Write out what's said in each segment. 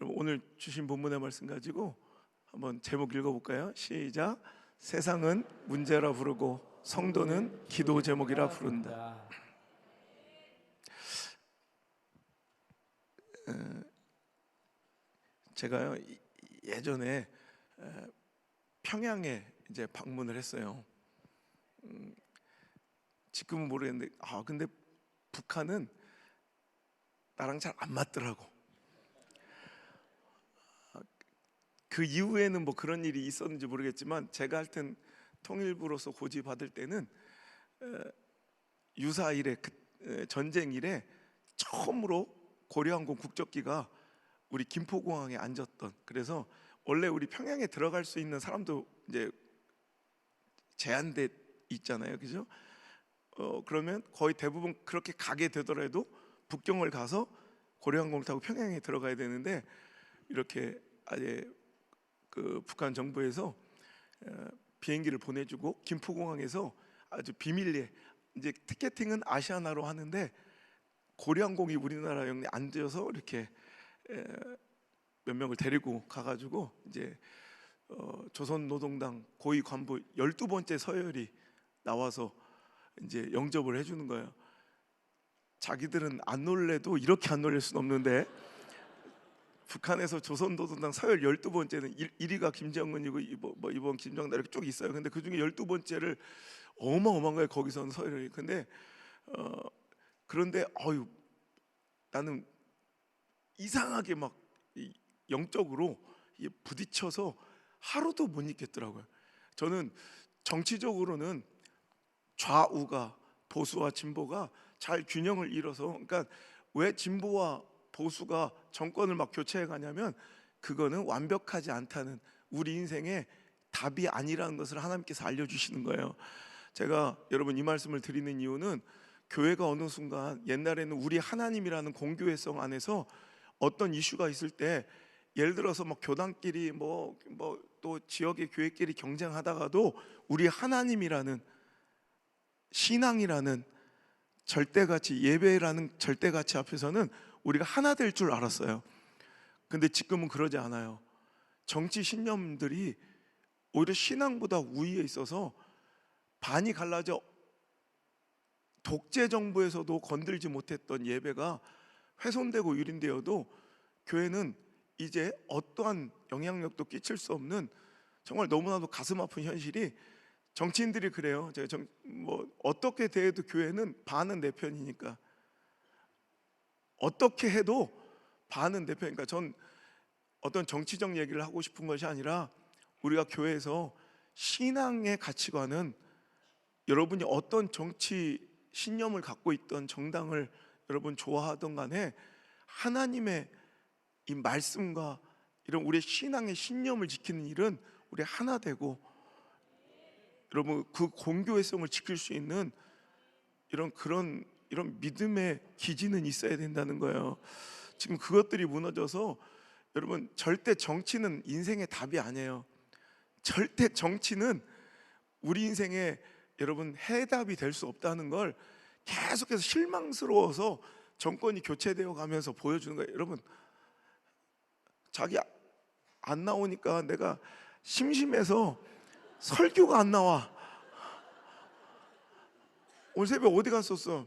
여러분, 오늘 주신 본문의 말씀 가지고 한번 제목 읽어볼까요? 시작. 세상은 문제라 부르고 성도는 기도 제목이라 부른다. 제가요 예전에 평양에 이제 방문을 했어요. 지금은 모르겠는데 근데 북한은 나랑 잘 안 맞더라고. 그 이후에는 뭐 그런 일이 있었는지 모르겠지만 제가 하여튼 통일부로서 고지 받을 때는 유사 이래 전쟁 이래 처음으로 고려항공 국적기가 우리 김포공항에 앉았던, 그래서 원래 우리 평양에 들어갈 수 있는 사람도 이제 제한돼 있잖아요, 그죠? 그러면 거의 대부분 그렇게 가게 되더라도 북경을 가서 고려항공을 타고 평양에 들어가야 되는데, 이렇게 아예 그 북한 정부에서 비행기를 보내주고 김포공항에서 아주 비밀리에 이제 티켓팅은 아시아나로 하는데 고려항공이 우리나라 영내에 앉아서 이렇게 몇 명을 데리고 가가지고 이제 조선노동당 고위 간부 12번째 서열이 나와서 이제 영접을 해주는 거예요. 자기들은 안 놀래도 이렇게 안 놀랄 수는 없는데, 북한에서 조선노동당 서열 12번째는 1위가 김정은이고 이번 김정달 이렇게 쭉 있어요. 근데 그 중에 12번째를 어마어마한 거예요, 거기서는 서열이. 근데 그런데 나는 이상하게 막 영적으로 부딪혀서 하루도 못 있겠더라고요. 저는 정치적으로는 좌우가, 보수와 진보가 잘 균형을 이뤄서, 그러니까 왜 진보와 보수가 정권을 막 교체해 가냐면 그거는 완벽하지 않다는, 우리 인생의 답이 아니라는 것을 하나님께서 알려주시는 거예요. 제가 여러분 이 말씀을 드리는 이유는, 교회가 어느 순간 옛날에는 우리 하나님이라는 공교회성 안에서 어떤 이슈가 있을 때, 예를 들어서 뭐 교단끼리 또 지역의 교회끼리 경쟁하다가도 우리 하나님이라는, 신앙이라는 절대가치, 예배라는 절대가치 앞에서는 우리가 하나 될 줄 알았어요. 근데 지금은 그러지 않아요. 정치 신념들이 오히려 신앙보다 우위에 있어서 반이 갈라져 독재 정부에서도 건들지 못했던 예배가 훼손되고 유린되어도, 교회는 이제 어떠한 영향력도 끼칠 수 없는, 정말 너무나도 가슴 아픈 현실이, 정치인들이 그래요. 제가 어떻게 대해도 교회는 반은 내 편이니까, 어떻게 해도 반은 내 편이니까. 전 어떤 정치적 얘기를 하고 싶은 것이 아니라, 우리가 교회에서 신앙의 가치관은, 여러분이 어떤 정치 신념을 갖고 있던 정당을 여러분 좋아하던 간에 하나님의 이 말씀과 이런 우리의 신앙의 신념을 지키는 일은 우리 하나 되고, 여러분 그 공교회성을 지킬 수 있는 이런 믿음의 기지는 있어야 된다는 거예요. 지금 그것들이 무너져서, 여러분 절대 정치는 인생의 답이 아니에요. 절대 정치는 우리 인생의 여러분 해답이 될 수 없다는 걸 계속해서 실망스러워서 정권이 교체되어 가면서 보여주는 거예요. 여러분, 자기 안 나오니까 내가 심심해서 설교가 안 나와. 오늘 새벽 어디 갔었어?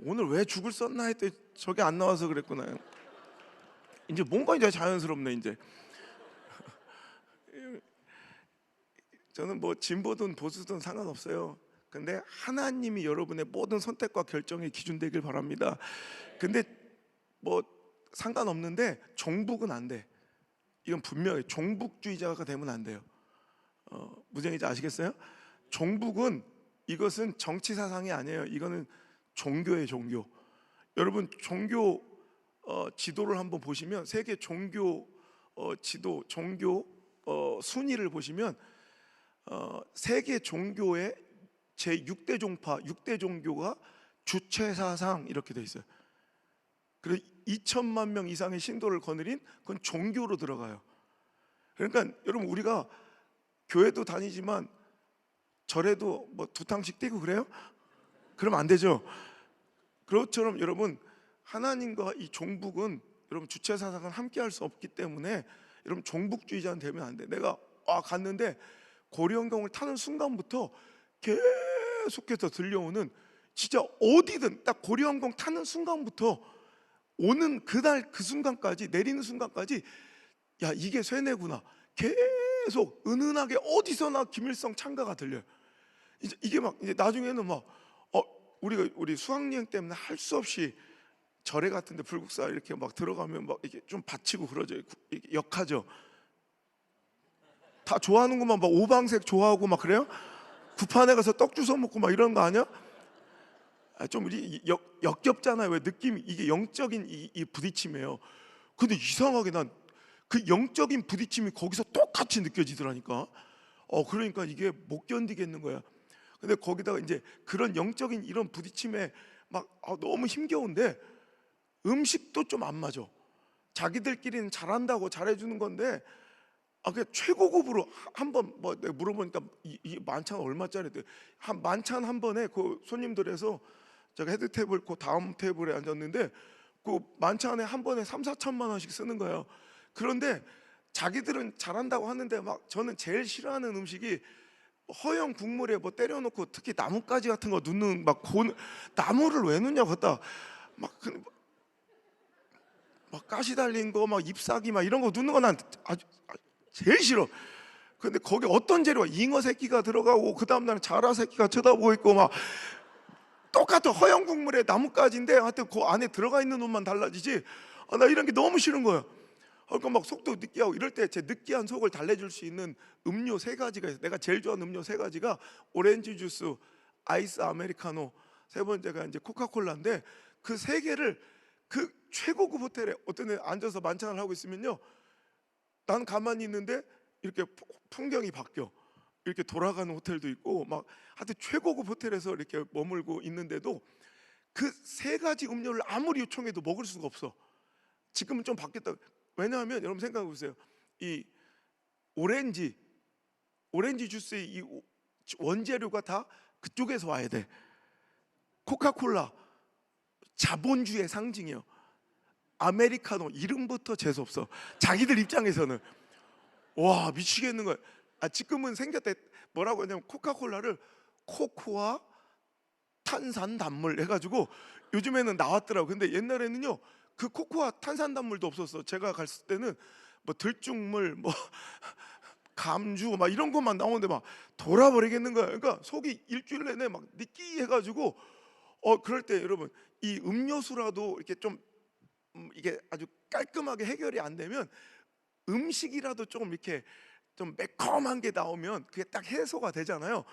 오늘 왜 죽을 썼나 했더니 저게 안 나와서 그랬구나. 이제 뭔가 이제 자연스럽네 이제. 저는 뭐 진보든 보수든 상관없어요. 근데 하나님이 여러분의 모든 선택과 결정의 기준 되길 바랍니다. 근데 뭐 상관없는데 종북은 안 돼. 이건 분명히 종북주의자가 되면 안 돼요. 무슨 얘기인지 아시겠어요? 종북은, 이것은 정치 사상이 아니에요. 이거는 종교예요, 종교. 여러분 종교 지도를 한번 보시면, 세계 종교 지도, 종교 순위를 보시면 세계 종교의 제6대 종파, 6대 종교가 주체 사상 이렇게 돼 있어요. 그래서 2천만 명 이상의 신도를 거느린, 그건 종교로 들어가요. 그러니까 여러분, 우리가 교회도 다니지만 절에도 뭐 두탕씩 떼고 그래요? 그러면 안 되죠. 그것처럼 여러분, 하나님과 이 종북은 여러분 주체 사상은 함께할 수 없기 때문에 여러분 종북주의자는 되면 안 돼. 내가 갔는데 고리원경을 타는 순간부터 계속해서 들려오는, 진짜 어디든 딱 고리원경 타는 순간부터 오는 그날 그 순간까지, 내리는 순간까지, 야 이게 쇠뇌구나, 계속 은은하게 어디서나 김일성 찬가가 들려요. 이게 막 이제 나중에는 막 우리 수학여행 때문에 할 수 없이 절에 같은데 불국사 이렇게 막 들어가면 막 이게 좀 받치고 그러죠. 이게 역하죠. 다 좋아하는구만. 막 오방색 좋아하고 막 그래요? 구판에 가서 떡 주워 먹고 막 이런 거 아니야? 좀 우리 역겹잖아요. 왜 느낌이 이게 영적인 이 부딪힘이에요. 근데 이상하게 난 그 영적인 부딪힘이 거기서 똑같이 느껴지더라니까. 그러니까 이게 못 견디겠는 거야. 근데 거기다가 이제 그런 영적인 이런 부딪힘에 막 너무 힘겨운데 음식도 좀 안 맞아. 자기들끼리는 잘한다고 잘해주는 건데 그 최고급으로 한번 뭐 내가 물어보니까 이 만찬 얼마짜리대? 한 만찬 한 번에 그 손님들에서 제가 헤드 테이블 그 다음 테이블에 앉았는데 그 만찬에 한 번에 3-4천만 원씩 쓰는 거예요. 그런데 자기들은 잘한다고 하는데 막 저는 제일 싫어하는 음식이 허영 국물에 뭐 때려놓고 특히 나뭇가지 같은 거 넣는 막 나무를 왜 넣냐고 했다. 막 가시 달린 거 막 잎사귀 막 이런 거 넣는 거 난 아주 제일 싫어. 근데 거기 어떤 재료가 잉어 새끼가 들어가고 그 다음 날은 자라 새끼가 쳐다보고 있고 막 똑같은 허영 국물에 나뭇가지인데 하여튼 그 안에 들어가 있는 놈만 달라지지. 나 이런 게 너무 싫은 거야. 그러니까 막 속도 느끼하고 이럴 때 제 느끼한 속을 달래줄 수 있는 음료 3가지가 있어요. 내가 제일 좋아하는 음료 3가지가 오렌지 주스, 아이스 아메리카노, 세 번째가 이제 코카콜라인데 그 3개를 그 최고급 호텔에 어떤 애 앉아서 만찬을 하고 있으면요, 난 가만히 있는데 이렇게 풍경이 바뀌어. 이렇게 돌아가는 호텔도 있고 막 하여튼 최고급 호텔에서 이렇게 머물고 있는데도 그 3가지 음료를 아무리 요청해도 먹을 수가 없어. 지금은 좀 바뀌었다. 왜냐하면 여러분 생각해 보세요. 이 오렌지 주스의 이 원재료가 다 그쪽에서 와야 돼. 코카콜라 자본주의의 상징이에요. 아메리카노 이름부터 재수 없어. 자기들 입장에서는 와 미치겠는 거야. 지금은 생겼대. 뭐라고 하냐면 코카콜라를 코코아 탄산단물 해가지고 요즘에는 나왔더라고. 근데 옛날에는요 그 코코아 탄산단물도 없었어. 제가 갔을 때는 뭐 들쭉물, 뭐 감주 막 이런 것만 나오는데 막 돌아버리겠는 거야. 그러니까 속이 일주일 내내 막 느끼해가지고 그럴 때 여러분 이 음료수라도 이렇게 좀 이게 아주 깔끔하게 해결이 안 되면 음식이라도 조금 이렇게 좀 매콤한 게 나오면 그게 딱 해소가 되잖아요.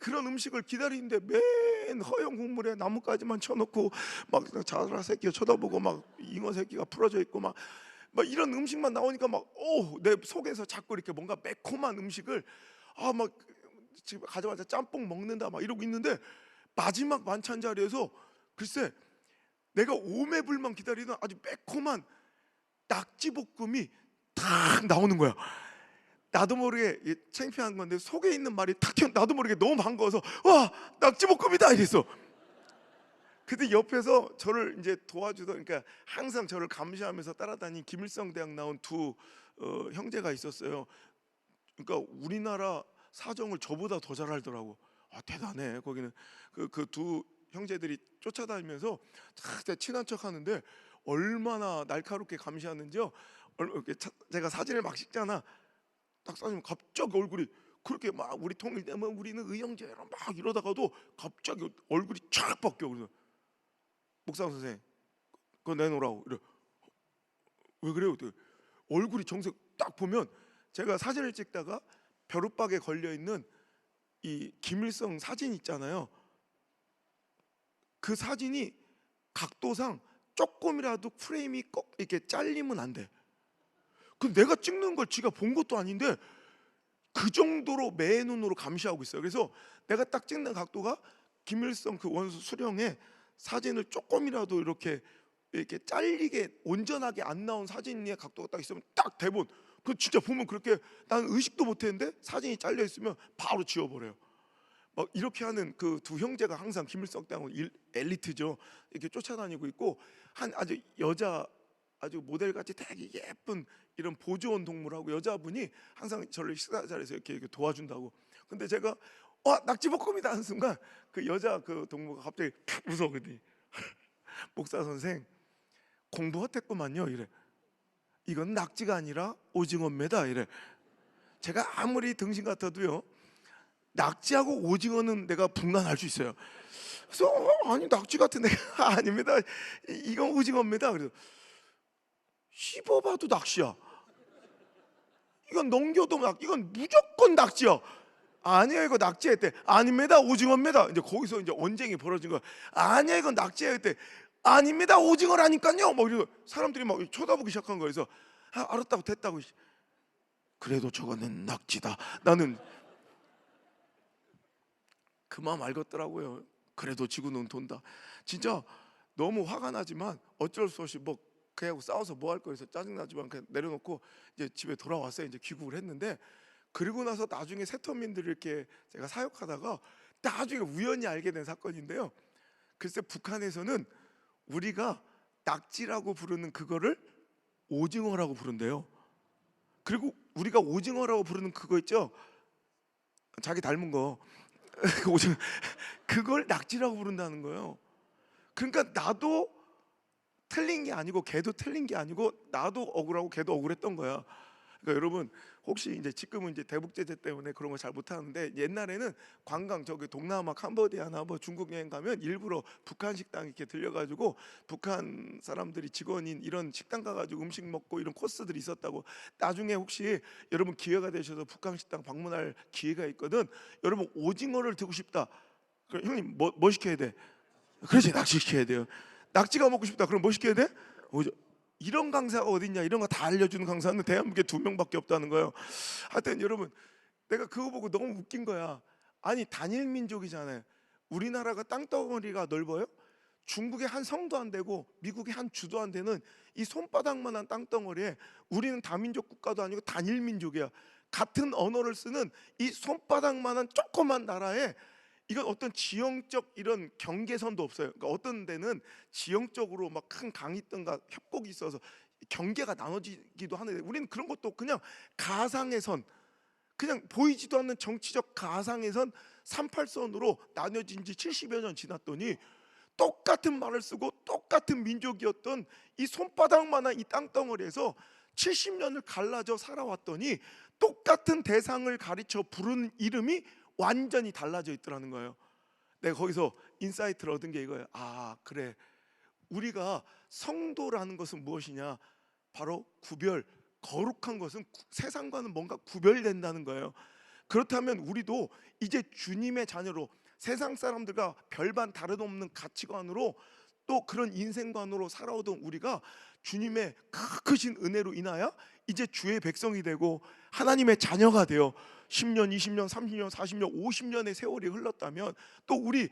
그런 음식을 기다리는데 맨 허영 국물에 나뭇가지만 쳐놓고 막 자라 새끼가 쳐다보고 막 잉어 새끼가 풀어져 있고 막 이런 음식만 나오니까 막 내 속에서 자꾸 이렇게 뭔가 매콤한 음식을 막 지금 가자마자 짬뽕 먹는다 막 이러고 있는데 마지막 만찬 자리에서 글쎄 내가 오매불만 기다리던 아주 매콤한 낙지볶음이 탁 나오는 거야. 나도 모르게 창피한 건데 속에 있는 말이 탁 튀어. 나도 모르게 너무 반가워서 와 낙지볶음이다 이랬어. 근데 옆에서 저를 이제 도와주던, 그러니까 항상 저를 감시하면서 따라다닌 김일성 대학 나온 두 형제가 있었어요. 그러니까 우리나라 사정을 저보다 더 잘 알더라고. 대단해. 거기는 그 두 형제들이 쫓아다니면서 친한 척하는데 얼마나 날카롭게 감시하는지요. 제가 사진을 막 찍잖아. 딱 사진 갑자기 얼굴이 그렇게 막 우리 통일되면 우리는 의형제랑 막 이러다가도 갑자기 얼굴이 촥 바뀌어. 그래서 목사 선생 그거 내놓으라고. 이래. 왜 그래요? 얼굴이 정색 딱 보면 제가 사진을 찍다가 벼룩박에 걸려 있는 이 김일성 사진 있잖아요. 그 사진이 각도상 조금이라도 프레임이 꼭 이렇게 잘리면 안 돼. 근데 내가 찍는 걸 지가 본 것도 아닌데 그 정도로 매 눈으로 감시하고 있어요. 그래서 내가 딱 찍는 각도가 김일성 그 원수 수령의 사진을 조금이라도 이렇게 잘리게 온전하게 안 나온 사진의 각도가 딱 있으면 딱 대본 그 진짜 보면 그렇게 나는 의식도 못했는데 사진이 잘려 있으면 바로 지워버려요. 막 이렇게 하는 그 두 형제가 항상 김일성 땅은 엘리트죠. 이렇게 쫓아다니고 있고 한 아주 여자 아주 모델같이 되게 예쁜 이런 보조원 동물하고 여자분이 항상 저를 식사 자리에서 이렇게 도와준다고. 근데 제가 낙지볶음이다 하는 순간 그 여자 그 동무가 갑자기 푹 웃어거든요. 목사 선생 공부 헛했구만요 이래. 이건 낙지가 아니라 오징어입니다 이래. 제가 아무리 등신 같아도요 낙지하고 오징어는 내가 분간할 수 있어요. 그래서 아니 낙지 같은 애가 아닙니다. 이건 오징어입니다. 그래서 씹어봐도 낚시야. 이건 넘겨도 이건 무조건 낙지야. 아니야 이거 낙지야 했대. 아닙니다 오징어입니다. 이제 거기서 이제 언쟁이 벌어진 거야. 아니야 이건 낙지야 했대. 아닙니다 오징어라니까요. 막 이러고 사람들이 막 쳐다보기 시작한 거예요. 그래서 알았다고 됐다고. 그래도 저거는 낙지다. 나는 그 마음 알겠더라고요. 그래도 지구는 돈다. 진짜 너무 화가 나지만 어쩔 수 없이 뭐 걔하고 싸워서 뭐 할 거해서 짜증나지만 그냥 내려놓고 이제 집에 돌아왔어요. 이제 귀국을 했는데 그리고 나서 나중에 세터민들을 이렇게 제가 사역하다가 나중에 우연히 알게 된 사건인데요. 글쎄 북한에서는 우리가 낙지라고 부르는 그거를 오징어라고 부른대요. 그리고 우리가 오징어라고 부르는 그거 있죠? 자기 닮은 거 오징어 그걸 낙지라고 부른다는 거예요. 그러니까 나도 틀린 게 아니고 걔도 틀린 게 아니고 나도 억울하고 걔도 억울했던 거야. 그러니까 여러분 혹시 이제 지금은 이제 대북 제재 때문에 그런 거 잘 못 하는데 옛날에는 관광 저기 동남아 캄보디아나 뭐 중국 여행 가면 일부러 북한 식당 이렇게 들려가지고 북한 사람들이 직원인 이런 식당 가가지고 음식 먹고 이런 코스들이 있었다고. 나중에 혹시 여러분 기회가 되셔서 북한 식당 방문할 기회가 있거든. 여러분 오징어를 드고 싶다. 그럼 형님 뭐 시켜야 돼? 그렇지 낙지 시켜야 돼요. 낙지가 먹고 싶다. 그럼 뭐 시켜야 돼? 이런 강사가 어딨냐? 이런 거 다 알려주는 강사는 대한민국에 2명밖에 없다는 거예요. 하여튼 여러분 내가 그거 보고 너무 웃긴 거야. 아니 단일 민족이잖아요. 우리나라가 땅덩어리가 넓어요? 중국의 한 성도 안 되고 미국의 한 주도 안 되는 이 손바닥만한 땅덩어리에 우리는 다민족 국가도 아니고 단일 민족이야. 같은 언어를 쓰는 이 손바닥만한 조그만 나라에 이건 어떤 지형적 이런 경계선도 없어요. 그러니까 어떤 데는 지형적으로 막 큰 강이 있던가 협곡이 있어서 경계가 나눠지기도 하는데 우리는 그런 것도 그냥 가상의 선, 그냥 보이지도 않는 정치적 가상의 선 38선으로 나눠진 지 70여 년 지났더니 똑같은 말을 쓰고 똑같은 민족이었던 이 손바닥만한 이 땅덩어리에서 70년을 갈라져 살아왔더니 똑같은 대상을 가리쳐 부르는 이름이 완전히 달라져 있더라는 거예요. 내가 거기서 인사이트를 얻은 게 이거예요. 그래 우리가 성도라는 것은 무엇이냐? 바로 구별, 거룩한 것은 세상과는 뭔가 구별된다는 거예요. 그렇다면 우리도 이제 주님의 자녀로 세상 사람들과 별반 다름없는 가치관으로 또 그런 인생관으로 살아오던 우리가 주님의 크신 은혜로 인하여 이제 주의 백성이 되고 하나님의 자녀가 되어 10년, 20년, 30년, 40년, 50년의 세월이 흘렀다면 또 우리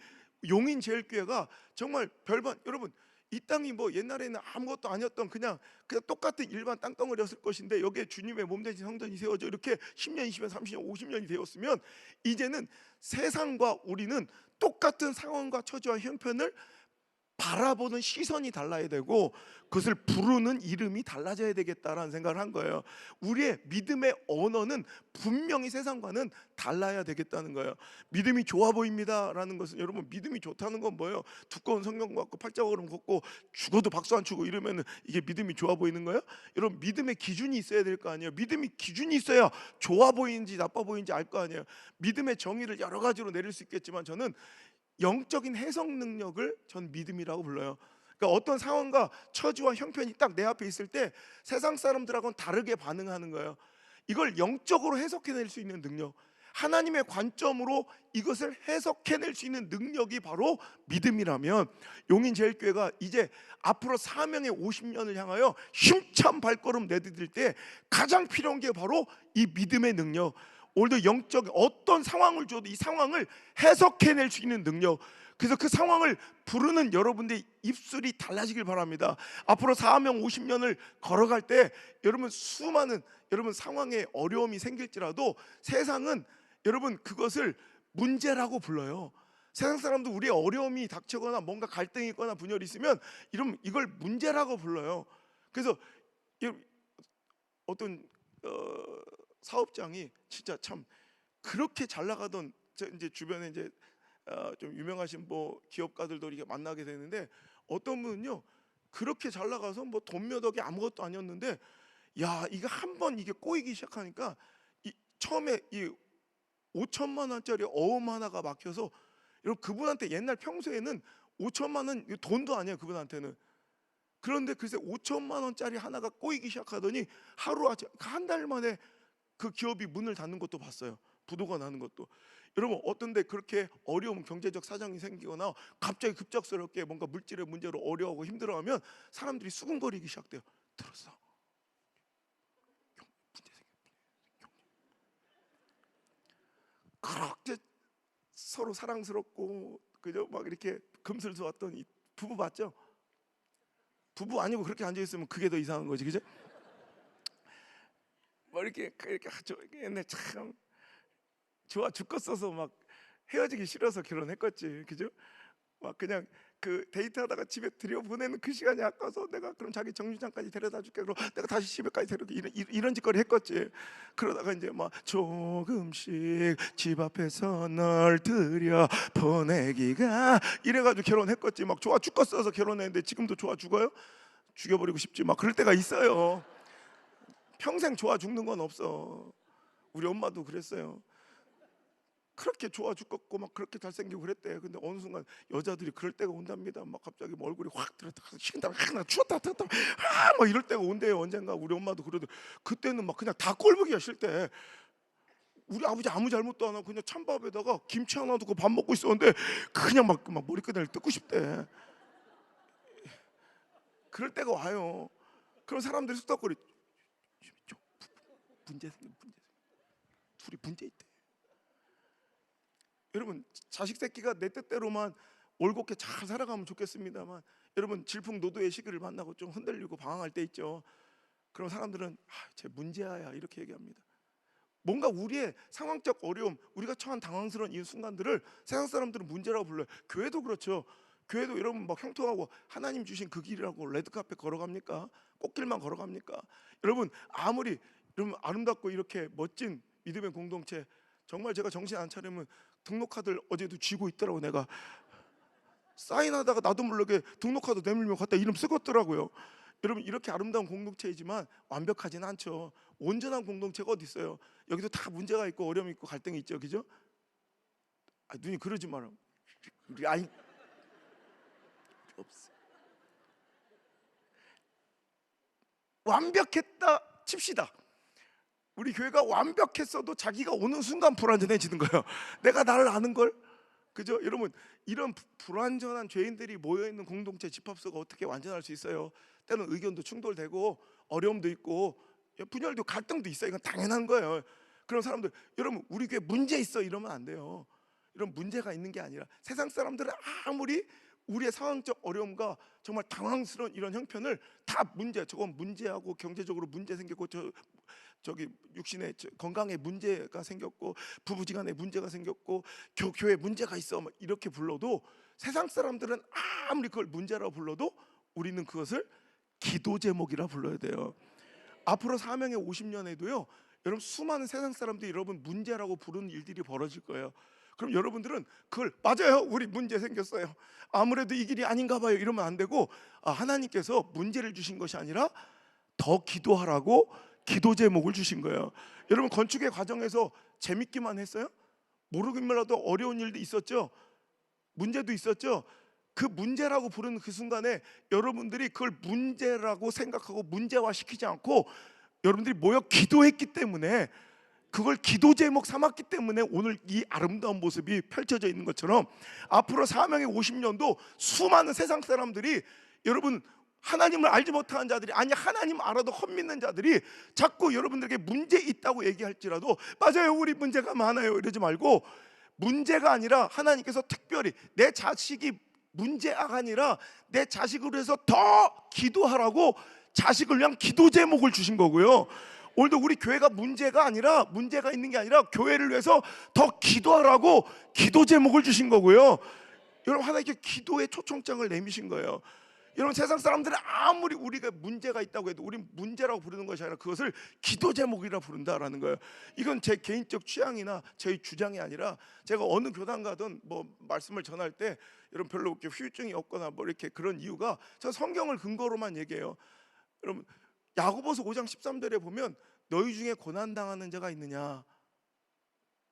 용인제일교회가 정말 별반, 여러분 이 땅이 뭐 옛날에는 아무것도 아니었던 그냥 똑같은 일반 땅덩어리였을 것인데 여기에 주님의 몸되신 성전이 세워져 이렇게 10년, 20년, 30년, 50년이 되었으면 이제는 세상과 우리는 똑같은 상황과 처지와 형편을 바라보는 시선이 달라야 되고 그것을 부르는 이름이 달라져야 되겠다라는 생각을 한 거예요. 우리의 믿음의 언어는 분명히 세상과는 달라야 되겠다는 거예요. 믿음이 좋아 보입니다라는 것은 여러분 믿음이 좋다는 건 뭐예요? 두꺼운 성경 갖고 팔자걸음 걷고 죽어도 박수 안 치고 이러면 이게 믿음이 좋아 보이는 거예요? 여러분 믿음의 기준이 있어야 될 거 아니에요. 믿음이 기준이 있어야 좋아 보이는지 나빠 보이는지 알 거 아니에요. 믿음의 정의를 여러 가지로 내릴 수 있겠지만 저는 영적인 해석 능력을 전 믿음이라고 불러요. 그러니까 어떤 상황과 처지와 형편이 딱 내 앞에 있을 때 세상 사람들하고는 다르게 반응하는 거예요. 이걸 영적으로 해석해낼 수 있는 능력, 하나님의 관점으로 이것을 해석해낼 수 있는 능력이 바로 믿음이라면 용인제일교회가 이제 앞으로 사명의 50년을 향하여 힘찬 발걸음 내디딜 때 가장 필요한 게 바로 이 믿음의 능력. 오늘도 영적 어떤 상황을 줘도 이 상황을 해석해낼 수 있는 능력, 그래서 그 상황을 부르는 여러분들의 입술이 달라지길 바랍니다. 앞으로 사명 50년을 걸어갈 때 여러분 수많은 여러분 상황에 어려움이 생길지라도 세상은 여러분 그것을 문제라고 불러요. 세상 사람도 우리의 어려움이 닥치거나 뭔가 갈등이 있거나 분열이 있으면 이걸 문제라고 불러요. 그래서 어떤 사업장이 진짜 참 그렇게 잘 나가던 이제 주변에 이제 좀 유명하신 뭐 기업가들도 이렇게 만나게 되는데, 어떤 분은요 그렇게 잘 나가서 뭐 돈 몇 억이 아무것도 아니었는데, 야 이게 한번 이게 꼬이기 시작하니까 처음에 이 5천만 원짜리 어음 하나가 막혀서, 여러분 그분한테 옛날 평소에는 5천만 원 돈도 아니에요 그분한테는. 그런데 글쎄 5천만 원짜리 하나가 꼬이기 시작하더니 하루아침 한 달 만에 그 기업이 문을 닫는 것도 봤어요. 부도가 나는 것도. 여러분 어떤데 그렇게 어려운 경제적 사정이 생기거나 갑자기 급작스럽게 뭔가 물질의 문제로 어려워하고 힘들어하면 사람들이 수군거리기 시작돼요. 들었어? 문제 생겼. 그렇게 서로 사랑스럽고 그죠? 막 이렇게 금슬 좋았던 이 부부 봤죠? 부부 아니고 그렇게 앉아 있으면 그게 더 이상한 거지, 그죠? 뭐 이렇게 옛날 참 좋아 죽겠어서 막 헤어지기 싫어서 결혼했겠지, 그죠? 막 그냥 그 데이트하다가 집에 들여보내는 그 시간이 아까워서 내가 그럼 자기 정류장까지 데려다 줄게, 그럼 내가 다시 집에까지 데려게, 이런 짓거리 했겠지. 그러다가 이제 막 조금씩 집 앞에서 널 들여 보내기가 이래가지고 결혼했겠지. 막 좋아 죽겠어서 결혼했는데 지금도 좋아 죽어요? 죽여버리고 싶지. 막 그럴 때가 있어요. 평생 좋아 죽는 건 없어. 우리 엄마도 그랬어요. 그렇게 좋아 죽겠고 막 그렇게 잘생기고 그랬대. 근데 어느 순간 여자들이 그럴 때가 온답니다. 막 갑자기 뭐 얼굴이 확 들었다가 식은땀 하나 추웠다 탔다 막 이럴 때가 온대요. 언젠가 우리 엄마도 그러더니 그때는 막 그냥 다 꼴보기가 싫대. 우리 아버지 아무 잘못도 안 하고 그냥 찬밥에다가 김치 하나 두고 밥 먹고 있었는데 그냥 막 머리끈을 뜯고 싶대. 그럴 때가 와요. 그럼 사람들이 쑥덕거리. 문제 생겨. 둘이 문제 있대. 여러분 자식 새끼가 내 뜻대로만 올곧게 잘 살아가면 좋겠습니다만, 여러분 질풍노도의 시기를 만나고 좀 흔들리고 방황할 때 있죠. 그럼 사람들은 쟤 문제야 이렇게 얘기합니다. 뭔가 우리의 상황적 어려움, 우리가 처한 당황스러운 이 순간들을 세상 사람들은 문제라고 불러요. 교회도 그렇죠. 교회도 여러분 막 형통하고 하나님 주신 그 길이라고 레드카펫 걸어갑니까? 꽃길만 걸어갑니까? 여러분 아무리 여러분 아름답고 이렇게 멋진 믿음의 공동체, 정말 제가 정신 안 차리면 등록카드를 어제도 쥐고 있더라고. 내가 사인하다가 나도 모르게 등록카드 내밀면 갖다 이름 쓰겠더라고요. 여러분 이렇게 아름다운 공동체이지만 완벽하지는 않죠. 온전한 공동체가 어디 있어요? 여기도 다 문제가 있고 어려움이 있고 갈등이 있죠, 그죠? 누님 그러지 마라. 우리 아니 없어. 완벽했다 칩시다. 우리 교회가 완벽했어도 자기가 오는 순간 불완전해지는 거예요. 내가 나를 아는 걸, 그죠? 여러분 이런 불완전한 죄인들이 모여있는 공동체 집합소가 어떻게 완전할 수 있어요? 때는 의견도 충돌되고 어려움도 있고 분열도 갈등도 있어요. 이건 당연한 거예요. 그런 사람들, 여러분 우리 교회 문제 있어 이러면 안 돼요. 이런 문제가 있는 게 아니라 세상 사람들은 아무리 우리의 상황적 어려움과 정말 당황스러운 이런 형편을 다 문제, 저건 문제하고 경제적으로 문제 생겼고 저기 육신의 건강에 문제가 생겼고 부부지간에 문제가 생겼고 교회에 문제가 있어 막 이렇게 불러도, 세상 사람들은 아무리 그걸 문제라고 불러도 우리는 그것을 기도 제목이라 불러야 돼요. 앞으로 사명의 50년에도요 여러분 수많은 세상 사람들이 여러분 문제라고 부르는 일들이 벌어질 거예요. 그럼 여러분들은 그걸 맞아요, 우리 문제 생겼어요, 아무래도 이 길이 아닌가 봐요 이러면 안 되고, 하나님께서 문제를 주신 것이 아니라 더 기도하라고 기도 제목을 주신 거예요. 여러분 건축의 과정에서 재밌기만 했어요? 모르긴 몰라도 어려운 일도 있었죠. 문제도 있었죠. 그 문제라고 부르는 그 순간에 여러분들이 그걸 문제라고 생각하고 문제화시키지 않고 여러분들이 모여 기도했기 때문에, 그걸 기도 제목 삼았기 때문에 오늘 이 아름다운 모습이 펼쳐져 있는 것처럼, 앞으로 사명의 50년도 수많은 세상 사람들이 여러분 하나님을 알지 못하는 자들이, 아니 하나님 알아도 헛믿는 자들이 자꾸 여러분들에게 문제 있다고 얘기할지라도 맞아요 우리 문제가 많아요 이러지 말고, 문제가 아니라 하나님께서 특별히 내 자식이 문제가 아니라 내 자식으로 해서 더 기도하라고 자식을 위한 기도 제목을 주신 거고요. 오늘도 우리 교회가 문제가 있는 게 아니라 교회를 위해서 더 기도하라고 기도 제목을 주신 거고요. 여러분, 하나님께 기도의 초청장을 내미신 거예요. 여러분, 세상 사람들은 아무리 우리가 문제가 있다고 해도 우린 문제라고 부르는 것이 아니라 그것을 기도 제목이라 부른다라는 거예요. 이건 제 개인적 취향이나 제 주장이 아니라, 제가 어느 교단 가든 뭐 말씀을 전할 때 여러분 별로 이렇게 후유증이 없거나 뭐 이렇게 그런 이유가, 제가 성경을 근거로만 얘기해요. 여러분, 야고보서 5장 13절에 보면 너희 중에 고난 당하는 자가 있느냐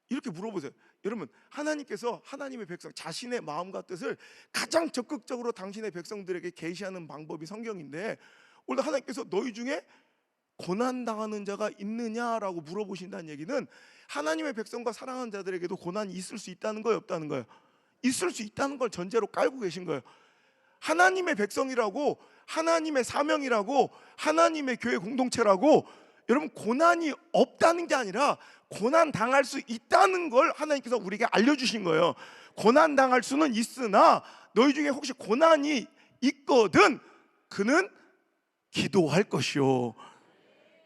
이렇게 물어보세요. 여러분, 하나님께서 하나님의 백성, 자신의 마음과 뜻을 가장 적극적으로 당신의 백성들에게 계시하는 방법이 성경인데, 오늘 하나님께서 너희 중에 고난 당하는 자가 있느냐라고 물어보신다는 얘기는 하나님의 백성과 사랑하는 자들에게도 고난이 있을 수 있다는 거예요, 없다는 거예요? 있을 수 있다는 걸 전제로 깔고 계신 거예요. 하나님의 백성이라고, 하나님의 사명이라고, 하나님의 교회 공동체라고, 여러분, 고난이 없다는 게 아니라 고난 당할 수 있다는 걸 하나님께서 우리에게 알려주신 거예요. 고난 당할 수는 있으나 너희 중에 혹시 고난이 있거든 그는 기도할 것이요.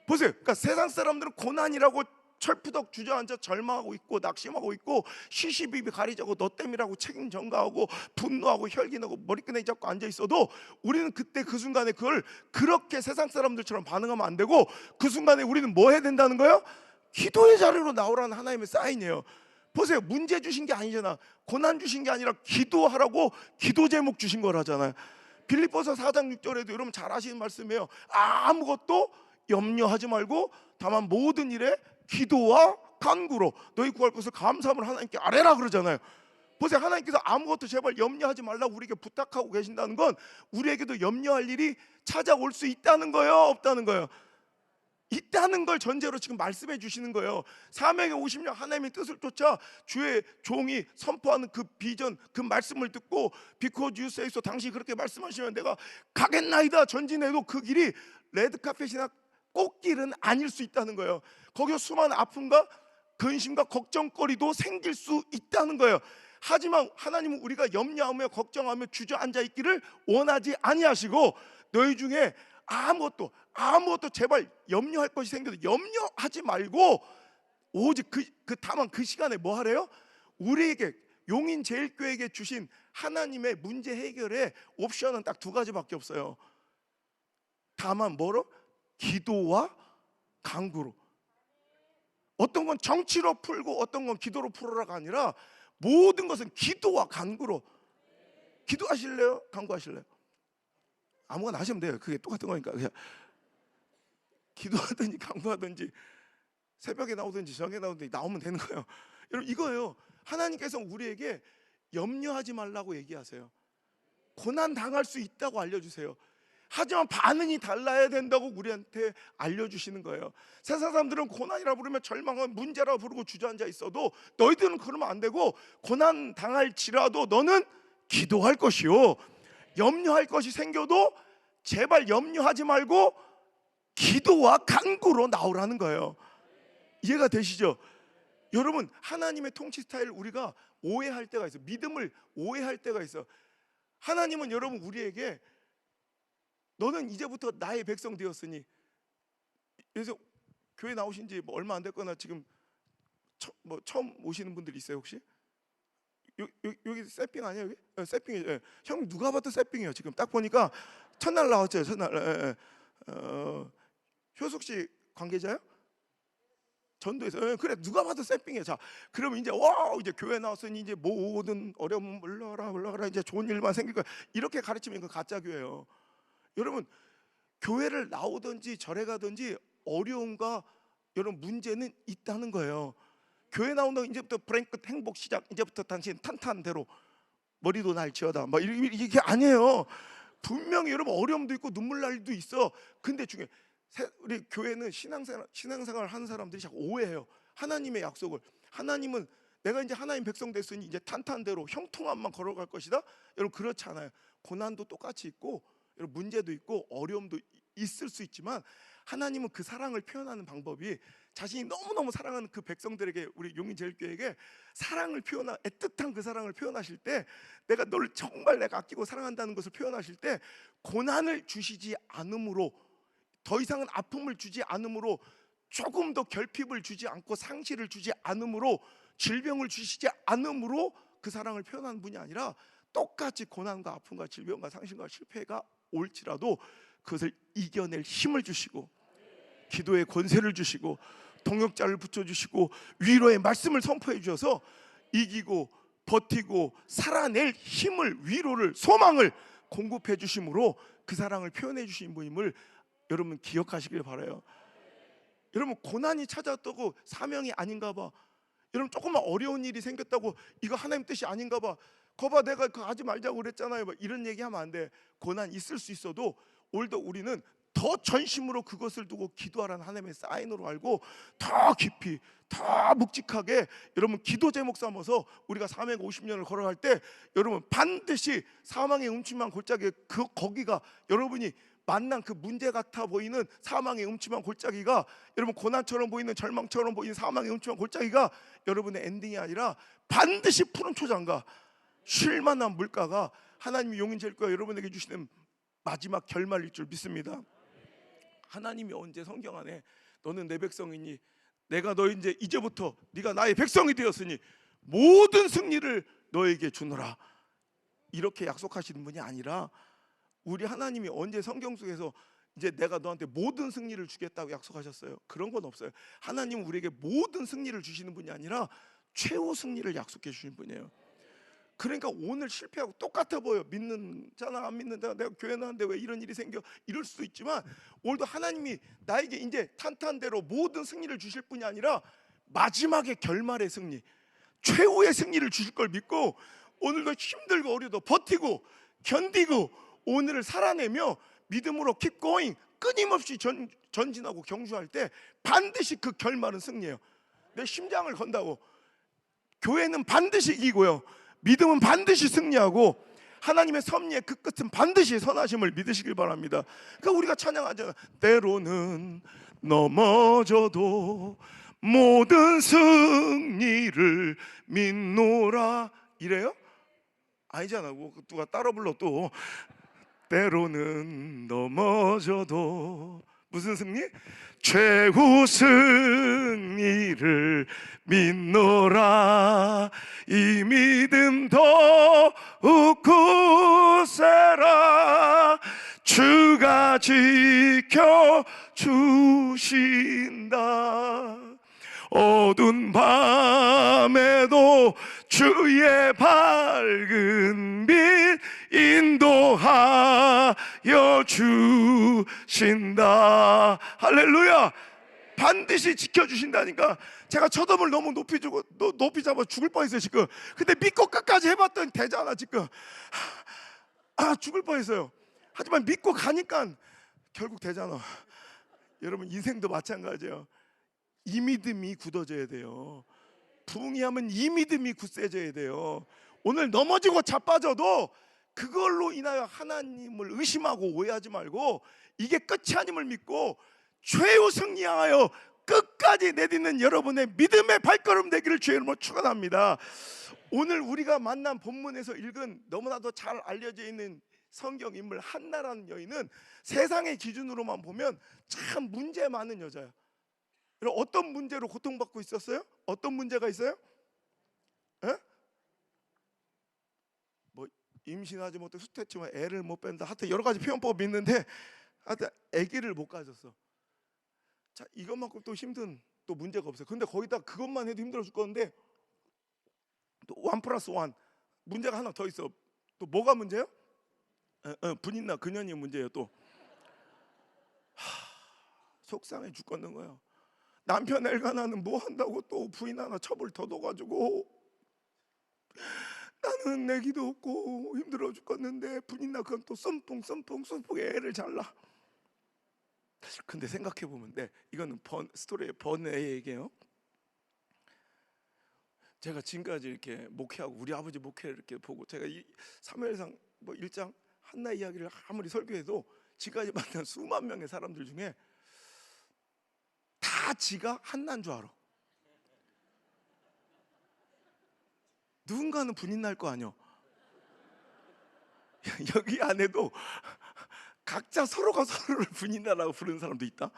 보세요. 그러니까 세상 사람들은 고난이라고 철푸덕 주저앉아 절망하고 있고 낙심하고 있고 시시비비 가리자고 너 때문이라고 책임 전가하고 분노하고 혈기나고 머리끈에 잡고 앉아 있어도, 우리는 그때 그 순간에 그걸 그렇게 세상 사람들처럼 반응하면 안 되고, 그 순간에 우리는 뭐 해야 된다는 거예요? 기도의 자리로 나오라는 하나님의 사인이에요. 보세요. 문제 주신 게 아니잖아. 고난 주신 게 아니라 기도하라고 기도 제목 주신 거라잖아요. 빌립보서 4장 6절에도 여러분 잘 아시는 말씀이에요. 아무것도 염려하지 말고 다만 모든 일에 기도와 간구로 너희 구할 것을 감사함을 하나님께 아뢰라 그러잖아요. 보세요. 하나님께서 아무것도 제발 염려하지 말라고 우리에게 부탁하고 계신다는 건 우리에게도 염려할 일이 찾아올 수 있다는 거예요, 없다는 거예요? 있다는 걸 전제로 지금 말씀해 주시는 거예요. 사명의 50년 하나님의 뜻을 쫓아 주의 종이 선포하는 그 비전, 그 말씀을 듣고 Because you say so, 당신이 그렇게 말씀하시면 내가 가겠나이다 전진해도 그 길이 레드카펫이나 꽃길은 아닐 수 있다는 거예요. 거기서 수많은 아픔과 근심과 걱정거리도 생길 수 있다는 거예요. 하지만 하나님은 우리가 염려하며 걱정하며 주저앉아 있기를 원하지 아니하시고, 너희 중에 아무것도 제발 염려할 것이 생겨도 염려하지 말고 오직 다만 그 시간에 뭐 하래요? 우리에게 용인 제일교회에게 주신 하나님의 문제 해결의 옵션은 딱 두 가지밖에 없어요. 다만 뭐로? 기도와 간구로. 어떤 건 정치로 풀고 어떤 건 기도로 풀어라가 아니라 모든 것은 기도와 간구로. 기도하실래요? 간구하실래요? 아무거나 하시면 돼요. 그게 똑같은 거니까. 그냥 기도하든지 간구하든지 새벽에 나오든지 저녁에 나오든지 나오면 되는 거예요. 여러분, 이거예요. 하나님께서 우리에게 염려하지 말라고 얘기하세요. 고난 당할 수 있다고 알려주세요. 하지만 반응이 달라야 된다고 우리한테 알려주시는 거예요. 세상 사람들은 고난이라 부르면 절망하고 문제라 부르고 주저앉아 있어도 너희들은 그러면 안 되고, 고난 당할지라도 너는 기도할 것이요, 염려할 것이 생겨도 제발 염려하지 말고 기도와 간구로 나오라는 거예요. 이해가 되시죠? 여러분, 하나님의 통치 스타일을 우리가 오해할 때가 있어요. 믿음을 오해할 때가 있어요. 하나님은 여러분 우리에게 너는 이제부터 나의 백성 되었으니, 그래서 교회 나오신 지 뭐 얼마 안 됐거나 지금 처음 오시는 분들 있어요 혹시? 여기 세핑 아니에요? 여기? 세핑이죠. 예. 형 누가 봐도 세핑이에요. 지금 딱 보니까 첫날 나왔죠. 첫날. 효숙 씨 관계자요? 전도에서. 예, 그래, 누가 봐도 세핑이에요. 자, 그러면 이제 이제 교회 나왔으니 이제 모든 어려움 물러가라 이제 좋은 일만 생길 거야, 이렇게 가르치면 그 가짜 교회예요. 여러분, 교회를 나오든지 절에 가든지 어려움과 여러분 문제는 있다는 거예요. 교회 나온다고 이제부터 브랭크 행복 시작, 이제부터 당신 탄탄대로 머리도 날치어다 막 이게 아니에요. 분명히 여러분 어려움도 있고 눈물 날 일도 있어. 근데 중에 우리 교회는 신앙생활 하는 사람들이 자꾸 오해해요. 하나님의 약속을, 하나님은 내가 이제 하나님 백성 됐으니 이제 탄탄대로 형통함만 걸어갈 것이다. 여러분, 그렇지 않아요. 고난도 똑같이 있고 여러분 문제도 있고 어려움도 있을 수 있지만, 하나님은 그 사랑을 표현하는 방법이 자신이 너무너무 사랑하는 그 백성들에게, 우리 용인제일교회에게 사랑을 애틋한 그 사랑을 표현하실 때, 내가 너를 정말 내가 아끼고 사랑한다는 것을 표현하실 때, 고난을 주시지 않음으로, 더 이상은 아픔을 주지 않음으로 조금 더 결핍을 주지 않고 상실을 주지 않으므로, 질병을 주시지 않으므로 그 사랑을 표현하는 분이 아니라, 똑같이 고난과 아픔과 질병과 상실과 실패가 올지라도 그것을 이겨낼 힘을 주시고, 기도의 권세를 주시고, 동역자를 붙여주시고, 위로의 말씀을 선포해 주셔서 이기고 버티고 살아낼 힘을, 위로를, 소망을 공급해 주심으로 그 사랑을 표현해 주신 분임을 여러분 기억하시길 바라요. 여러분, 고난이 찾아왔다고 사명이 아닌가 봐, 여러분 조금만 어려운 일이 생겼다고 이거 하나님 뜻이 아닌가 봐, 거봐 내가 그거 하지 말자고 그랬잖아요, 이런 얘기하면 안 돼. 고난 있을 수 있어도 오히려 우리는 더 전심으로 그것을 두고 기도하라는 하나님의 사인으로 알고 더 깊이, 더 묵직하게 여러분 기도 제목 삼아서 우리가 450년을 걸어갈 때 여러분 반드시 사망의 음침한 골짜기, 거기가 여러분이 만난 그 문제 같아 보이는 사망의 음침한 골짜기가, 여러분 고난처럼 보이는, 절망처럼 보이는 사망의 음침한 골짜기가 여러분의 엔딩이 아니라 반드시 푸른 초장과 쉴만한 물가가 하나님이 용인제일과 여러분에게 주시는 마지막 결말일 줄 믿습니다. 하나님이 언제 성경 안에 너는 내 백성이니 내가 너 이제부터 네가 나의 백성이 되었으니 모든 승리를 너에게 주노라, 이렇게 약속하시는 분이 아니라, 우리 하나님이 언제 성경 속에서 이제 내가 너한테 모든 승리를 주겠다고 약속하셨어요? 그런 건 없어요. 하나님은 우리에게 모든 승리를 주시는 분이 아니라 최후 승리를 약속해 주시는 분이에요. 그러니까 오늘 실패하고 똑같아 보여. 믿는잖아, 안 믿는다, 내가 교회 나왔는데 왜 이런 일이 생겨, 이럴 수도 있지만, 오늘도 하나님이 나에게 이제 탄탄대로 모든 승리를 주실 뿐이 아니라 마지막에 결말의 승리, 최후의 승리를 주실 걸 믿고, 오늘도 힘들고 어려도 버티고 견디고 오늘을 살아내며 믿음으로 keep going, 끊임없이 전진하고 경주할 때 반드시 그 결말은 승리예요. 내 심장을 건다고 교회는 반드시 이기고요, 믿음은 반드시 승리하고, 하나님의 섭리의 그 끝은 반드시 선하심을 믿으시길 바랍니다. 그러니까 우리가 찬양하잖아. 때로는 넘어져도 모든 승리를 믿노라, 이래요? 아니잖아. 누가 따라 불러 또. 때로는 넘어져도 무슨 승리? 최후 승리를 믿노라. 이 믿음 더욱 굳세라. 주가 지켜주신다. 어두운 밤에도 주의 밝은 빛 인도하여 주신다. 할렐루야. 반드시 지켜주신다니까. 제가 첫음을 너무 높이 잡아 죽을 뻔했어요 지금. 근데 믿고 끝까지 해봤더니 되잖아 지금. 죽을 뻔했어요. 하지만 믿고 가니까 결국 되잖아. 여러분 인생도 마찬가지예요. 이 믿음이 굳어져야 돼요. 부흥이하면 이 믿음이 굳세져야 돼요. 오늘 넘어지고 자빠져도 그걸로 인하여 하나님을 의심하고 오해하지 말고, 이게 끝이 아님을 믿고 최후 승리하여 끝까지 내딛는 여러분의 믿음의 발걸음 되기를 주의 이름으로 축원합니다. 오늘 우리가 만난 본문에서 읽은 너무나도 잘 알려져 있는 성경 인물 한나라는 여인은 세상의 기준으로만 보면 참 문제 많은 여자예요. 어떤 문제로 고통받고 있었어요? 어떤 문제가 있어요? 에? 뭐 임신하지 못해 수태지만 애를 못 뺀다, 하여튼 여러 가지 표현법이 있는데 하여튼 아기를 못 가졌어. 자, 이것만큼 또 힘든 또 문제가 없어요. 근데 거기다 그것만 해도 힘들어 죽 건데 또 1+1 문제가 하나 더 있어. 또 뭐가 문제예요? 분이나 그년이 문제예요. 또 속상해 죽겠는 거예요. 남편 엘가나는 뭐 한다고 또 부인 하나 첩을 더둬가지고 나는 내기도 없고 힘들어 죽겠는데 분이나 그건 또 썸뽕 애를 잘라. 근데 생각해보면 이거는 스토리의 번외의 얘기예요. 제가 지금까지 이렇게 목회하고 우리 아버지 목회를 이렇게 보고, 제가 이 사무엘상 1장 한나 이야기를 아무리 설교해도 지금까지 만난 수만 명의 사람들 중에 다 지가 한나인 줄 알아. 누군가는 분인 날 거 아니야. 여기 안에도 각자 서로가 서로를 분인나라고 부르는 사람도 있다.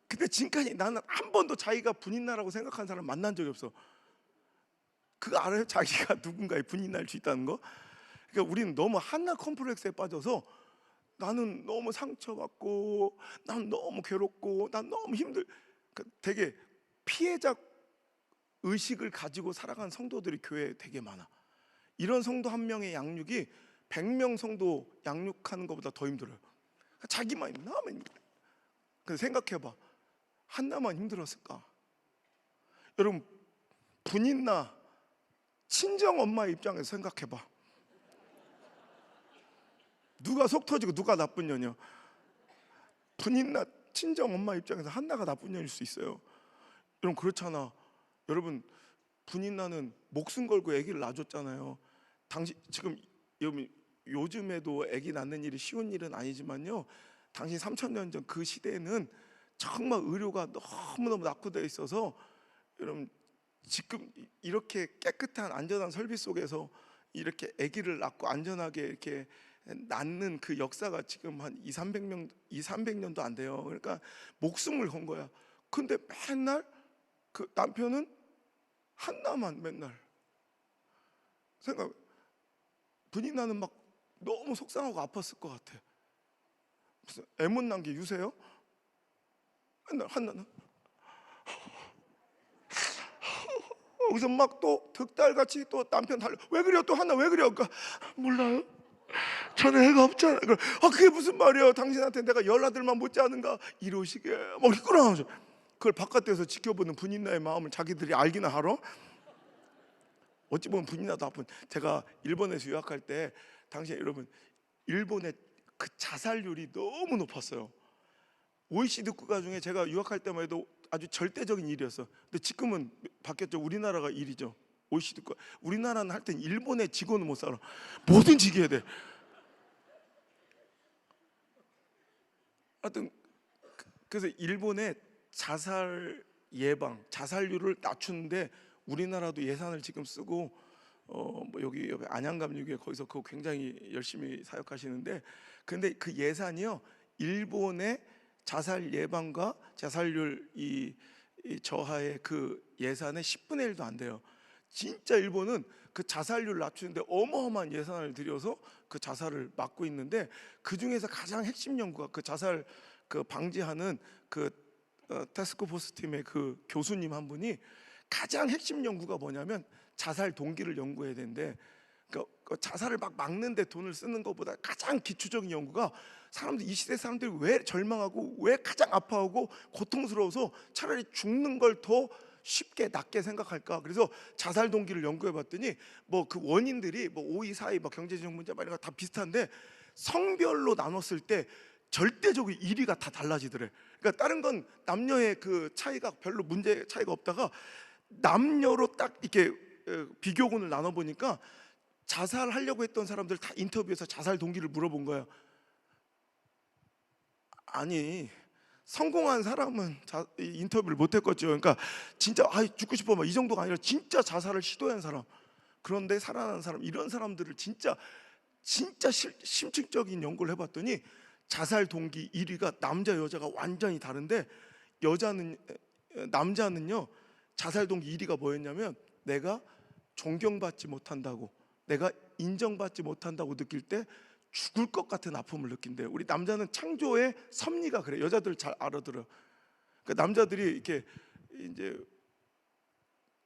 근데 지금까지 나는 한 번도 자기가 분인나라고 생각한 사람 만난 적이 없어. 그거 알아요? 자기가 누군가의 분인나일 수 있다는 거? 그러니까 우리는 너무 한나 컴플렉스에 빠져서 나는 너무 상처받고, 난 너무 괴롭고, 난 너무 되게 피해자 의식을 가지고 살아가는 성도들이 교회에 되게 많아. 이런 성도 한 명의 양육이 100명 성도 양육하는 것보다 더 힘들어요. 자기만 나만 힘들어. 근데 생각해봐, 한나만 힘들었을까? 여러분, 분인나 친정 엄마의 입장에서 생각해봐. 누가 속 터지고 누가 나쁜 년이야? 분인나 친정 엄마 입장에서 한나가 나쁜 년일 수 있어요. 여러분, 그렇잖아. 여러분, 분인나는 목숨 걸고 아기를 낳아줬잖아요. 당시 지금 요즘에도 아기 낳는 일이 쉬운 일은 아니지만요, 당시 3000년 전 그 시대에는 정말 의료가 너무너무 낙후되어 있어서, 여러분, 지금 이렇게 깨끗한 안전한 설비 속에서 이렇게 아기를 낳고 안전하게 이렇게 낳는 그 역사가 지금 한 200~300년도 안 돼요. 그러니까 목숨을 건 거야. 근데 맨날 그 남편은 한나만 맨날 분인나는 막 너무 속상하고 아팠을 것 같아. 무슨 애못 난 게 유세요? 맨날 한나는 여기서 막 또 득달같이 또 남편 달려. 왜 그래요? 또 한나 왜 그래요? 그러니까 몰라요. 저는 애가 없잖아요. 그게 무슨 말이에요? 당신한테 내가 열아들만 못지 않은가? 이러시게 막 이끌어나오죠. 그걸 바깥에서 지켜보는 분인나의 마음을 자기들이 알기나 하러? 어찌 보면 분인나도 아픈. 제가 일본에서 유학할 때 당시에 여러분, 일본의 그 자살률이 너무 높았어요. OECD 국가 중에 제가 유학할 때만 해도 아주 절대적인 일이었어. 근데 지금은 바뀌었죠. 우리나라가 1위죠. OECD 국가. 우리나라는 할 땐 일본의 직원은 못 살아. 뭐든지 이겨야 돼. 하여튼 그래서 일본의 자살 예방, 자살률을 낮추는데 우리나라도 예산을 지금 쓰고 뭐 여기 안양감육에 거기서 그거 굉장히 열심히 사역하시는데, 근데 그 예산이요, 일본의 자살 예방과 자살률 이 저하의 그 예산의 10분의 1도 안 돼요. 진짜 일본은 그 자살률 낮추는데 어마어마한 예산을 들여서 그 자살을 막고 있는데, 그 중에서 가장 핵심 연구가 그 자살 그 방지하는 그 타스크포스 팀의 그 교수님 한 분이 가장 핵심 연구가 뭐냐면 자살 동기를 연구해야 되는데, 그러니까 자살을 막 막는데 돈을 쓰는 것보다 가장 기초적인 연구가 이 시대 사람들이 왜 절망하고 왜 가장 아파하고 고통스러워서 차라리 죽는 걸 더 쉽게 낫게 생각할까? 그래서 자살 동기를 연구해 봤더니 뭐 그 원인들이 뭐 5, 2, 4, 2 뭐 경제적 문제 막 이런 거 다 비슷한데, 성별로 나눴을 때 절대적으로 1위가 다 달라지더래. 그러니까 다른 건 남녀의 그 차이가 별로 문제 차이가 없다가 남녀로 딱 이렇게 비교군을 나눠 보니까 자살하려고 했던 사람들 다 인터뷰에서 자살 동기를 물어본 거예요. 아니, 성공한 사람은 인터뷰를 못 했겠죠. 그러니까 진짜 죽고 싶어 막 이 정도가 아니라 진짜 자살을 시도한 사람, 그런데 살아난 사람, 이런 사람들을 진짜 심층적인 연구를 해봤더니 자살 동기 1위가 남자 여자가 완전히 다른데, 남자는요 자살 동기 1위가 뭐였냐면 내가 존경받지 못한다고, 내가 인정받지 못한다고 느낄 때 죽을 것 같은 아픔을 느낀대요. 우리 남자는 창조의 섭리가 그래. 여자들 잘 알아들어. 그러니까 남자들이 이렇게 이제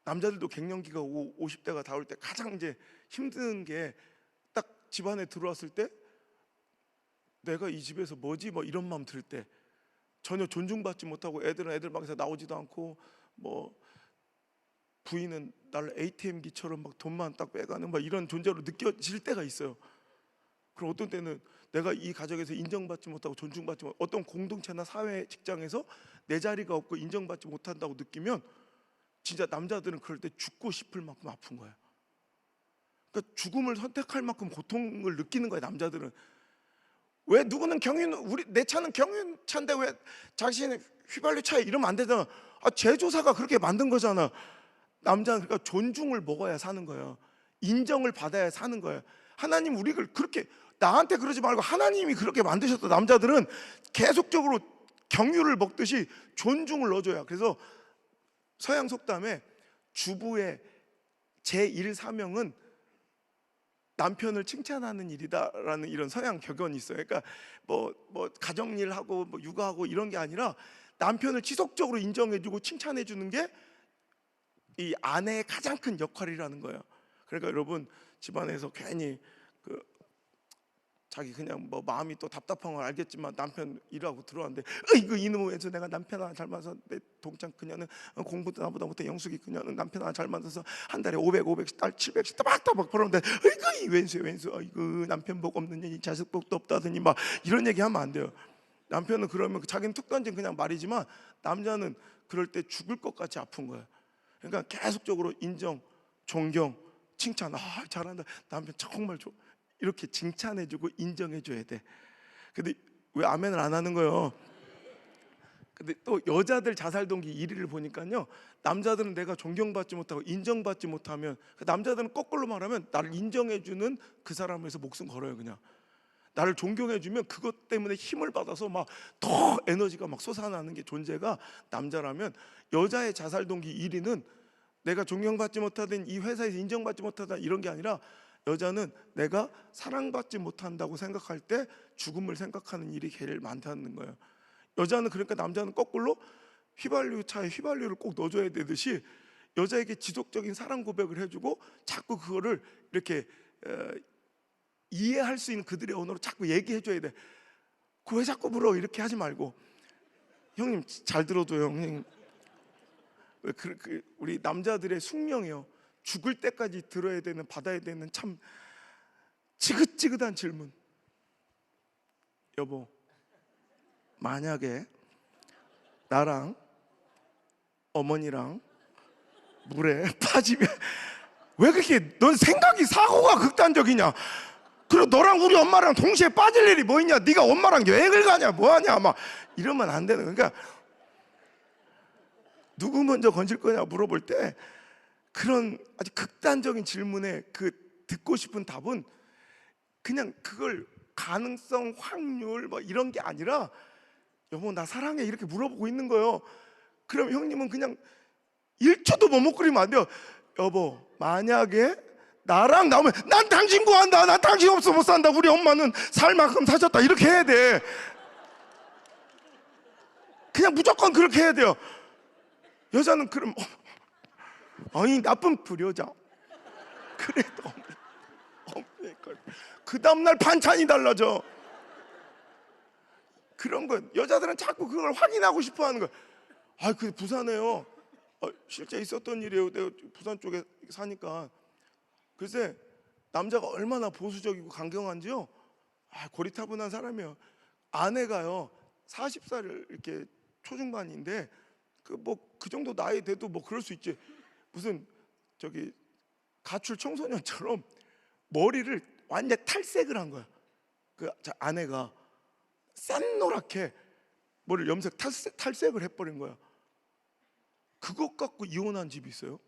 남자들도 갱년기가 오고 50대가 닿을 때 가장 이제 힘든 게 딱 집안에 들어왔을 때 내가 이 집에서 뭐지? 뭐 이런 마음 들 때, 전혀 존중받지 못하고 애들은 애들 방에서 나오지도 않고 뭐 부인은 나를 ATM기처럼 막 돈만 딱 빼가는 막 이런 존재로 느껴질 때가 있어요. 그럼 어떤 때는 내가 이 가정에서 인정받지 못하고 존중받지 못, 어떤 공동체나 사회 직장에서 내 자리가 없고 인정받지 못한다고 느끼면 진짜 남자들은 그럴 때 죽고 싶을 만큼 아픈 거예요. 그러니까 죽음을 선택할 만큼 고통을 느끼는 거예요, 남자들은. 왜 누구는 내 차는 경유차인데 왜 자신의 휘발유 차에 이러면 안 되잖아. 제조사가 그렇게 만든 거잖아. 남자는 그러니까 존중을 먹어야 사는 거예요. 인정을 받아야 사는 거예요. 하나님 우리를 그렇게 나한테 그러지 말고 하나님이 그렇게 만드셨다. 남자들은 계속적으로 경유를 먹듯이 존중을 넣어줘야. 그래서 서양 속담에 주부의 제1 사명은 남편을 칭찬하는 일이다라는 이런 서양 격언이 있어요. 그러니까 뭐 가정일하고 뭐 육아하고 이런 게 아니라 남편을 지속적으로 인정해주고 칭찬해주는 게 이 아내의 가장 큰 역할이라는 거예요. 그러니까 여러분 집안에서 괜히 자기 그냥 뭐 마음이 또 답답한 걸 알겠지만 남편 일하고 들어왔는데 이거 이놈에서 내가 남편 하나 잘 만나서 내 동창 그녀는 공부도 나보다 못해 영숙이 그녀는 남편 하나 잘 만나서 한 달에 500씩 달 700씩 따박따박 벌었는데 이거 이 왼수 이거 남편 복 없는 년이 자식 복도 없다더니 막 이런 얘기 하면 안 돼요. 남편은 그러면 자기는 툭 던진 그냥 말이지만 남자는 그럴 때 죽을 것 같이 아픈 거예요. 그러니까 계속적으로 인정, 존경, 칭찬. 잘한다 남편 정말 좋아 이렇게 칭찬해주고 인정해줘야 돼. 근데 왜 아멘을 안 하는 거예요? 근데 또 여자들 자살 동기 1위를 보니까요, 남자들은 내가 존경받지 못하고 인정받지 못하면, 남자들은 거꾸로 말하면 나를 인정해주는 그 사람을 위해서 목숨 걸어요. 그냥 나를 존경해주면 그것 때문에 힘을 받아서 막 더 에너지가 막 솟아나는 게 존재가 남자라면, 여자의 자살 동기 1위는 내가 존경받지 못하든 이 회사에서 인정받지 못하다 이런 게 아니라, 여자는 내가 사랑받지 못한다고 생각할 때 죽음을 생각하는 일이 제일 많다는 거예요. 여자는 그러니까 남자는 거꾸로 휘발유차에 휘발유를 꼭 넣어줘야 되듯이 여자에게 지속적인 사랑 고백을 해주고 자꾸 그거를 이렇게 이해할 수 있는 그들의 언어로 자꾸 얘기해줘야 돼. 그 왜 자꾸 물어 이렇게 하지 말고, 형님 잘 들어줘요 형님. 우리 남자들의 숙명이요, 죽을 때까지 들어야 되는, 받아야 되는 참 지긋지긋한 질문. 여보, 만약에 나랑 어머니랑 물에 빠지면, 왜 그렇게 넌 생각이 사고가 극단적이냐? 그리고 너랑 우리 엄마랑 동시에 빠질 일이 뭐 있냐? 네가 엄마랑 여행을 가냐 뭐하냐 막 이러면 안 되는. 그러니까 누구 먼저 건질 거냐 물어볼 때 그런 아주 극단적인 질문에 그 듣고 싶은 답은 그냥 그걸 가능성, 확률 뭐 이런 게 아니라, 여보 나 사랑해 이렇게 물어보고 있는 거예요. 그럼 형님은 그냥 1초도 머뭇거리면 안 돼요. 여보 만약에 나랑 나오면 난 당신 구한다, 난 당신 없어 못 산다, 우리 엄마는 살 만큼 사셨다, 이렇게 해야 돼. 그냥 무조건 그렇게 해야 돼요. 여자는 그럼 아니 나쁜 불효자 그래도 그 다음날 반찬이 달라져. 그런 거 여자들은 자꾸 그걸 확인하고 싶어 하는 거야. 그 부산에요, 실제 있었던 일이에요. 내가 부산 쪽에 사니까. 글쎄 남자가 얼마나 보수적이고 강경한지요. 고리타분한 사람이에요. 아내가요 40살을 이렇게 초중반인데 그 정도 나이 돼도 뭐 그럴 수 있지. 무슨 저기 가출 청소년처럼 머리를 완전 탈색을 한 거야. 아내가 싼노랗게 머리를 염색 탈색을 해버린 거야. 그것 갖고 이혼한 집이 있어요.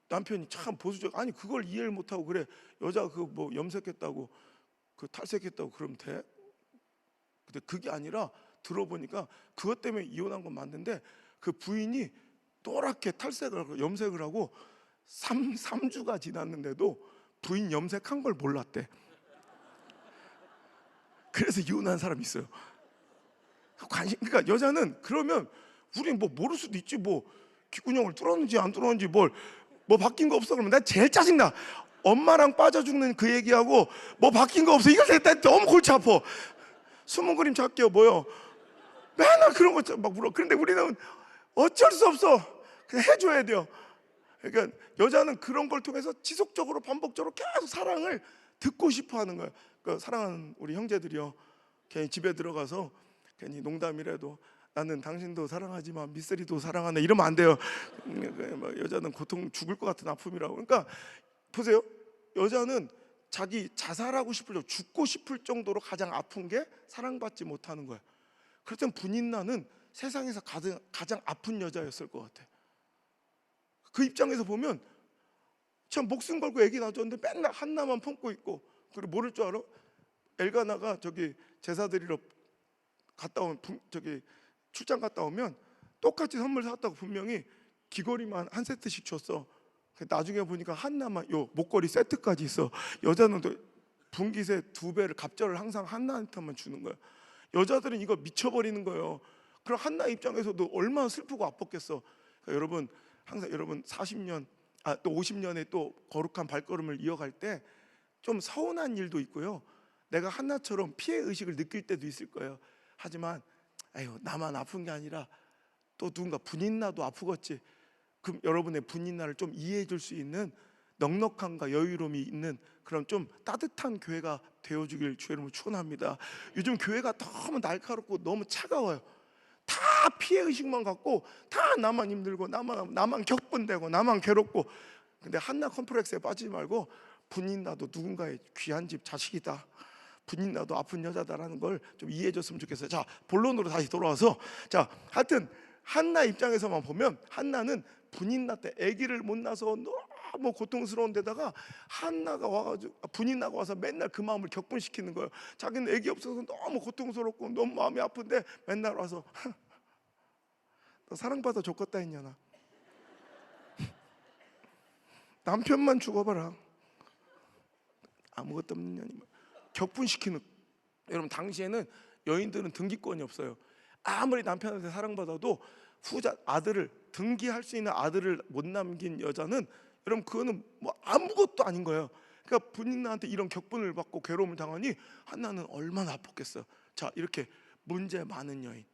남편이 참 보수적. 아니 그걸 이해를 못하고 그래, 여자가 뭐 염색했다고 탈색했다고 그러면 돼? 근데 그게 아니라 들어보니까 그것 때문에 이혼한 건 맞는데, 그 부인이 노랗게 탈색을 하고 염색을 하고 3주가 지났는데도 부인 염색한 걸 몰랐대. 그래서 이혼한 사람이 있어요. 그러니까 여자는 그러면 우린 뭐 모를 수도 있지, 뭐 귓구녕을 뚫었는지 안 뚫었는지 뭐 바뀐 거 없어 그러면 나 제일 짜증나. 엄마랑 빠져 죽는 그 얘기하고 뭐 바뀐 거 없어 이거 나 너무 골치 아파. 숨은 그림 찾기요 뭐요, 맨날 그런 거 막 물어. 그런데 우리는 어쩔 수 없어, 그냥 해줘야 돼요. 그러니까 여자는 그런 걸 통해서 지속적으로 반복적으로 계속 사랑을 듣고 싶어 하는 거예요. 사랑하는 우리 형제들이요, 괜히 집에 들어가서 괜히 농담이라도 나는 당신도 사랑하지만 미쓰리도 사랑하네 이러면 안 돼요. 여자는 고통, 죽을 것 같은 아픔이라고. 그러니까 보세요, 여자는 자기 자살하고 싶을 정도, 죽고 싶을 정도로 가장 아픈 게 사랑받지 못하는 거예요. 그렇다면 분인나는 세상에서 가장 아픈 여자였을 것 같아. 그 입장에서 보면 참 목숨 걸고 애기 낳았는데 맨날 한나만 품고 있고, 그리고 모를 줄 알아? 엘가나가 저기 제사 드리러 갔다 오면 저기 출장 갔다 오면 똑같이 선물 사왔다고 분명히 귀걸이만 한 세트씩 줬어. 나중에 보니까 한나만 요 목걸이 세트까지 있어. 여자는 또 분깃의 2배를 갑절을 항상 한나한테만 주는 거야. 여자들은 이거 미쳐버리는 거예요. 그럼 한나 입장에서도 얼마나 슬프고 아팠겠어. 그러니까 여러분 항상 여러분 40년 또 50년의 또 거룩한 발걸음을 이어갈 때 좀 서운한 일도 있고요. 내가 한나처럼 피해 의식을 느낄 때도 있을 거예요. 하지만 아유 나만 아픈 게 아니라 또 누군가 분인나도 아프겠지. 그럼 여러분의 분인나를 좀 이해해 줄 수 있는 넉넉함과 여유로움이 있는 그런 좀 따뜻한 교회가 되어주길 주의 이름으로 축원합니다. 요즘 교회가 너무 날카롭고 너무 차가워요. 다 피해 의식만 갖고 다 나만 힘들고 나만 격분되고 나만 괴롭고. 근데 한나 컴플렉스에 빠지지 말고 분인나도 누군가의 귀한 집 자식이다. 분인나도 아픈 여자다라는 걸 좀 이해해 줬으면 좋겠어요. 자, 본론으로 다시 돌아와서 자, 하여튼 한나 입장에서만 보면 한나는 분인나 때 아기를 못 낳아서 너무 고통스러운 데다가 한나가 와가지고 분인나가 와서 맨날 그 마음을 격분시키는 거예요. 자기는 아기 없어서 너무 고통스럽고 너무 마음이 아픈데 맨날 와서 너 사랑받아 줬겠다 했냐나. 남편만 죽어봐라. 아무것도 없는 년이 격분시키는. 여러분 당시에는 여인들은 등기권이 없어요. 아무리 남편한테 사랑받아도 후자 아들을 등기할 수 있는 아들을 못 남긴 여자는 여러분 그거는 뭐 아무것도 아닌 거예요. 그러니까 분인나한테 이런 격분을 받고 괴로움을 당하니 한나는 얼마나 아팠겠어. 자, 이렇게 문제 많은 여인,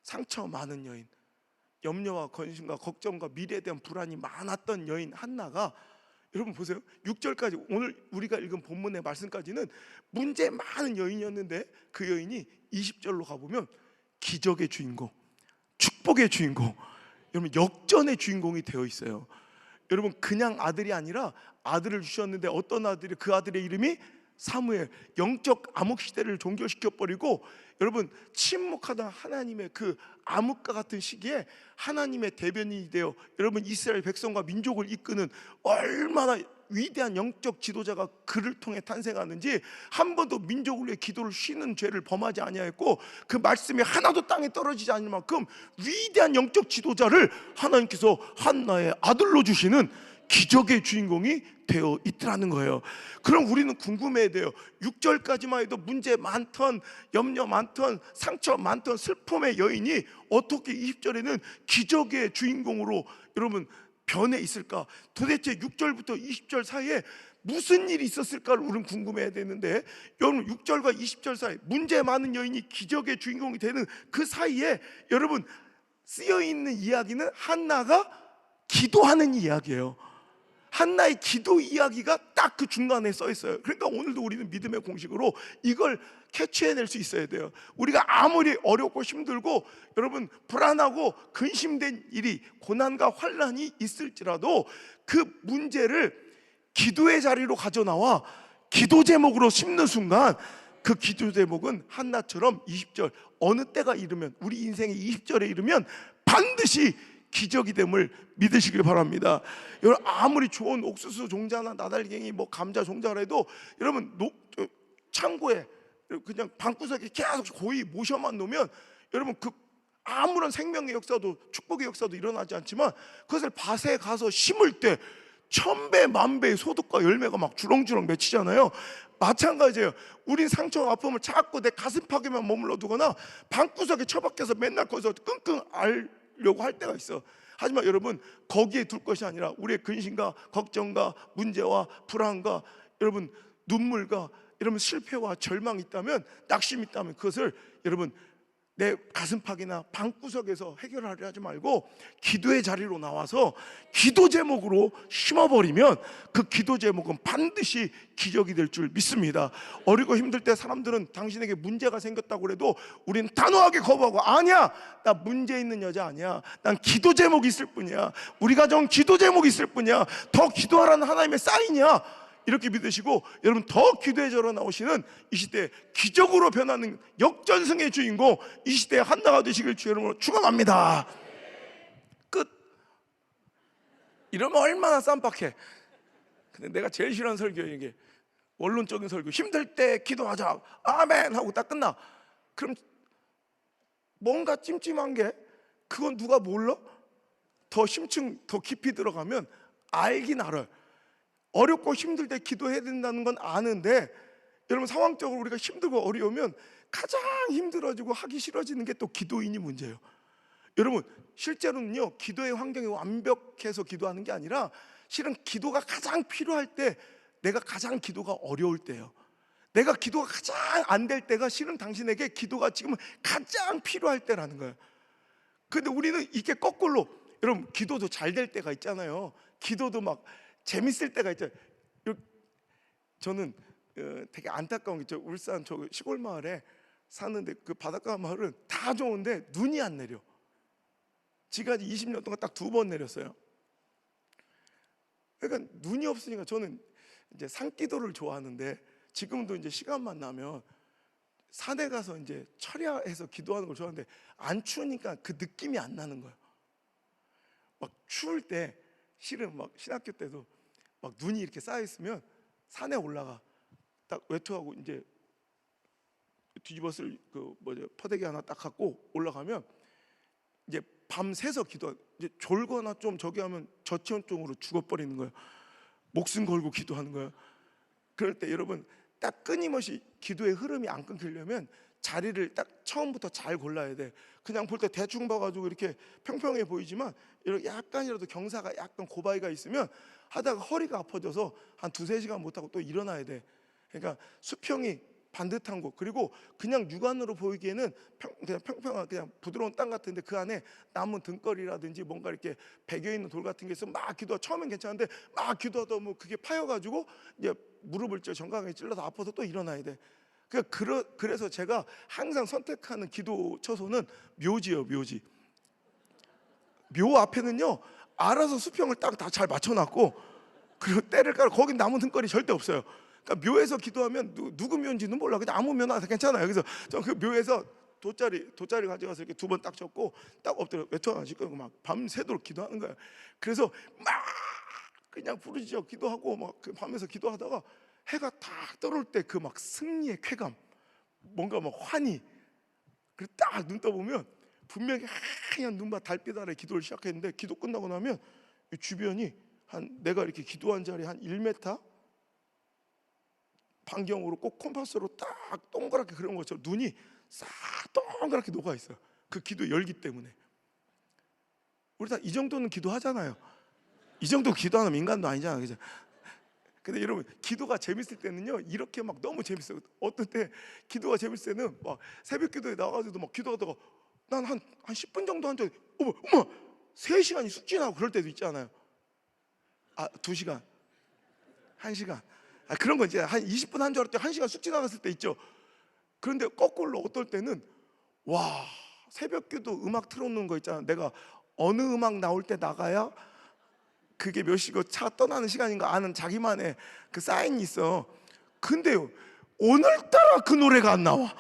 상처 많은 여인, 염려와 근심과 걱정과 미래에 대한 불안이 많았던 여인 한나가 여러분 보세요. 6절까지 오늘 우리가 읽은 본문의 말씀까지는 문제 많은 여인이었는데 그 여인이 20절로 가보면 기적의 주인공, 축복의 주인공, 여러분 역전의 주인공이 되어 있어요. 여러분 그냥 아들이 아니라 아들을 주셨는데 어떤 아들이, 그 아들의 이름이 사무엘. 영적 암흑 시대를 종결시켜버리고 여러분 침묵하던 하나님의 그 암흑과 같은 시기에 하나님의 대변인이 되어 여러분 이스라엘 백성과 민족을 이끄는 얼마나 위대한 영적 지도자가 그를 통해 탄생하는지, 한 번도 민족을 위해 기도를 쉬는 죄를 범하지 아니하였고 그 말씀이 하나도 땅에 떨어지지 않을 만큼 위대한 영적 지도자를 하나님께서 한나의 아들로 주시는 기적의 주인공이 되어 있더라는 거예요. 그럼 우리는 궁금해야 돼요. 6절까지만 해도 문제 많던, 염려 많던, 상처 많던 슬픔의 여인이 어떻게 20절에는 기적의 주인공으로 여러분 변해 있을까? 도대체 6절부터 20절 사이에 무슨 일이 있었을까를 우리는 궁금해야 되는데, 여러분 6절과 20절 사이 문제 많은 여인이 기적의 주인공이 되는 그 사이에 여러분 쓰여 있는 이야기는 한나가 기도하는 이야기예요. 한나의 기도 이야기가 딱 그 중간에 써 있어요. 그러니까 오늘도 우리는 믿음의 공식으로 이걸 캐치해낼 수 있어야 돼요. 우리가 아무리 어렵고 힘들고 여러분 불안하고 근심된 일이, 고난과 환난이 있을지라도 그 문제를 기도의 자리로 가져나와 기도 제목으로 심는 순간 그 기도 제목은 한나처럼 20절 어느 때가 이르면, 우리 인생의 20절에 이르면 반드시 기적이 됨을 믿으시길 바랍니다. 여러분 아무리 좋은 옥수수 종자나 나달갱이 뭐 감자 종자라도 여러분 창고에 그냥 방구석에 계속 고이 모셔만 놓으면 여러분 그 아무런 생명의 역사도 축복의 역사도 일어나지 않지만 그것을 밭에 가서 심을 때 1000배 만배의 소득과 열매가 막 주렁주렁 맺히잖아요. 마찬가지예요. 우린 상처와 아픔을 자꾸 내 가슴팍에만 머물러 두거나 방구석에 처박혀서 맨날 거기서 끙끙 앓려고 할 때가 있어. 하지만 여러분 거기에 둘 것이 아니라 우리의 근심과 걱정과 문제와 불안과 여러분 눈물과 여러분 실패와 절망이 있다면, 낙심이 있다면 그것을 여러분 내 가슴팍이나 방구석에서 해결하려 하지 말고 기도의 자리로 나와서 기도 제목으로 심어버리면 그 기도 제목은 반드시 기적이 될 줄 믿습니다. 어리고 힘들 때 사람들은 당신에게 문제가 생겼다고 해도 우리는 단호하게 거부하고, 아니야, 나 문제 있는 여자 아니야, 난 기도 제목이 있을 뿐이야, 우리 가정은 기도 제목이 있을 뿐이야, 더 기도하라는 하나님의 사인이야, 이렇게 믿으시고 여러분 더 기도에 절어 나오시는 이 시대에 기적으로 변하는 역전승의 주인공, 이 시대의 한나가 되시길 주의 이름으로 축원합니다. 끝. 이러면 얼마나 쌈박해. 근데 내가 제일 싫어하는 설교예요 이게. 원론적인 설교. 힘들 때 기도하자, 아멘 하고 딱 끝나. 그럼 뭔가 찜찜한 게, 그건 누가 몰라? 더 심층, 더 깊이 들어가면 알긴 알아요. 어렵고 힘들 때 기도해야 된다는 건 아는데, 여러분 상황적으로 우리가 힘들고 어려우면 가장 힘들어지고 하기 싫어지는 게 또 기도인이 문제예요. 여러분 실제로는요, 기도의 환경이 완벽해서 기도하는 게 아니라 실은 기도가 가장 필요할 때, 내가 가장 기도가 어려울 때예요. 내가 기도가 가장 안 될 때가 실은 당신에게 기도가 지금 가장 필요할 때라는 거예요. 근데 우리는 이게 거꾸로, 여러분 기도도 잘 될 때가 있잖아요. 기도도 막 재밌을 때가 있잖아요. 저는 되게 안타까운 게 있죠. 울산 저 시골 마을에 사는데, 그 바닷가 마을은 다 좋은데 눈이 안 내려. 지금까지 20년 동안 딱 2번 내렸어요. 그러니까 눈이 없으니까 저는 이제 산기도를 좋아하는데, 지금도 이제 시간만 나면 산에 가서 이제 철야해서 기도하는 걸 좋아하는데, 안 추우니까 그 느낌이 안 나는 거예요. 막 추울 때 실은 막 신학교 때도 막 눈이 이렇게 쌓여 있으면 산에 올라가 딱 외투하고 이제 뒤집었을 그 뭐죠, 퍼대기 하나 딱 갖고 올라가면 이제 밤새서 기도, 이제 졸거나 좀 저기 하면 저체온증으로 죽어버리는 거예요. 목숨 걸고 기도하는 거예요. 그럴 때 여러분 딱 끊임없이 기도의 흐름이 안 끊기려면 자리를 딱 처음부터 잘 골라야 돼. 그냥 볼 때 대충 봐가지고 이렇게 평평해 보이지만, 이렇게 약간이라도 경사가 약간 고바위가 있으면 하다가 허리가 아파져서 한 2-3시간 못하고 또 일어나야 돼. 그러니까 수평이 반듯한 곳, 그리고 그냥 육안으로 보이기에는 그냥 평평한 그냥 부드러운 땅 같은데, 그 안에 나무 등거리라든지 뭔가 이렇게 배겨 있는 돌 같은 게 있으면 막 기도하, 처음엔 괜찮은데 막 기도하다 뭐 그게 파여가지고 이제 무릎을 정강에 찔러서 아파서 또 일어나야 돼. 그래서 제가 항상 선택하는 기도 처소는 묘지예요. 묘지. 묘 앞에는요 알아서 수평을 딱 다 잘 맞춰놨고, 그리고 때를 깔아, 거긴 나무 등거리 절대 없어요. 그러니까 묘에서 기도하면 누구 묘인지는 몰라. 그냥 아무 묘나 괜찮아요. 그래서 저 그 묘에서 돗자리 가져가서 이렇게 2번 딱 쳤고 딱 엎드려 외투 하나 씻고 막 밤새도록 기도하는 거예요. 그래서 막 그냥 부르짖어 기도하고 막 그 밤에서 기도하다가 해가 딱 떠오를 때 그 막 승리의 쾌감, 뭔가 막 환희, 그리고 딱 눈 떠보면 분명히 하얀 눈밭 달빛 아래 기도를 시작했는데, 기도 끝나고 나면 이 주변이 한, 내가 이렇게 기도한 자리 한 1m 반경으로 꼭 콤파스로 딱 동그랗게 그런 것처럼 눈이 싹 동그랗게 녹아 있어요. 그 기도 열기 때문에. 우리 다 이 정도는 기도하잖아요. 이 정도 기도하는 인간도 아니잖아요, 그죠? 근데 여러분 기도가 재밌을 때는요 이렇게 막 너무 재밌어요. 어떤 때 기도가 재밌을 때는 막 새벽 기도에 나가서도 막 기도하다가 난 한 10분 정도 한 적이, 어머 3시간이 숙지나고 그럴 때도 있잖아요. 2시간, 1시간, 그런 거 이제 한 20분 한 줄 알았더니 1시간 숙지 나갔을 때 있죠. 그런데 거꾸로 어떨 때는 와, 새벽 기도 음악 틀어놓는 거 있잖아. 내가 어느 음악 나올 때 나가야 그게 몇 시고 차 떠나는 시간인가 아는 자기만의 그 사인이 있어. 근데요 오늘따라 그 노래가 안 나와.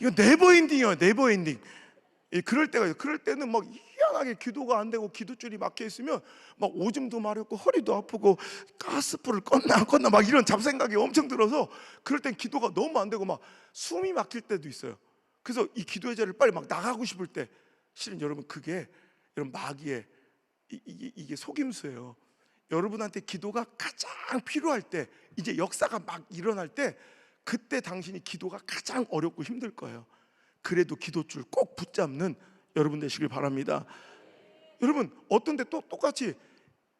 이거 네버엔딩이야, 네버엔딩. 그럴 때가 있어요. 그럴 때는 막 희한하게 기도가 안 되고 기도줄이 막혀 있으면 막 오줌도 마렵고 허리도 아프고 가스불을 껐나 안 껐나 막 이런 잡생각이 엄청 들어서, 그럴 땐 기도가 너무 안 되고 막 숨이 막힐 때도 있어요. 그래서 이 기도의 자리를 빨리 막 나가고 싶을 때, 실은 여러분 그게 여러분 마귀의 이게 속임수예요. 여러분한테 기도가 가장 필요할 때, 이제 역사가 막 일어날 때, 그때 당신이 기도가 가장 어렵고 힘들 거예요. 그래도 기도줄 꼭 붙잡는 여러분 되시길 바랍니다. 여러분 어떤 때 또 똑같이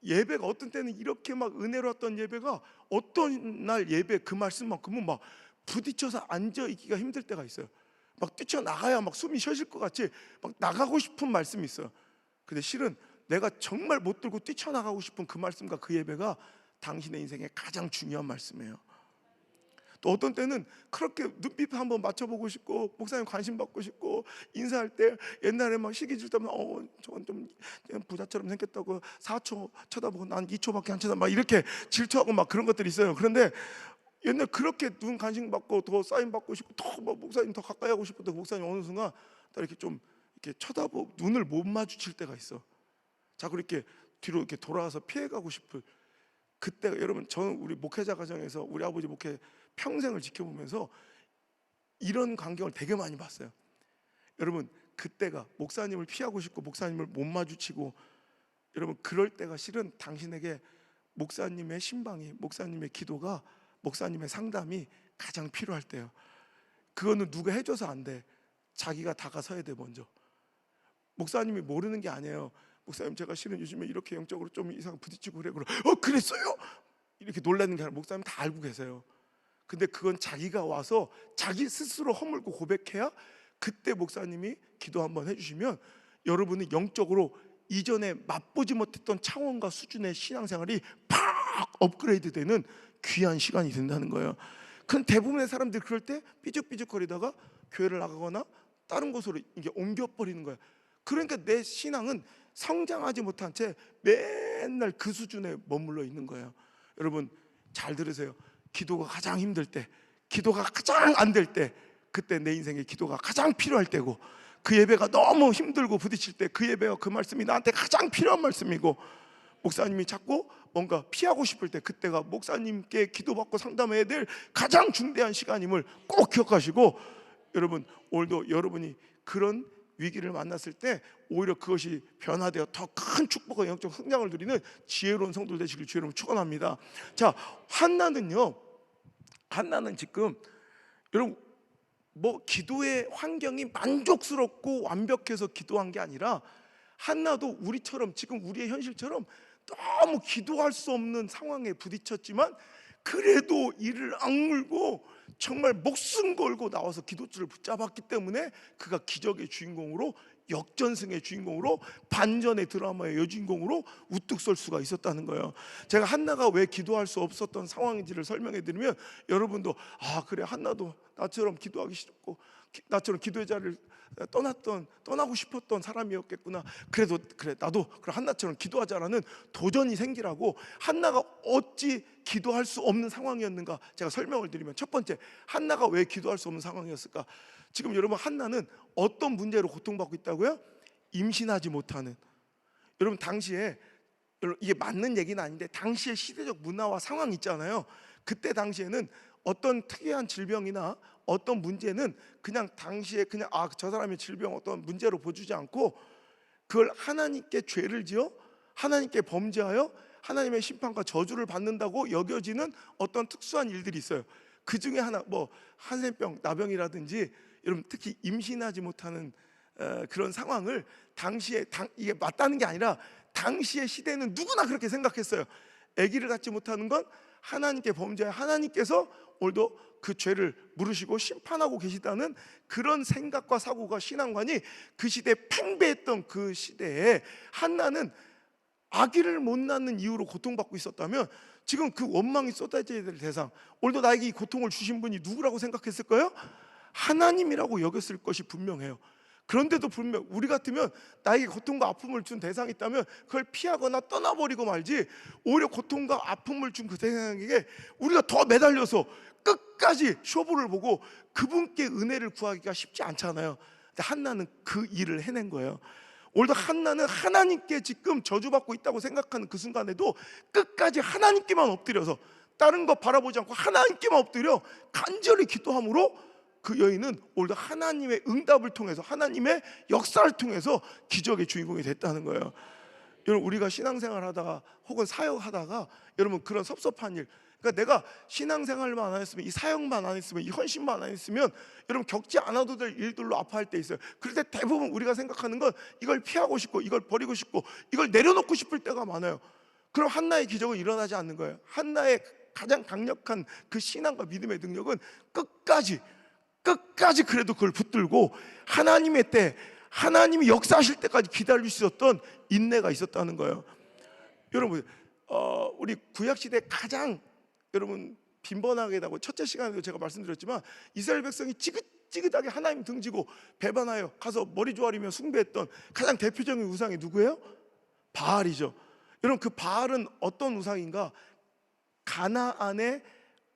예배가, 어떤 때는 이렇게 막 은혜로웠던 예배가 어떤 날 예배 그 말씀만큼은 막 부딪혀서 앉아 있기가 힘들 때가 있어요. 막 뛰쳐나가야 막 숨이 쉬어질 것 같이 막 나가고 싶은 말씀이 있어요. 근데 실은 내가 정말 못 들고 뛰쳐나가고 싶은 그 말씀과 그 예배가 당신의 인생의 가장 중요한 말씀이에요. 또 어떤 때는 그렇게 눈빛 한번 맞춰보고 싶고 목사님 관심 받고 싶고 인사할 때 옛날에 막 시기 줄 때면 저건 좀 부자처럼 생겼다고 4초 쳐다보고 난 2초밖에 안 쳐다 막 이렇게 질투하고 막 그런 것들이 있어요. 그런데 옛날 그렇게 눈 관심 받고 더 사인 받고 싶고 더 뭐 목사님 더 가까이 하고 싶었던 목사님 어느 순간 딱 이렇게 좀 이렇게 쳐다보고 눈을 못 마주칠 때가 있어. 자꾸 이렇게 뒤로 이렇게 돌아와서 피해가고 싶을 그때가, 여러분 저는 우리 목회자 가정에서 우리 아버지 목회 평생을 지켜보면서 이런 광경을 되게 많이 봤어요. 여러분 그때가 목사님을 피하고 싶고 목사님을 못 마주치고, 여러분 그럴 때가 실은 당신에게 목사님의 신방이, 목사님의 기도가, 목사님의 상담이 가장 필요할 때예요. 그거는 누가 해줘서 안 돼. 자기가 다가서야 돼. 먼저 목사님이 모르는 게 아니에요. 목사님 제가 실은 요즘에 이렇게 영적으로 좀 이상 부딪히고 그래. 그랬어요? 이렇게 놀라는 게 아니라 목사님 다 알고 계세요. 근데 그건 자기가 와서 자기 스스로 허물고 고백해야, 그때 목사님이 기도 한번 해주시면 여러분이 영적으로 이전에 맛보지 못했던 차원과 수준의 신앙생활이 팍 업그레이드 되는 귀한 시간이 된다는 거예요. 그럼 대부분의 사람들이 그럴 때 삐죽삐죽거리다가 교회를 나가거나 다른 곳으로 이게 옮겨버리는 거예요. 그러니까 내 신앙은 성장하지 못한 채 맨날 그 수준에 머물러 있는 거예요. 여러분 잘 들으세요. 기도가 가장 힘들 때, 기도가 가장 안 될 때, 그때 내 인생에 기도가 가장 필요할 때고, 그 예배가 너무 힘들고 부딪힐 때 그 예배와 그 말씀이 나한테 가장 필요한 말씀이고, 목사님이 자꾸 뭔가 피하고 싶을 때 그때가 목사님께 기도받고 상담해야 될 가장 중대한 시간임을 꼭 기억하시고, 여러분 오늘도 여러분이 그런 위기를 만났을 때 오히려 그것이 변화되어 더 큰 축복과 영적 성장을 누리는 지혜로운 성도들 되시길 주의 이름으로 축원합니다. 자, 한나는요, 한나는 지금 여러분 뭐 기도의 환경이 만족스럽고 완벽해서 기도한 게 아니라, 한나도 우리처럼 지금 우리의 현실처럼 너무 기도할 수 없는 상황에 부딪혔지만 그래도 이를 악물고 정말 목숨 걸고 나와서 기도줄을 붙잡았기 때문에 그가 기적의 주인공으로, 역전승의 주인공으로, 반전의 드라마의 여주인공으로 우뚝 설 수가 있었다는 거예요. 제가 한나가 왜 기도할 수 없었던 상황인지를 설명해 드리면 여러분도 그래, 한나도 나처럼 기도하기 싫고 나처럼 기도의 자리를 떠나고 싶었던 사람이었겠구나. 그래도 그래, 나도 그래 한나처럼 기도하자라는 도전이 생기라고. 한나가 어찌 기도할 수 없는 상황이었는가 제가 설명을 드리면, 첫 번째, 한나가 왜 기도할 수 없는 상황이었을까? 지금 여러분 한나는 어떤 문제로 고통받고 있다고요? 임신하지 못하는. 여러분 당시에, 여러분 이게 맞는 얘기는 아닌데 당시의 시대적 문화와 상황 있잖아요. 그때 당시에는 어떤 특이한 질병이나 어떤 문제는 그냥 당시에 그냥 저 사람의 질병 어떤 문제로 보주지 않고 그걸 하나님께 죄를 지어 하나님께 범죄하여 하나님의 심판과 저주를 받는다고 여겨지는 어떤 특수한 일들이 있어요. 그 중에 하나, 뭐 한센병, 나병이라든지, 여러분 특히 임신하지 못하는 그런 상황을 당시에 이게 맞다는 게 아니라 당시의 시대는 누구나 그렇게 생각했어요. 아기를 갖지 못하는 건 하나님께 범죄해 하나님께서 오늘도 그 죄를 물으시고 심판하고 계시다는 그런 생각과 사고가, 신앙관이 그 시대에 팽배했던 그 시대에 한나는 아기를 못 낳는 이유로 고통받고 있었다면, 지금 그 원망이 쏟아져야 될 대상, 오늘도 나에게 이 고통을 주신 분이 누구라고 생각했을까요? 하나님이라고 여겼을 것이 분명해요. 그런데도 분명 우리 같으면 나에게 고통과 아픔을 준 대상이 있다면 그걸 피하거나 떠나버리고 말지, 오히려 고통과 아픔을 준 그 대상에게 우리가 더 매달려서 끝까지 쇼부를 보고 그분께 은혜를 구하기가 쉽지 않잖아요. 근데 한나는 그 일을 해낸 거예요. 오늘도 한나는 하나님께 지금 저주받고 있다고 생각하는 그 순간에도 끝까지 하나님께만 엎드려서, 다른 거 바라보지 않고 하나님께만 엎드려 간절히 기도함으로 그 여인은 오늘도 하나님의 응답을 통해서, 하나님의 역사를 통해서 기적의 주인공이 됐다는 거예요. 여러분 우리가 신앙생활 하다가 혹은 사역하다가 여러분 그런 섭섭한 일, 그러니까 내가 신앙생활만 안 했으면, 이 사역만 안 했으면, 이 헌신만 안 했으면 여러분 겪지 않아도 될 일들로 아파할 때 있어요. 그럴 때 대부분 우리가 생각하는 건 이걸 피하고 싶고 이걸 버리고 싶고 이걸 내려놓고 싶을 때가 많아요. 그럼 한나의 기적은 일어나지 않는 거예요. 한나의 가장 강력한 그 신앙과 믿음의 능력은 끝까지 그래도 그걸 붙들고 하나님의 때, 하나님이 역사하실 때까지 기다릴 수 있었던 인내가 있었다는 거예요. 여러분 우리 구약시대 가장 여러분 빈번하게 나고, 첫째 시간에도 제가 말씀드렸지만 이스라엘 백성이 지긋지긋하게 하나님 등지고 배반하여 가서 머리 조아리며 숭배했던 가장 대표적인 우상이 누구예요? 바알이죠. 여러분 그 바알은 어떤 우상인가? 가나안의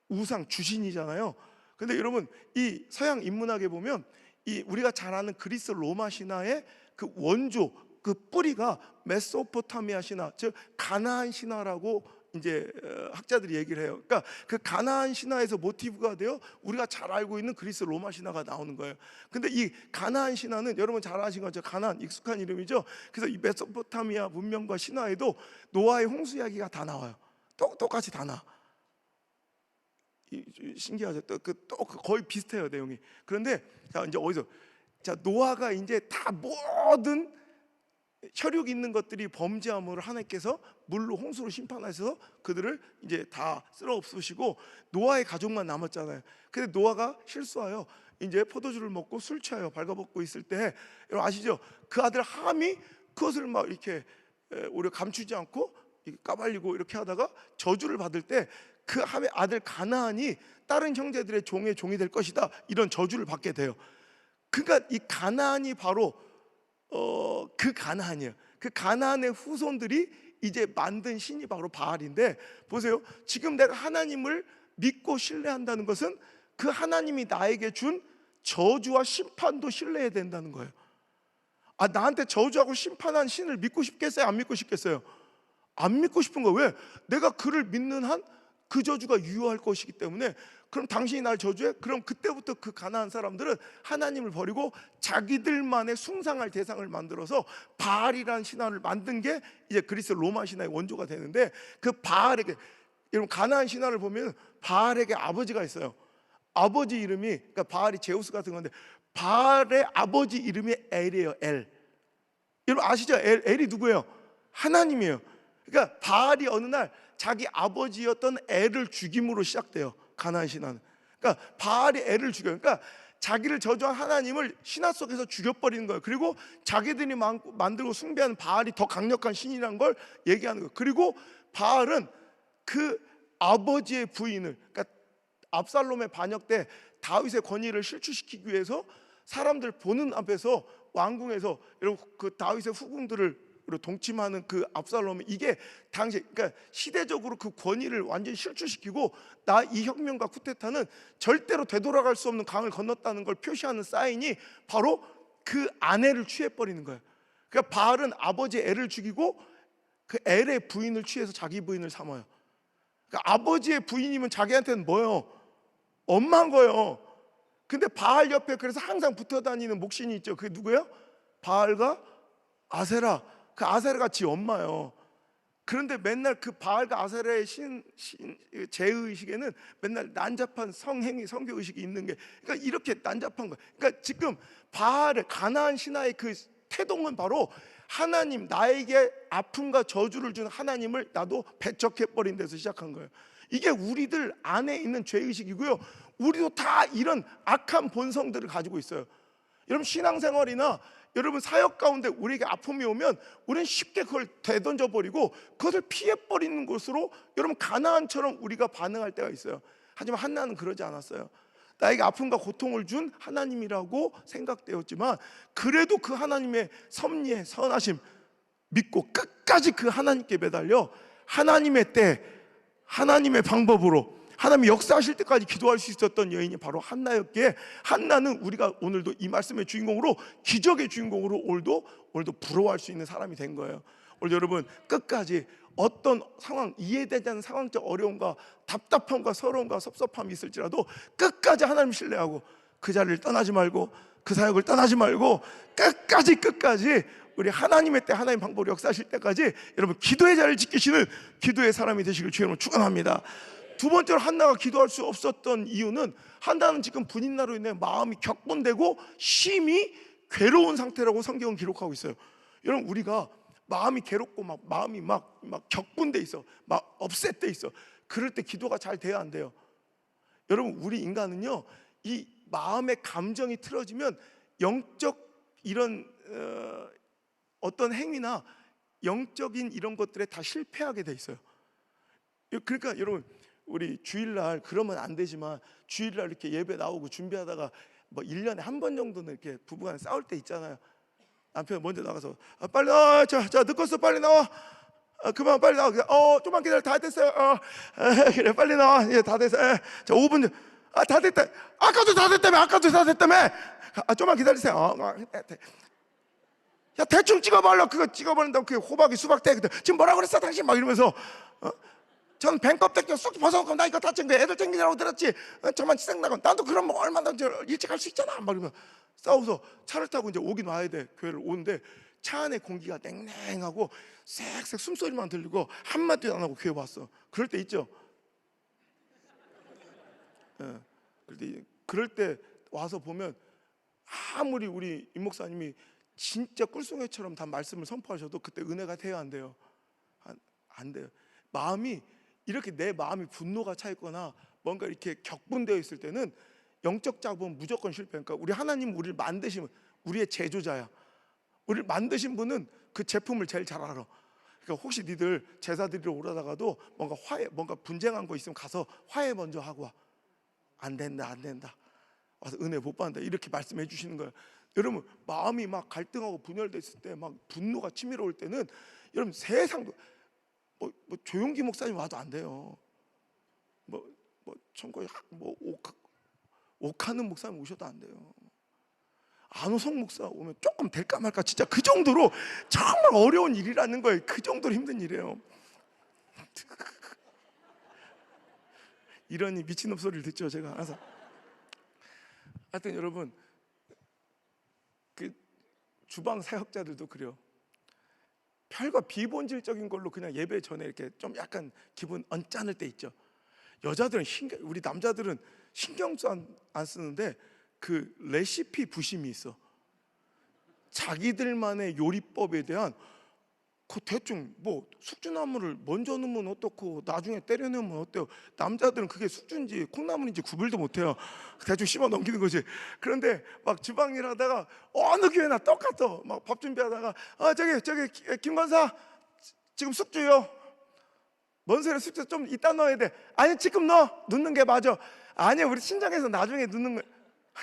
우상 주신이잖아요. 근데 여러분 이 서양 인문학에 보면 이 우리가 잘 아는 그리스 로마 신화의 그 원조, 그 뿌리가 메소포타미아 신화, 즉 가나안 신화라고 이제 학자들이 얘기를 해요. 그러니까 그 가나안 신화에서 모티브가 돼요. 우리가 잘 알고 있는 그리스 로마 신화가 나오는 거예요. 근데 이 가나안 신화는 여러분 잘 아시는 것처럼 가나안 익숙한 이름이죠. 그래서 이 메소포타미아 문명과 신화에도 노아의 홍수 이야기가 다 나와요. 똑같이 다 나. 신기하죠. 또 거의 비슷해요, 내용이. 그런데 자, 이제 어디서 자, 노아가 이제 다 모든 혈육 있는 것들이 범죄함으로 하나님께서 물로 홍수로 심판하셔서 그들을 이제 다 쓸어 없으시고 노아의 가족만 남았잖아요. 근데 노아가 실수하여 이제 포도주를 먹고 술 취하여 발가벗고 있을 때, 여러분 아시죠? 그 아들 함이 그것을 막 이렇게 오히려 감추지 않고 까발리고 이렇게 하다가 저주를 받을 때 그 함의 아들 가나안이 다른 형제들의 종의 종이 될 것이다, 이런 저주를 받게 돼요. 그러니까 이 가나안이 바로 그 가나안이에요. 그 가나안의 후손들이 이제 만든 신이 바로 바알인데, 보세요. 지금 내가 하나님을 믿고 신뢰한다는 것은 그 하나님이 나에게 준 저주와 심판도 신뢰해야 된다는 거예요. 아, 나한테 저주하고 심판한 신을 믿고 싶겠어요? 안 믿고 싶겠어요? 안 믿고 싶은 거. 왜? 내가 그를 믿는 한 그 저주가 유효할 것이기 때문에. 그럼 당신이 날 저주해? 그럼 그때부터 그 가나안 사람들은 하나님을 버리고 자기들만의 숭상할 대상을 만들어서 바알이라는 신화를 만든 게 이제 그리스 로마 신화의 원조가 되는데, 그 바알에게, 여러분 가나안 신화를 보면 바알에게 아버지가 있어요. 아버지 이름이, 그러니까 바알이 제우스 같은 건데 바알의 아버지 이름이 엘이에요. 엘. 여러분 아시죠? 엘이 누구예요? 하나님이에요. 그러니까 바알이 어느 날 자기 아버지였던 엘을 죽임으로 시작돼요, 가나안 신화는. 그러니까 바알이 엘을 죽여요. 그러니까 자기를 저주한 하나님을 신화 속에서 죽여버리는 거예요. 그리고 자기들이 만들고 숭배하는 바알이 더 강력한 신이라는 걸 얘기하는 거예요. 그리고 바알은 그 아버지의 부인을, 그러니까 압살롬의 반역 때 다윗의 권위를 실추시키기 위해서 사람들 보는 앞에서 왕궁에서 여러분 그 다윗의 후궁들을 동침하는 그 압살롬이, 이게 당시 그러니까 시대적으로 그 권위를 완전히 실추시키고 나 이 혁명과 쿠데타는 절대로 되돌아갈 수 없는 강을 건넜다는 걸 표시하는 사인이 바로 그 아내를 취해버리는 거예요. 그러니까 바알은 아버지 엘을 죽이고 그 엘의 부인을 취해서 자기 부인을 삼아요. 그러니까 아버지의 부인이면 자기한테는 뭐예요? 엄마인 거예요. 근데 바알 옆에 그래서 항상 붙어 다니는 목신이 있죠. 그게 누구예요? 바알과 아세라. 그 아세라가 지 엄마예요. 그런데 맨날 그 바알과 아세라의 제의식에는 맨날 난잡한 성행위, 성교의식이 있는 게, 그러니까 이렇게 난잡한 거예요. 그러니까 지금 바알의 가나안 신화의 그 태동은 바로 하나님, 나에게 아픔과 저주를 준 하나님을 나도 배척해버린 데서 시작한 거예요. 이게 우리들 안에 있는 죄의식이고요. 우리도 다 이런 악한 본성들을 가지고 있어요. 여러분 신앙생활이나 여러분 사역 가운데 우리에게 아픔이 오면 우리는 쉽게 그걸 되던져 버리고 그것을 피해버리는 것으로 여러분 가나안처럼 우리가 반응할 때가 있어요. 하지만 한나는 그러지 않았어요. 나에게 아픔과 고통을 준 하나님이라고 생각되었지만 그래도 그 하나님의 섭리의 선하심 믿고 끝까지 그 하나님께 매달려 하나님의 때, 하나님의 방법으로 하나님이 역사하실 때까지 기도할 수 있었던 여인이 바로 한나였기에, 한나는 우리가 오늘도 이 말씀의 주인공으로, 기적의 주인공으로 오늘도 부러워할 수 있는 사람이 된 거예요. 오늘 여러분 끝까지 어떤 상황, 이해되지 않는 상황적 어려움과 답답함과 서러움과 섭섭함이 있을지라도 끝까지 하나님 신뢰하고 그 자리를 떠나지 말고 그 사역을 떠나지 말고 끝까지 우리 하나님의 때, 하나님 방법으로 역사하실 때까지 여러분 기도의 자리를 지키시는 기도의 사람이 되시길 주의 이름으로 축원합니다. 두 번째로 한나가 기도할 수 없었던 이유는, 한나는 지금 분인나로 인해 마음이 격분되고 심히 괴로운 상태라고 성경은 기록하고 있어요. 여러분 우리가 마음이 괴롭고 마음이 막 격분돼 있어, 막 업셋돼 있어. 그럴 때 기도가 잘 돼야 안 돼요. 여러분 우리 인간은요, 이 마음의 감정이 틀어지면 영적 이런 어떤 행위나 영적인 이런 것들에 다 실패하게 돼 있어요. 그러니까 여러분 우리 주일날 그러면 안 되지만 주일날 이렇게 예배 나오고 준비하다가 뭐 1년에 한 번 정도는 이렇게 부부간에 싸울 때 있잖아요. 남편 먼저 나가서 빨리 나와, 자 늦었어, 빨리 나와, 그만 빨리 나와, 좀만 기다려, 다 됐어요, 그래 빨리 나와, 예, 다 됐어, 자 5분 다 됐다, 아까도 다 됐다며, 좀만 기다리세요. 야 대충 찍어버려, 그거 찍어버린다고 그게 호박이 수박 때 지금 뭐라 그랬어 당신, 막 이러면서 저는 뱅껍데기 쑥 벗어놓고 나 이거 다 챙겨 애들 챙기라고 들었지. 저만 희생 나고 나도 그럼 얼마나 일찍 할 수 있잖아. 막 이러면 싸워서 차를 타고 이제 오긴 와야 돼. 교회를 오는데 차 안에 공기가 냉랭하고 쌕쌕 숨소리만 들리고 한마디도 안 하고 교회 왔어. 그럴 때 있죠. 예. 그럴 때 와서 보면 아무리 우리 임 목사님이 진짜 꿀송이처럼 다 말씀을 선포하셔도 그때 은혜가 돼요, 안 돼요? 안 돼요. 마음이 이렇게 내 마음이 분노가 차 있거나 뭔가 이렇게 격분되어 있을 때는 영적 작업은 무조건 실패니까 우리 하나님 우리를 만드신 우리의 제조자야. 우리를 만드신 분은 그 제품을 제일 잘 알아. 그러니까 혹시 니들 제사 드리러 오라다가도 뭔가 뭔가 분쟁한 거 있으면 가서 화해 먼저 하고 와. 안 된다. 와서 은혜 못 받는다. 이렇게 말씀해 주시는 거예요. 여러분 마음이 막 갈등하고 분열됐을 때 막 분노가 치밀어올 때는 여러분 세상도 뭐 조용기 목사님 와도 안 돼요. 참고에 옥하는 목사님 오셔도 안 돼요. 안호성 목사 오면 조금 될까 말까 진짜 그 정도로 정말 어려운 일이라는 거예요. 그 정도로 힘든 일이에요. 이러니 미친놈 소리를 듣죠 제가 알아서. 하여튼 여러분 그 주방 사역자들도 그래요. 별거 비본질적인 걸로 그냥 예배 전에 이렇게 좀 약간 기분 언짢을 때 있죠. 여자들은 우리 남자들은 신경도 안 쓰는데 그 레시피 부심이 있어. 자기들만의 요리법에 대한 그 대충 뭐 숙주나물을 먼저 넣으면 어떻고 나중에 때려 넣으면 어때요? 남자들은 그게 숙주인지 콩나물인지 구별도 못해요. 대충 씹어 넘기는 거지. 그런데 막 주방일 하다가 어느 교회나 똑같아. 막 밥 준비하다가 저기 김관사 지금 숙주요. 뭔 소리 숙주 좀 이따 넣어야 돼. 아니 지금 넣는 게 맞아. 아니 우리 친정에서 나중에 넣는 거.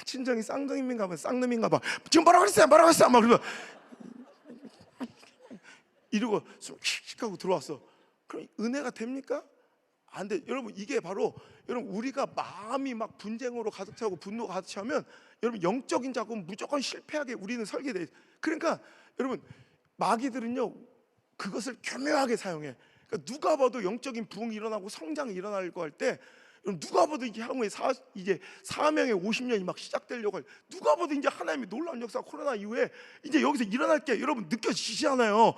친정이 쌍둥이인가 봐. 쌍놈인가 봐. 지금 뭐라고 그랬어요? 막 그러면 이러고 휙 하고 들어왔어. 그럼 은혜가 됩니까? 안 돼. 여러분 이게 바로 여러분 우리가 마음이 막 분쟁으로 가득 차고 분노가 가득 차면 여러분 영적인 작업은 무조건 실패하게 우리는 설계돼. 그러니까 여러분 마귀들은요 그것을 교묘하게 사용해. 그러니까 누가 봐도 영적인 부흥이 일어나고 성장이 일어나려고 할 때 누가 봐도 이게 향후에 이제 사명의 50년이 막 시작되려고 할 누가 봐도 이제 하나님의 놀라운 역사 코로나 이후에 이제 여기서 일어날 게 여러분 느껴지시잖아요.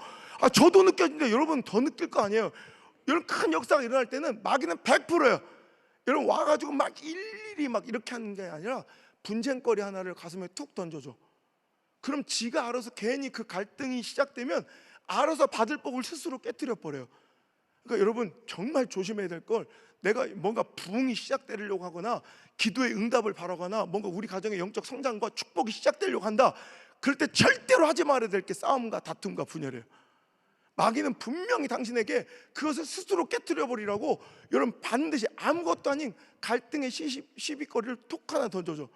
저도 느껴지는데 여러분 더 느낄 거 아니에요. 여러분 큰 역사가 일어날 때는 마귀는 100%예요. 여러분 와가지고 막 일일이 막 이렇게 하는 게 아니라 분쟁거리 하나를 가슴에 툭 던져줘. 그럼 지가 알아서 괜히 그 갈등이 시작되면 알아서 받을 복을 스스로 깨뜨려 버려요. 그러니까 여러분 정말 조심해야 될 걸 내가 뭔가 부흥이 시작되려고 하거나 기도의 응답을 바라거나 뭔가 우리 가정의 영적 성장과 축복이 시작되려고 한다. 그럴 때 절대로 하지 말아야 될 게 싸움과 다툼과 분열이에요. 마귀는 분명히 당신에게 그것을 스스로 깨뜨려 버리라고 여러분 반드시 아무것도 아닌 갈등의 시비거리를 톡 하나 던져줘.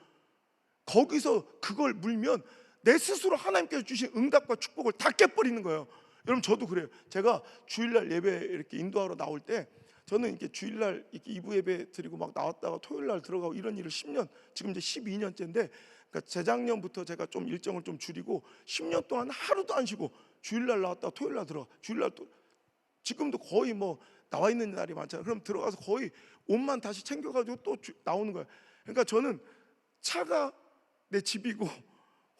거기서 그걸 물면 내 스스로 하나님께서 주신 응답과 축복을 다 깨버리는 거예요. 여러분 저도 그래요. 제가 주일날 예배 이렇게 인도하러 나올 때 저는 이렇게 주일날 이렇게 2부 예배 드리고 막 나왔다가 토요일날 들어가고 이런 일을 10년 지금 이제 12년째인데 그러니까 재작년부터 제가 좀 일정을 좀 줄이고 10년 동안 하루도 안 쉬고 주일날 나왔다가 토요일날 들어가 주일날 또 지금도 거의 뭐 나와 있는 날이 많잖아요. 그럼 들어가서 거의 옷만 다시 챙겨가지고 또 나오는 거예요. 그러니까 저는 차가 내 집이고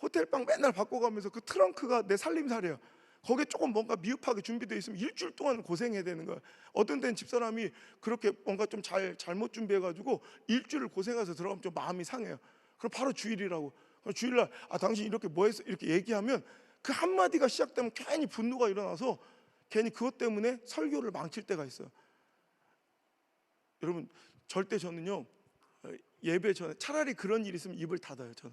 호텔방 맨날 바꿔가면서 그 트렁크가 내 살림살이에요. 거기에 조금 뭔가 미흡하게 준비되어 있으면 일주일 동안 고생해야 되는 거야. 어떤 데는 집사람이 그렇게 뭔가 좀 잘못 준비해가지고 일주일을 고생해서 들어가면 좀 마음이 상해요. 그럼 바로 주일이라고. 주일날 당신 이렇게 뭐 했어? 이렇게 얘기하면 그 한마디가 시작되면 괜히 분노가 일어나서 괜히 그것 때문에 설교를 망칠 때가 있어요. 여러분 절대 저는요 예배 전에 차라리 그런 일이 있으면 입을 닫아요. 저는.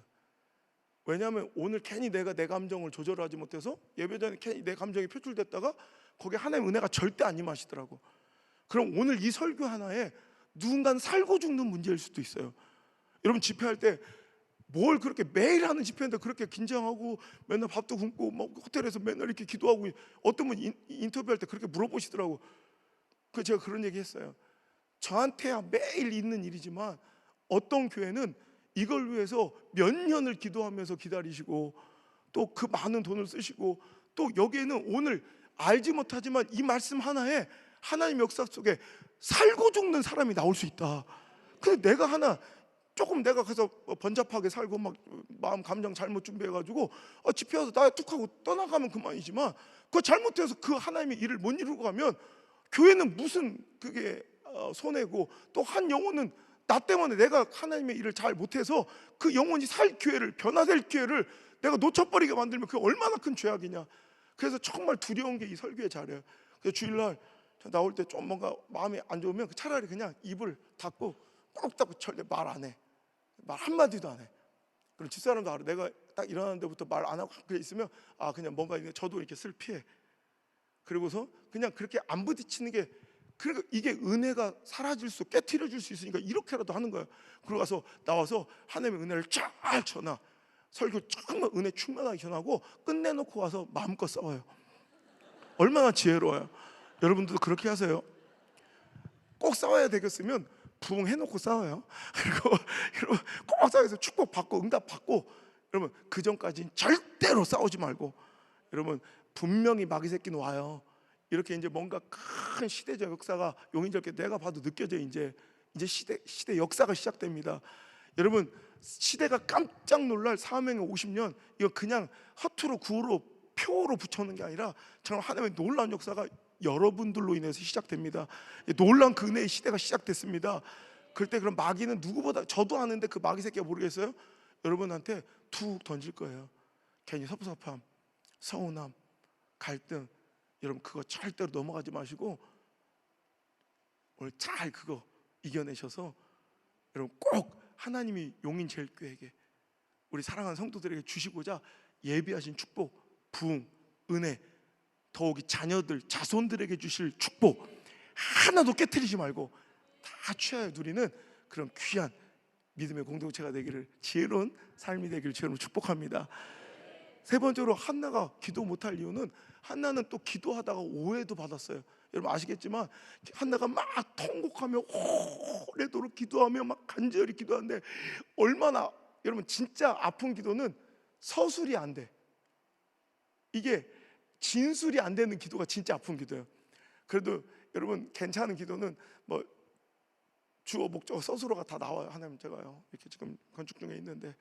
왜냐하면 오늘 괜히 내가 내 감정을 조절하지 못해서 예배 전에 괜히 내 감정이 표출됐다가 거기에 하나님의 은혜가 절대 안 임하시더라고. 그럼 오늘 이 설교 하나에 누군가는 살고 죽는 문제일 수도 있어요. 여러분 집회할 때 뭘 그렇게 매일 하는 집회인데 그렇게 긴장하고 맨날 밥도 굶고 막 호텔에서 맨날 이렇게 기도하고 어떤 분 인터뷰할 때 그렇게 물어보시더라고. 그 제가 그런 얘기 했어요. 저한테야 매일 있는 일이지만 어떤 교회는 이걸 위해서 몇 년을 기도하면서 기다리시고 또 그 많은 돈을 쓰시고 또 여기에는 오늘 알지 못하지만 이 말씀 하나에 하나님의 역사 속에 살고 죽는 사람이 나올 수 있다. 근데 내가 하나 조금 내가 그래서 번잡하게 살고 막 마음 감정 잘못 준비해가지고 집회 와서 나야 툭 하고 떠나가면 그만이지만, 그거 잘못해서 그 하나님의 일을 못 이루고 가면 교회는 무슨 그게 손해고, 또 한 영혼은 나 때문에 내가 하나님의 일을 잘 못해서 그 영혼이 살 기회를, 변화될 기회를 내가 놓쳐버리게 만들면 그게 얼마나 큰 죄악이냐. 그래서 정말 두려운 게 이 설교의 자리예요. 그래서 주일날 나올 때 좀 뭔가 마음이 안 좋으면 차라리 그냥 입을 닫고 꼭 닫고 절대 말 안 해. 말 한마디도 안 해. 그럼 집사람도 알아. 내가 딱 일어나는 데부터 말 안 하고 그래 있으면 그냥 뭔가 있는데 저도 이렇게 슬피해. 그리고서 그냥 그렇게 안 부딪히는 게, 그러니까 이게 은혜가 사라질 수, 깨트려질 수 있으니까 이렇게라도 하는 거예요. 그러고 가서 나와서 하나님의 은혜를 잘 전하, 설교 정말 은혜 충만하게 전하고 끝내놓고 와서 마음껏 싸워요. 얼마나 지혜로워요. 여러분들도 그렇게 하세요. 꼭 싸워야 되겠으면 부흥 해놓고 싸워요. 그리고 꼭 싸워서 축복받고 응답받고, 여러분 그 전까지는 절대로 싸우지 말고, 여러분 분명히 마귀 새끼는 와요. 이렇게 이제 뭔가 큰 시대적 역사가 용인절께 내가 봐도 느껴져. 이제 시대 역사가 시작됩니다. 여러분 시대가 깜짝 놀랄 사명의 50년, 이거 그냥 허투루 구호로 표로 붙여놓은 게 아니라 정말 하나님의 놀라운 역사가 여러분들로 인해서 시작됩니다. 놀라운 그 은혜의 시대가 시작됐습니다. 그럴 때 그럼 마귀는 누구보다, 저도 아는데 그 마귀 새끼가 모르겠어요? 여러분한테 툭 던질 거예요. 괜히 섭섭함, 서운함, 갈등, 여러분 그거 절대로 넘어가지 마시고 오늘 잘 그거 이겨내셔서 여러분 꼭 하나님이 용인제일교회에게, 우리 사랑하는 성도들에게 주시고자 예비하신 축복, 부흥, 은혜, 더욱이 자녀들, 자손들에게 주실 축복 하나도 깨트리지 말고 다 취하여 누리는 그런 귀한 믿음의 공동체가 되기를, 지혜로운 삶이 되기를 주님으로 축복합니다. 세 번째로, 한나가 기도 못할 이유는, 한나는 또 기도하다가 오해도 받았어요. 여러분 아시겠지만 한나가 막 통곡하며 오래도록 기도하며 막 간절히 기도하는데, 얼마나, 여러분 진짜 아픈 기도는 서술이 안 돼. 이게 진술이 안 되는 기도가 진짜 아픈 기도예요. 그래도 여러분 괜찮은 기도는 뭐 주어 목적어 서술어가 다 나와요. 하나님 제가요 이렇게 지금 건축 중에 있는데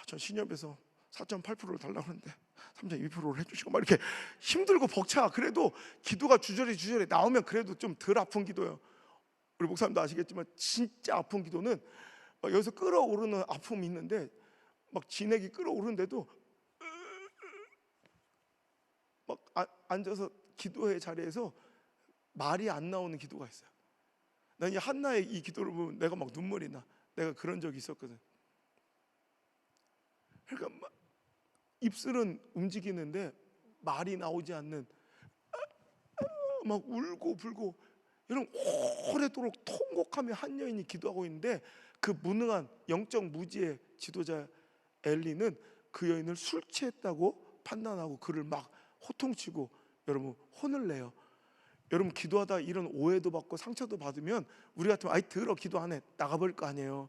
전 신협에서 4.8%를 달라고 하는데 3.2%를 해주시고 막 이렇게 힘들고 벅차. 그래도 기도가 주저리 나오면 그래도 좀 덜 아픈 기도예요. 우리 목사님도 아시겠지만 진짜 아픈 기도는 여기서 끌어오르는 아픔이 있는데, 막 진액이 끌어오르는데도 막 앉아서 기도의 자리에서 말이 안 나오는 기도가 있어요. 난 이 한나의 이 기도를 보면 내가 막 눈물이 나. 내가 그런 적이 있었거든. 그러니까 막 입술은 움직이는데 말이 나오지 않는, 막 울고 불고, 여러분 오래도록 통곡하며 한 여인이 기도하고 있는데, 그 무능한 영적 무지의 지도자 엘리는 그 여인을 술 취했다고 판단하고 그를 막 호통치고 여러분 혼을 내요. 여러분 기도하다 이런 오해도 받고 상처도 받으면 우리 같으면 아이 들어 기도 안 해 나가버릴 거 아니에요.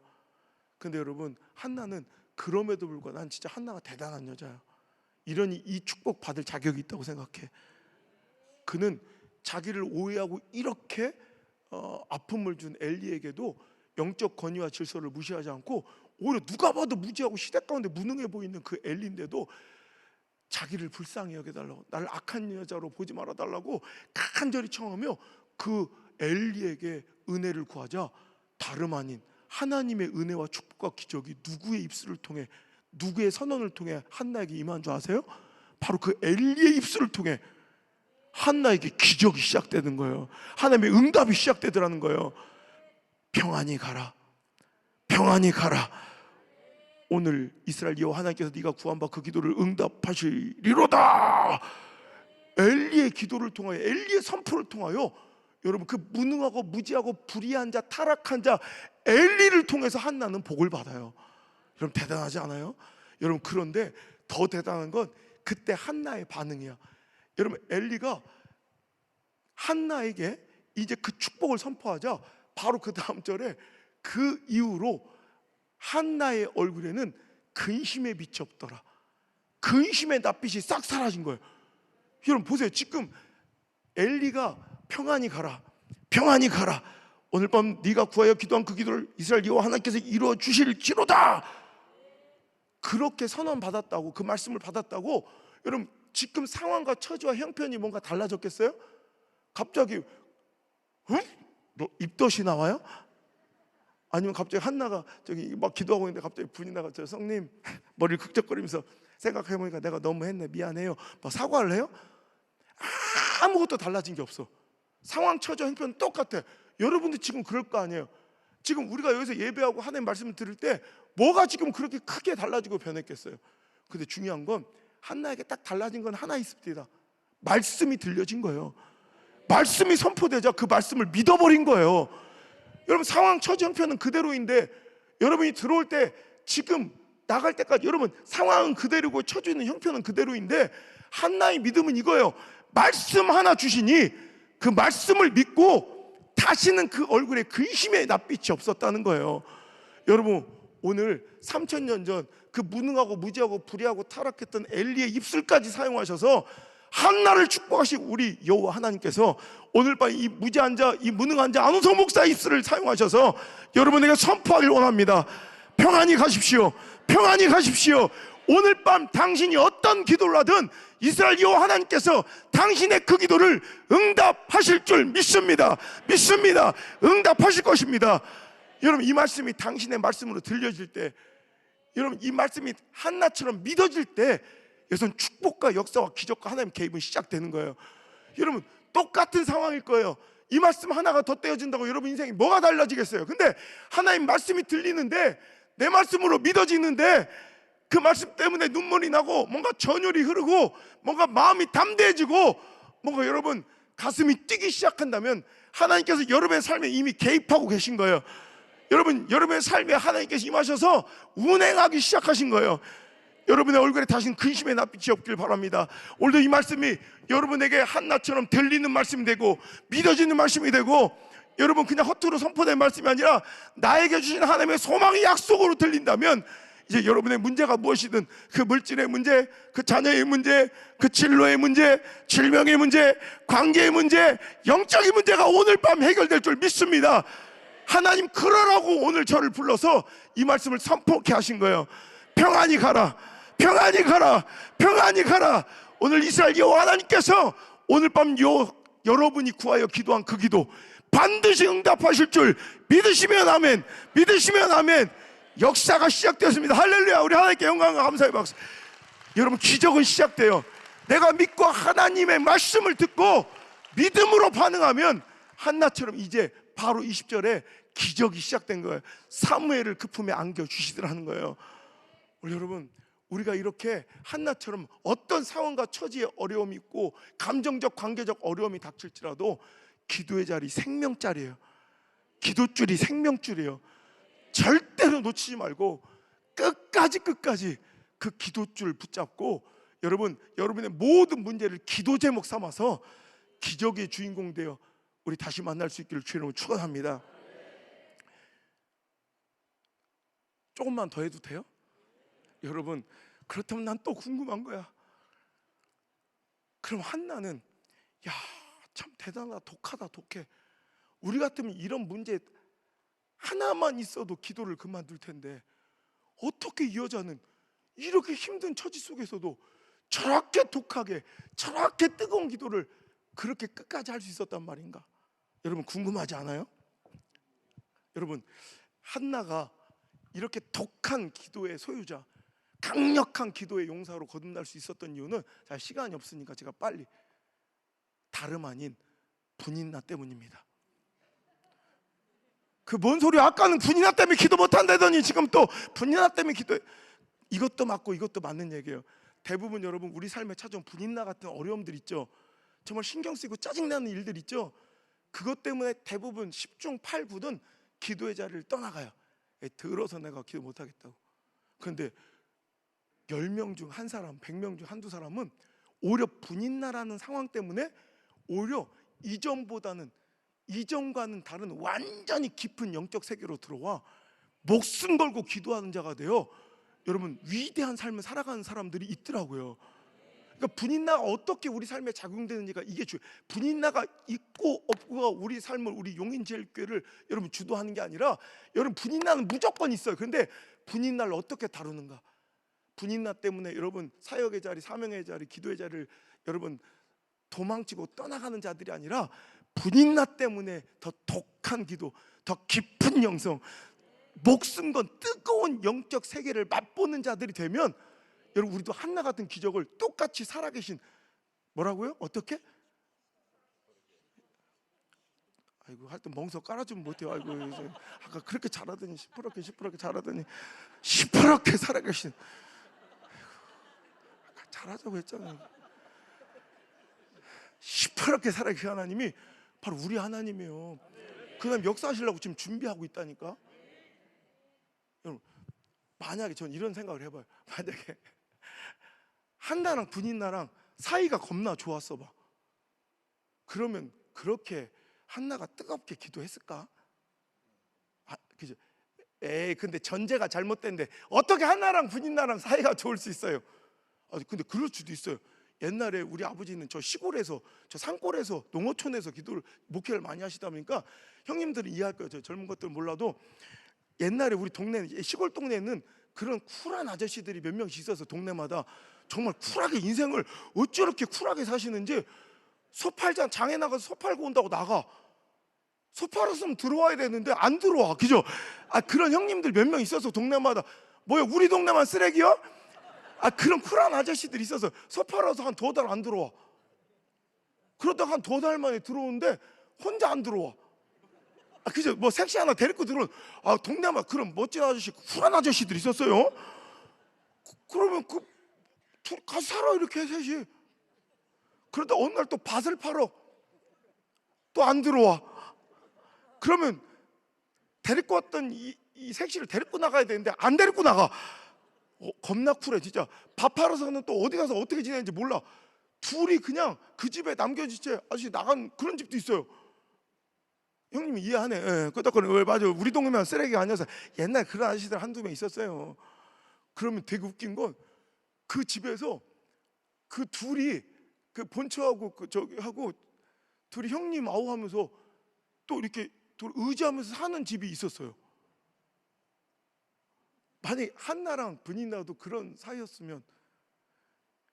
근데 여러분 한나는 그럼에도 불구하고 난 진짜 한나가 대단한 여자야. 이러니 이 축복 받을 자격이 있다고 생각해. 그는 자기를 오해하고 이렇게 아픔을 준 엘리에게도 영적 권위와 질서를 무시하지 않고, 오히려 누가 봐도 무지하고 시대 가운데 무능해 보이는 그 엘리인데도 자기를 불쌍히 여겨달라고, 나를 악한 여자로 보지 말아달라고 간절히 청하며 그 엘리에게 은혜를 구하자, 다름 아닌 하나님의 은혜와 축복과 기적이 누구의 입술을 통해, 누구의 선언을 통해 한나에게 임한 줄 아세요? 바로 그 엘리의 입술을 통해 한나에게 기적이 시작되는 거예요. 하나님의 응답이 시작되더라는 거예요. 평안히 가라, 평안히 가라. 오늘 이스라엘 여호와 하나님께서 네가 구한 바 그 기도를 응답하시리로다. 엘리의 기도를 통하여, 엘리의 선포를 통하여 여러분 그 무능하고 무지하고 불의한 자, 타락한 자 엘리를 통해서 한나는 복을 받아요. 여러분 대단하지 않아요? 여러분 그런데 더 대단한 건 그때 한나의 반응이야. 여러분 엘리가 한나에게 이제 그 축복을 선포하자 바로 그 다음 절에 그 이후로 한나의 얼굴에는 근심의 빛이 없더라. 근심의 낯빛이 싹 사라진 거예요. 여러분 보세요. 지금 엘리가 평안히 가라, 평안히 가라. 오늘 밤 네가 구하여 기도한 그 기도를 이스라엘 여호와 하나님께서 이루어 주실지로다. 그렇게 선언받았다고, 그 말씀을 받았다고. 여러분, 지금 상황과 처지와 형편이 뭔가 달라졌겠어요? 갑자기 뭐 입덧이 나와요? 아니면 갑자기 한나가 저기 막 기도하고 있는데 갑자기 분이 나가, 저 성님 머리를 극적거리면서 생각해보니까 내가 너무 했네, 미안해요, 막 사과를 해요? 아무것도 달라진 게 없어. 상황, 처지, 형편은 똑같아. 여러분도 지금 그럴 거 아니에요. 지금 우리가 여기서 예배하고 하나님 말씀을 들을 때 뭐가 지금 그렇게 크게 달라지고 변했겠어요? 근데 중요한 건 한나에게 딱 달라진 건 하나 있습니다. 말씀이 들려진 거예요. 말씀이 선포되자 그 말씀을 믿어버린 거예요. 여러분, 상황, 처지, 형편은 그대로인데 여러분이 들어올 때, 지금 나갈 때까지 여러분 상황은 그대로고 처지는 형편은 그대로인데 한나의 믿음은 이거예요. 말씀 하나 주시니 그 말씀을 믿고 다시는 그 얼굴에 근심의 낯빛이 없었다는 거예요. 여러분, 오늘 3000년 전 그 무능하고 무지하고 불의하고 타락했던 엘리의 입술까지 사용하셔서 한나를 축복하신 우리 여호와 하나님께서 오늘 밤 이 무지한 자, 이 무능한 자 안우성 목사의 입술을 사용하셔서 여러분에게 선포하길 원합니다. 평안히 가십시오. 평안히 가십시오. 오늘 밤 당신이 어떤 기도를 하든 이스라엘 여호와 하나님께서 당신의 그 기도를 응답하실 줄 믿습니다. 믿습니다. 응답하실 것입니다. 여러분, 이 말씀이 당신의 말씀으로 들려질 때, 여러분 이 말씀이 한나처럼 믿어질 때 여기서 축복과 역사와 기적과 하나님 개입은 시작되는 거예요. 여러분, 똑같은 상황일 거예요. 이 말씀 하나가 더 떼어진다고 여러분 인생이 뭐가 달라지겠어요? 근데 하나님 말씀이 들리는데, 내 말씀으로 믿어지는데, 그 말씀 때문에 눈물이 나고 뭔가 전율이 흐르고 뭔가 마음이 담대해지고 뭔가 여러분 가슴이 뛰기 시작한다면 하나님께서 여러분의 삶에 이미 개입하고 계신 거예요. 여러분, 여러분의 삶에 하나님께서 임하셔서 운행하기 시작하신 거예요. 여러분의 얼굴에 다시는 근심의 낯빛이 없길 바랍니다. 오늘도 이 말씀이 여러분에게 한나처럼 들리는 말씀이 되고 믿어지는 말씀이 되고, 여러분 그냥 허투루 선포된 말씀이 아니라 나에게 주신 하나님의 소망의 약속으로 들린다면, 이제 여러분의 문제가 무엇이든, 그 물질의 문제, 그 자녀의 문제, 그 진로의 문제, 질병의 문제, 관계의 문제, 영적인 문제가 오늘 밤 해결될 줄 믿습니다. 하나님 그러라고 오늘 저를 불러서 이 말씀을 선포케 하신 거예요. 평안히 가라, 평안히 가라, 평안히 가라. 오늘 이스라엘 여호와 하나님께서 오늘 밤 여러분이 구하여 기도한 그 기도 반드시 응답하실 줄 믿으시면 아멘, 믿으시면 아멘. 역사가 시작되었습니다. 할렐루야. 우리 하나님께 영광과 감사의 박수. 여러분, 기적은 시작돼요. 내가 믿고 하나님의 말씀을 듣고 믿음으로 반응하면 한나처럼 이제 바로 20절에 기적이 시작된 거예요. 사무엘을 그 품에 안겨주시더라는 거예요. 우리 여러분, 우리가 이렇게 한나처럼 어떤 상황과 처지에 어려움이 있고 감정적 관계적 어려움이 닥칠지라도 기도의 자리 생명줄이에요. 기도줄이 생명줄이에요. 절대로 놓치지 말고 끝까지 그 기도줄 붙잡고 여러분의 모든 문제를 기도 제목 삼아서 기적의 주인공 되어 우리 다시 만날 수 있기를 주님으로 축원합니다. 조금만 더 해도 돼요? 여러분, 그렇다면 난 또 궁금한 거야. 그럼 한나는 참 대단하다, 독하다, 독해. 우리 같으면 이런 문제 하나만 있어도 기도를 그만둘 텐데 어떻게 이 여자는 이렇게 힘든 처지 속에서도 저렇게 독하게, 저렇게 뜨거운 기도를 그렇게 끝까지 할 수 있었단 말인가? 여러분, 궁금하지 않아요? 여러분, 한나가 이렇게 독한 기도의 소유자, 강력한 기도의 용사로 거듭날 수 있었던 이유는, 시간이 없으니까 제가 빨리, 다름 아닌 분인나 때문입니다. 그 뭔 소리야? 아까는 분인나 때문에 기도 못한다더니 지금 또 분인나 때문에 기도해. 이것도 맞고 이것도 맞는 얘기예요. 대부분 여러분 우리 삶에 찾아온 분인나 같은 어려움들 있죠. 정말 신경 쓰이고 짜증나는 일들 있죠. 그것 때문에 대부분 10중 8구는 기도의 자리를 떠나가요. 들어서 내가 기도 못하겠다고. 그런데 10명 중 한 사람, 100명 중 한두 사람은 오히려 분인나라는 상황 때문에 오히려 이전과는 다른 완전히 깊은 영적 세계로 들어와 목숨 걸고 기도하는 자가 되어 여러분 위대한 삶을 살아가는 사람들이 있더라고요. 그러니까 분인나가 어떻게 우리 삶에 작용되는지가 이게 분인나가 있고 없고가 우리 삶을, 우리 용인제일교회를 여러분 주도하는 게 아니라, 여러분 분인나는 무조건 있어요. 그런데 분인나를 어떻게 다루는가? 분인나 때문에 여러분 사역의 자리, 사명의 자리, 기도의 자리를 여러분 도망치고 떠나가는 자들이 아니라, 분인나 때문에 더 독한 기도, 더 깊은 영성, 목숨 건 뜨거운 영적 세계를 맛보는 자들이 되면, 여러분 우리도 한나 같은 기적을 똑같이 살아계신, 뭐라고요? 어떻게? 아이고 하여튼 멍석 깔아주면 못해요. 아이고 아까 그렇게 잘하더니 시퍼렇게 잘하더니 시퍼렇게 살아계신, 아까 잘하자고 했잖아요. 시퍼렇게 살아계신 하나님이 바로 우리 하나님이에요. 그 다음 역사하시려고 지금 준비하고 있다니까. 여러분 만약에 전 이런 생각을 해봐요. 만약에 한나랑 분인나랑 사이가 겁나 좋았어 봐. 그러면 그렇게 한나가 뜨겁게 기도했을까? 그죠? 에이, 근데 전제가 잘못된데 어떻게 한나랑 분인나랑 사이가 좋을 수 있어요? 근데 그럴 수도 있어요. 옛날에 우리 아버지는 저 시골에서, 저 산골에서, 농어촌에서 기도를, 목회를 많이 하시다 보니까 형님들은 이해할 거예요. 저 젊은 것들은 몰라도 옛날에 우리 동네, 시골 동네에는 그런 쿨한 아저씨들이 몇 명씩 있어서 동네마다 정말 쿨하게 인생을 어찌 이렇게 쿨하게 사시는지, 소 팔자 장에 나가서 소 팔고 온다고 나가. 소 팔았으면 들어와야 되는데 안 들어와. 그죠? 그런 형님들 몇 명 있어서 동네마다. 뭐야 우리 동네만 쓰레기야? 그런 쿨한 아저씨들이 있어서 소 팔아서 한 2달 안 들어와. 그러다가 한 2달 만에 들어오는데 혼자 안 들어와. 그죠? 뭐 섹시 하나 데리고 들어온, 동네마다 그런 멋진 아저씨, 쿨한 아저씨들이 있었어요. 그러면 가서 살아 이렇게 셋이. 그러다 어느 날 또 밭을 팔어. 또 안 들어와. 그러면 데리고 왔던 이 색시를 데리고 나가야 되는데 안 데리고 나가. 겁나 쿨해 진짜. 밥 팔아서는 또 어디 가서 어떻게 지내는지 몰라. 둘이 그냥 그 집에 남겨진 채 아저씨 나간 그런 집도 있어요. 형님이 이해하네. 예, 끄덕거리네. 맞아, 우리 동네만 쓰레기가 아니어서. 옛날 그런 아저씨들 한두 명 있었어요. 그러면 되게 웃긴 건, 그 집에서 그 둘이, 그 본처하고 그 저기 하고 둘이 형님 아우 하면서 또 이렇게 의지하면서 사는 집이 있었어요. 만약에 한나랑 분인나도 그런 사이였으면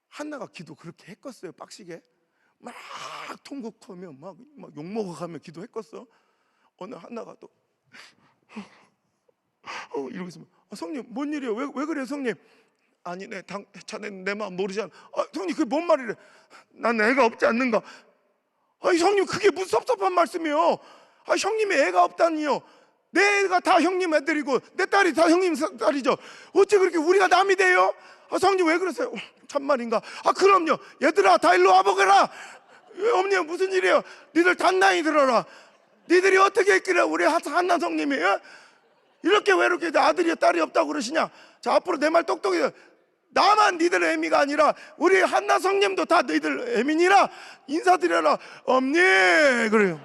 한나가 기도 그렇게 했겠어요? 빡시게 막 통곡하며 막 욕먹어가며 기도했겠어? 어느 한나가 또 이러고 있으면, 성님 뭔 일이에요? 왜 그래요 성님? 아니 자네는 내 마음 모르잖아. 성님 그게 뭔 말이래? 난 애가 없지 않는가? 형님 그게 무슨 섭섭한 말씀이에요? 형님이 애가 없다니요. 내 애가 다 형님 애들이고 내 딸이 다 형님 딸이죠. 어째 그렇게 우리가 남이 돼요? 성님 왜 그러세요? 참말인가? 그럼요. 얘들아 다 일로 와보거라. 어머니 무슨 일이에요? 니들 단단히 들어라. 니들이 어떻게 했길래 우리 한나 성님이 이렇게 외롭게 아들이 딸이 없다고 그러시냐? 자, 앞으로 내 말 똑똑히, 나만 니들 애미가 아니라 우리 한나 성님도 다 너희들 애미니라 인사드려라. 엄니 그래요.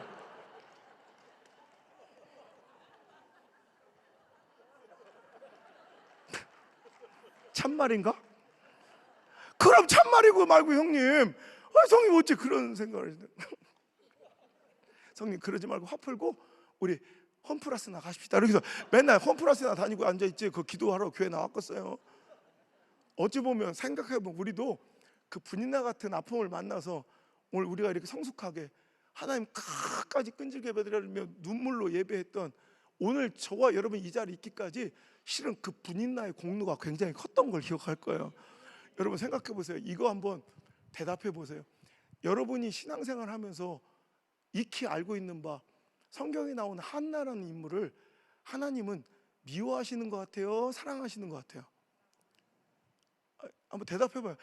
참말인가? 그럼 참말이고 말고 형님. 성님 어째 그런 생각을 하시냐? 성님 그러지 말고 화 풀고 우리 홈플러스나 가십시다. 이렇게 해서 맨날 홈플러스나 다니고 앉아있지 그 기도하러 교회 나왔겠어요? 어찌 보면 생각해보면 우리도 그 분인나 같은 아픔을 만나서 오늘 우리가 이렇게 성숙하게 하나님 끝까지 끈질게 배드리며 눈물로 예배했던 오늘 저와 여러분 이 자리에 있기까지 실은 그 분인나의 공로가 굉장히 컸던 걸 기억할 거예요. 여러분 생각해 보세요. 이거 한번 대답해 보세요. 여러분이 신앙생활 하면서 익히 알고 있는 바 성경에 나온 한나라는 인물을 하나님은 미워하시는 것 같아요? 사랑하시는 것 같아요? 한번 대답해 봐요.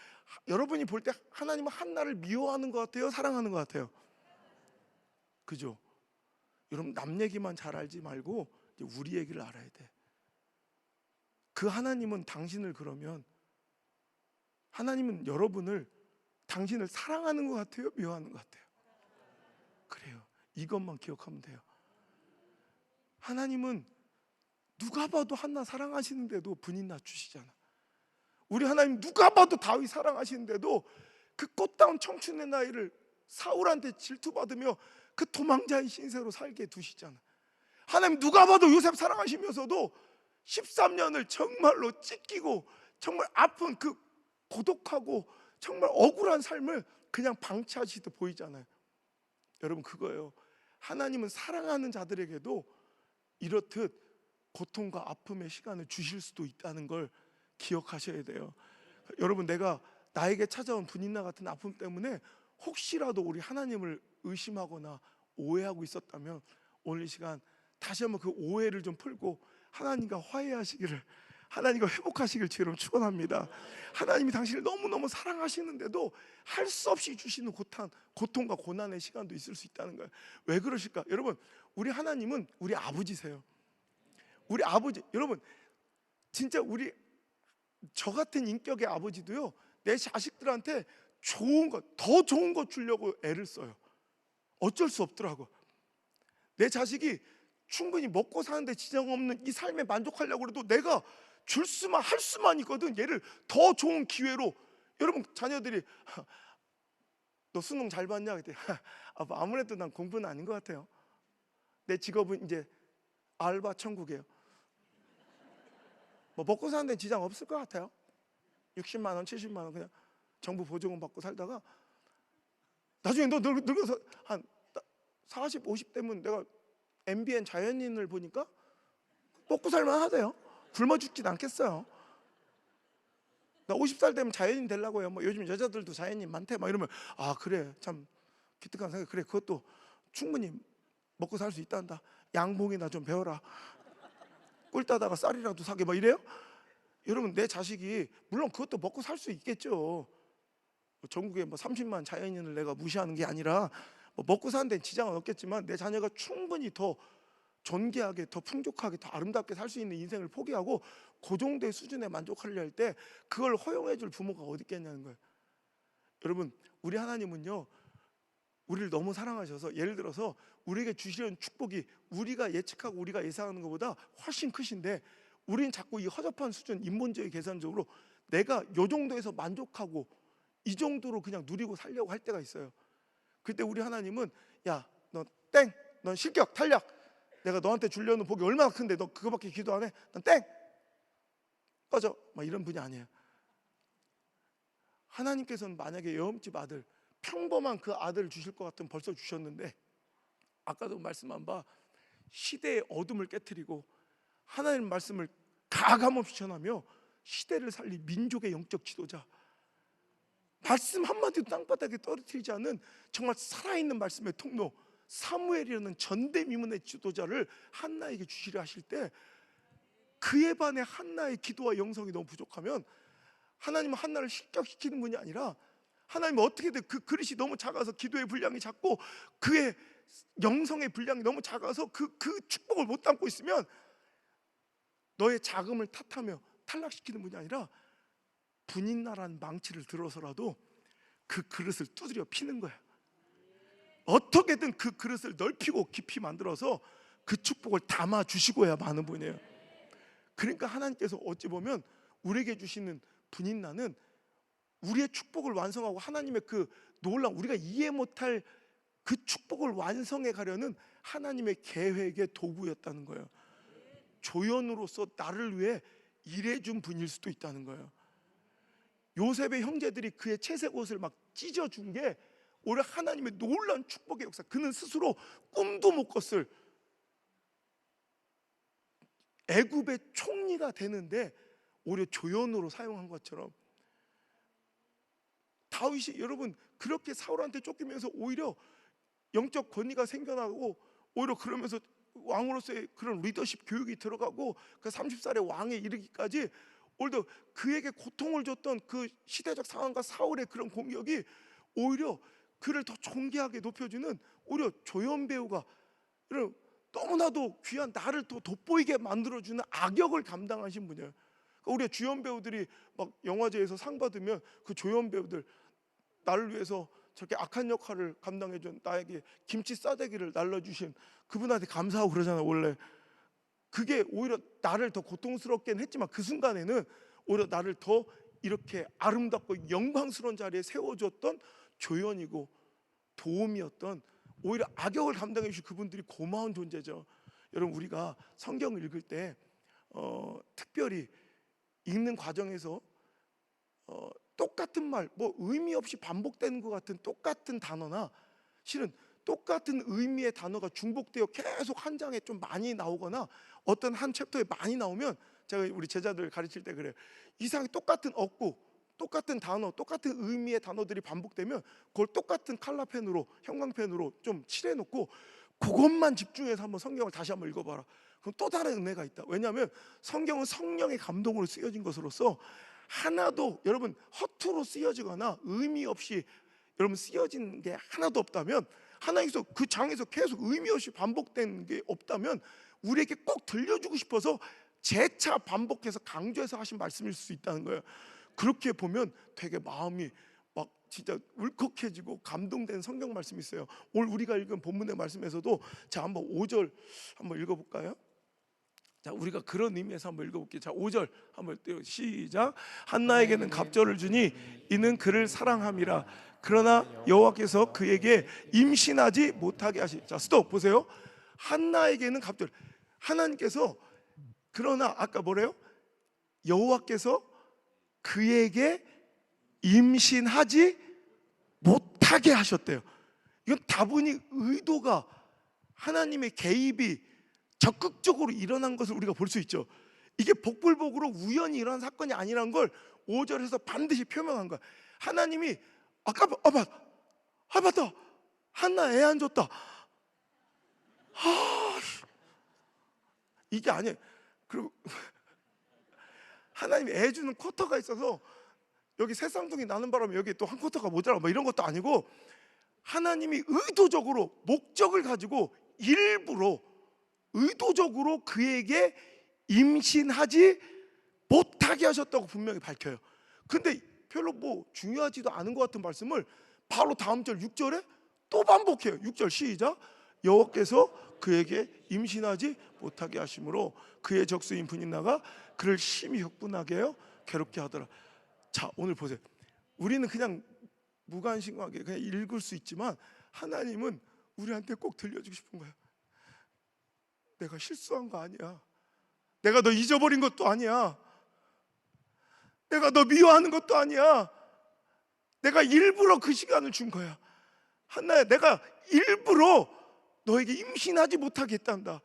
여러분이 볼 때 하나님은 한나를 미워하는 것 같아요? 사랑하는 것 같아요? 그죠? 여러분 남 얘기만 잘 알지 말고 우리 얘기를 알아야 돼. 그 하나님은 당신을, 그러면 하나님은 여러분을, 당신을 사랑하는 것 같아요? 미워하는 것 같아요? 그래요. 이것만 기억하면 돼요. 하나님은 누가 봐도 한나 사랑하시는데도 분인나 주시잖아. 우리 하나님 누가 봐도 다윗 사랑하시는데도 그 꽃다운 청춘의 나이를 사울한테 질투받으며 그 도망자의 신세로 살게 두시잖아. 하나님 누가 봐도 요셉 사랑하시면서도 13년을 정말로 찢기고 정말 아픈 그 고독하고 정말 억울한 삶을 그냥 방치하시듯 보이잖아요. 여러분, 그거예요. 하나님은 사랑하는 자들에게도 이렇듯 고통과 아픔의 시간을 주실 수도 있다는 걸 기억하셔야 돼요. 여러분, 내가 나에게 찾아온 분인나 같은 아픔 때문에 혹시라도 우리 하나님을 의심하거나 오해하고 있었다면 오늘 이 시간 다시 한번 그 오해를 좀 풀고 하나님과 화해하시기를, 하나님과 회복하시길 주로 축원합니다. 하나님이 당신을 너무너무 사랑하시는데도 할 수 없이 주시는 고통과 고난의 시간도 있을 수 있다는 거예요. 왜 그러실까? 여러분, 우리 하나님은 우리 아버지세요. 우리 아버지, 여러분 진짜 저 같은 인격의 아버지도요, 내 자식들한테 좋은 것, 더 좋은 것 주려고 애를 써요. 어쩔 수 없더라고. 내 자식이 충분히 먹고 사는데 지장 없는 이 삶에 만족하려고 해도 내가 할 수만 있거든. 얘를 더 좋은 기회로. 여러분, 자녀들이 너 수능 잘 봤냐? 그때 아빠, 아무래도 난 공부는 아닌 것 같아요. 내 직업은 이제 알바 천국이에요. 뭐 먹고 사는 데 지장 없을 것 같아요. 60만 원, 70만 원 그냥 정부 보조금 받고 살다가 나중에 너 늙어서 한 40, 50대면 내가 MBN 자연인을 보니까 먹고 살만 하대요. 굶어 죽진 않겠어요. 나 50살 되면 자연인 되려고요. 뭐 요즘 여자들도 자연인 많대. 막 이러면 아, 그래, 참 기특한 생각. 그래, 그것도 충분히 먹고 살 수 있단다. 양봉이나 좀 배워라. 꿀 따다가 쌀이라도 사게. 막 이래요. 여러분, 내 자식이 물론 그것도 먹고 살 수 있겠죠. 전국에 뭐 30만 자연인을 내가 무시하는 게 아니라 뭐 먹고 사는 데는 지장은 없겠지만 내 자녀가 충분히 더 존귀하게, 더 풍족하게, 더 아름답게 살 수 있는 인생을 포기하고 그 정도의 수준에 만족하려 할 때 그걸 허용해 줄 부모가 어디 있겠냐는 거예요. 여러분, 우리 하나님은요, 우리를 너무 사랑하셔서 예를 들어서 우리에게 주시려는 축복이 우리가 예측하고 우리가 예상하는 것보다 훨씬 크신데 우리는 자꾸 이 허접한 수준, 인본주의 계산적으로 내가 요 정도에서 만족하고 이 정도로 그냥 누리고 살려고 할 때가 있어요. 그때 우리 하나님은 야, 너 땡! 넌 실격, 탈락! 내가 너한테 주려는 복이 얼마나 큰데 너 그거밖에 기도 안 해? 넌 땡! 꺼져! 막 이런 분이 아니에요. 하나님께서는 만약에 여음집 아들, 평범한 그 아들을 주실 것 같으면 벌써 주셨는데 아까도 말씀한 바 시대의 어둠을 깨트리고 하나님 말씀을 가감없이 전하며 시대를 살린 민족의 영적 지도자, 말씀 한마디도 땅바닥에 떨어뜨리지 않는 정말 살아있는 말씀의 통로, 사무엘이라는 전대미문의 지도자를 한나에게 주시려 하실 때 그에 반해 한나의 기도와 영성이 너무 부족하면 하나님은 한나를 실격시키는 분이 아니라 하나님은 어떻게든 그 그릇이 너무 작아서 기도의 분량이 작고 그의 영성의 분량이 너무 작아서 그 축복을 못 담고 있으면 너의 자금을 탓하며 탈락시키는 분이 아니라 분인나라는 망치를 들어서라도 그 그릇을 두드려 피는 거야. 어떻게든 그 그릇을 넓히고 깊이 만들어서 그 축복을 담아 주시고야 마는 분이에요. 그러니까 하나님께서 어찌 보면 우리에게 주시는 분인나는 우리의 축복을 완성하고 하나님의 그 놀라운, 우리가 이해 못할 그 축복을 완성해 가려는 하나님의 계획의 도구였다는 거예요. 조연으로서 나를 위해 일해준 분일 수도 있다는 거예요. 요셉의 형제들이 그의 채색 옷을 막 찢어준 게 오히려 하나님의 놀라운 축복의 역사, 그는 스스로 꿈도 못 꿨을 애굽의 총리가 되는데 오히려 조연으로 사용한 것처럼 다윗이 여러분 그렇게 사울한테 쫓기면서 오히려 영적 권위가 생겨나고 오히려 그러면서 왕으로서의 그런 리더십 교육이 들어가고 그 30살의 왕에 이르기까지 오히려 그에게 고통을 줬던 그 시대적 상황과 사울의 그런 공격이 오히려 그를 더 존귀하게 높여주는 오히려 조연 배우가 너무나도 귀한 나를 더 돋보이게 만들어주는 악역을 감당하신 분이에요. 그러니까 우리 주연 배우들이 막 영화제에서 상 받으면 그 조연 배우들 나를 위해서 저렇게 악한 역할을 감당해준 나에게 김치 싸대기를 날려주신 그분한테 감사하고 그러잖아요. 원래 그게 오히려 나를 더 고통스럽게는 했지만 그 순간에는 오히려 나를 더 이렇게 아름답고 영광스러운 자리에 세워줬던 조연이고 도움이었던, 오히려 악역을 감당해 주신 그분들이 고마운 존재죠. 여러분, 우리가 성경을 읽을 때 특별히 읽는 과정에서 똑같은 말, 뭐 의미 없이 반복되는 것 같은 똑같은 단어나, 실은 똑같은 의미의 단어가 중복되어 계속 한 장에 좀 많이 나오거나 어떤 한 챕터에 많이 나오면, 제가 우리 제자들 가르칠 때 그래요. 이상하게 똑같은 어구, 똑같은 단어, 똑같은 의미의 단어들이 반복되면 그걸 똑같은 칼라펜으로, 형광펜으로 좀 칠해놓고 그것만 집중해서 한번 성경을 다시 한번 읽어봐라. 그럼 또 다른 은혜가 있다. 왜냐하면 성경은 성령의 감동으로 쓰여진 것으로서 하나도, 여러분, 허투루 쓰여지거나 의미 없이 여러분 쓰여진 게 하나도 없다면, 하나님께서 그 장에서 계속 의미 없이 반복된 게 없다면 우리에게 꼭 들려주고 싶어서 재차 반복해서 강조해서 하신 말씀일 수 있다는 거예요. 그렇게 보면 되게 마음이 막 진짜 울컥해지고 감동된 성경 말씀이 있어요. 오늘 우리가 읽은 본문의 말씀에서도, 자, 한번 5절 한번 읽어볼까요? 자, 우리가 그런 의미에서 한번 읽어볼게요. 자, 5절 한번 띄워, 시작. 한나에게는 갑절을 주니 이는 그를 사랑함이라. 그러나 여호와께서 그에게 임신하지 못하게 하시. 자, 스톱 보세요. 한나에게는 갑절. 하나님께서, 그러나 아까 뭐래요? 여호와께서 그에게 임신하지 못하게 하셨대요. 이건 다분히 의도가, 하나님의 개입이 적극적으로 일어난 것을 우리가 볼 수 있죠. 이게 복불복으로 우연히 일어난 사건이 아니라는 걸 5절에서 반드시 표명한 거야. 하나님이 아까 맞다, 한나 애 안 줬다. 이게 아니에요. 그리고 하나님이 애 주는 쿼터가 있어서 여기 새 쌍둥이 나는 바람에 여기 또 한 쿼터가 모자라, 뭐 이런 것도 아니고, 하나님이 의도적으로 목적을 가지고 일부러 의도적으로 그에게 임신하지 못하게 하셨다고 분명히 밝혀요. 근데 별로 뭐 중요하지도 않은 것 같은 말씀을 바로 다음 절 6절에 또 반복해요. 6절 시작. 여호와께서 그에게 임신하지 못하게 하심으로 그의 적수인 분인나가 그를 심히 흑분하게 하여 괴롭게 하더라. 자, 오늘 보세요. 우리는 그냥 무관심하게 그냥 읽을 수 있지만 하나님은 우리한테 꼭 들려주고 싶은 거야. 내가 실수한 거 아니야. 내가 너 잊어버린 것도 아니야. 내가 너 미워하는 것도 아니야. 내가 일부러 그 시간을 준 거야. 한나야, 내가 일부러 너에게 임신하지 못하게 했단다.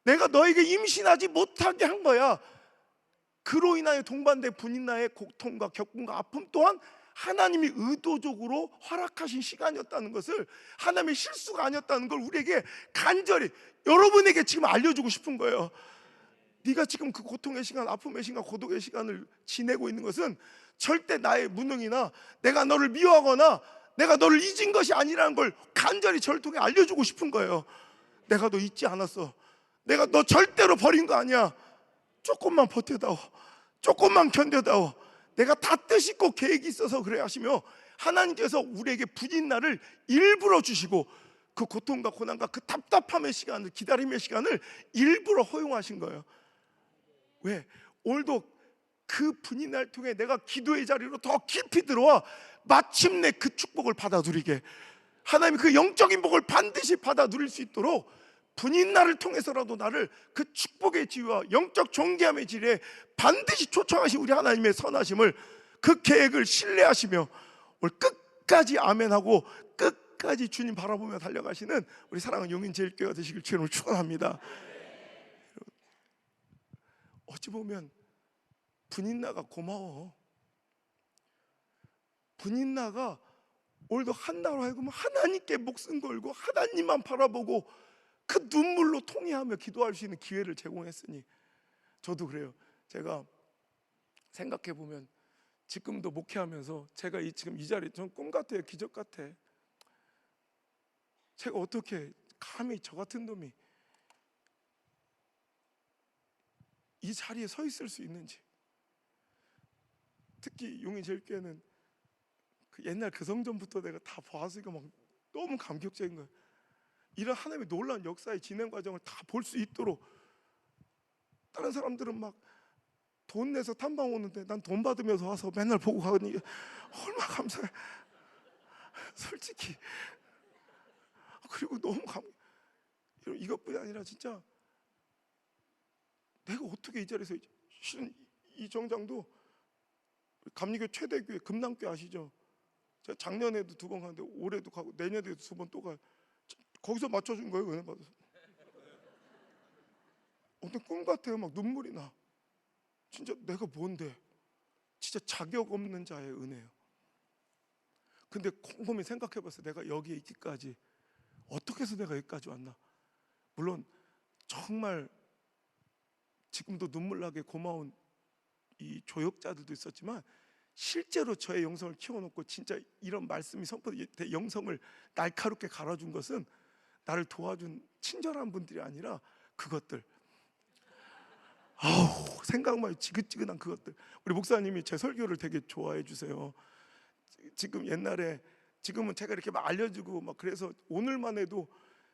내가 너에게 임신하지 못하게 한 거야. 그로 인하여 동반된 분인나의 고통과 겪음과 아픔 또한 하나님이 의도적으로 허락하신 시간이었다는 것을, 하나님의 실수가 아니었다는 걸 우리에게 간절히, 여러분에게 지금 알려주고 싶은 거예요. 네가 지금 그 고통의 시간, 아픔의 시간, 고독의 시간을 지내고 있는 것은 절대 나의 무능이나 내가 너를 미워하거나 내가 너를 잊은 것이 아니라는 걸 간절히 저를 통해 알려주고 싶은 거예요. 내가 너 잊지 않았어. 내가 너 절대로 버린 거 아니야. 조금만 버텨다오. 조금만 견뎌다오. 내가 다 뜻 있고 계획이 있어서 그래 하시며, 하나님께서 우리에게 분인날을 일부러 주시고 그 고통과 고난과 그 답답함의 시간을, 기다림의 시간을 일부러 허용하신 거예요. 왜? 오늘도 그 분인날 통해 내가 기도의 자리로 더 깊이 들어와 마침내 그 축복을 받아 누리게, 하나님이 그 영적인 복을 반드시 받아 누릴 수 있도록 분인날을 통해서라도 나를 그 축복의 지위와 영적 존귀함의 지위에 반드시 초청하신 우리 하나님의 선하심을, 그 계획을 신뢰하시며 오늘 끝까지 아멘하고 끝까지 주님 바라보며 달려가시는 우리 사랑하는 용인제일교회가 되시길 주님을 축원합니다. 어찌 보면 분인나가 고마워. 분인나가 오늘도 한나로 하여금 하나님께 목숨 걸고 하나님만 바라보고 그 눈물로 통회하며 기도할 수 있는 기회를 제공했으니, 저도 그래요. 제가 생각해 보면 지금도 목회하면서 제가 지금 이 자리, 전 꿈 같아요. 기적 같아. 제가 어떻게 감히 저 같은 놈이 이 자리에 서 있을 수 있는지. 특히 용인제일교회는 그 옛날 그 성전부터 내가 다 봐서 막 너무 감격적인 거예요. 이런 하나님의 놀라운 역사의 진행 과정을 다 볼 수 있도록, 다른 사람들은 막 돈 내서 탐방 오는데 난 돈 받으면서 와서 맨날 보고 가니 얼마나 감사해. 솔직히. 그리고 너무 이것뿐이 아니라 진짜 내가 어떻게 이 자리에서, 실은 이 정장도 감리교 최대교회 금남교회 아시죠? 제가 작년에도 2번 갔는데 올해도 가고 내년에도 2번 또 가요. 거기서 맞춰준 거예요, 은혜 받아서. 어떤 꿈 같아요. 막 눈물이 나. 진짜 내가 뭔데? 진짜 자격 없는 자의 은혜예요. 근데 곰곰이 생각해봤어요. 내가 여기에 있기까지 어떻게 해서 내가 여기까지 왔나? 물론 정말 지금도 눈물 나게 고마운 이 조역자들도 있었지만, 실제로 저의 영성을 키워놓고 진짜 이런 말씀이 선포돼 영성을 날카롭게 갈아준 것은 나를 도와준 친절한 분들이 아니라 그것들. 아우, 생각만 해도 지긋지긋한 그것들. 우리 목사님이 제 설교를 되게 좋아해 주세요. 지금 옛날에, 지금은 제가 이렇게 막 알려주고 막 그래서 오늘만 해도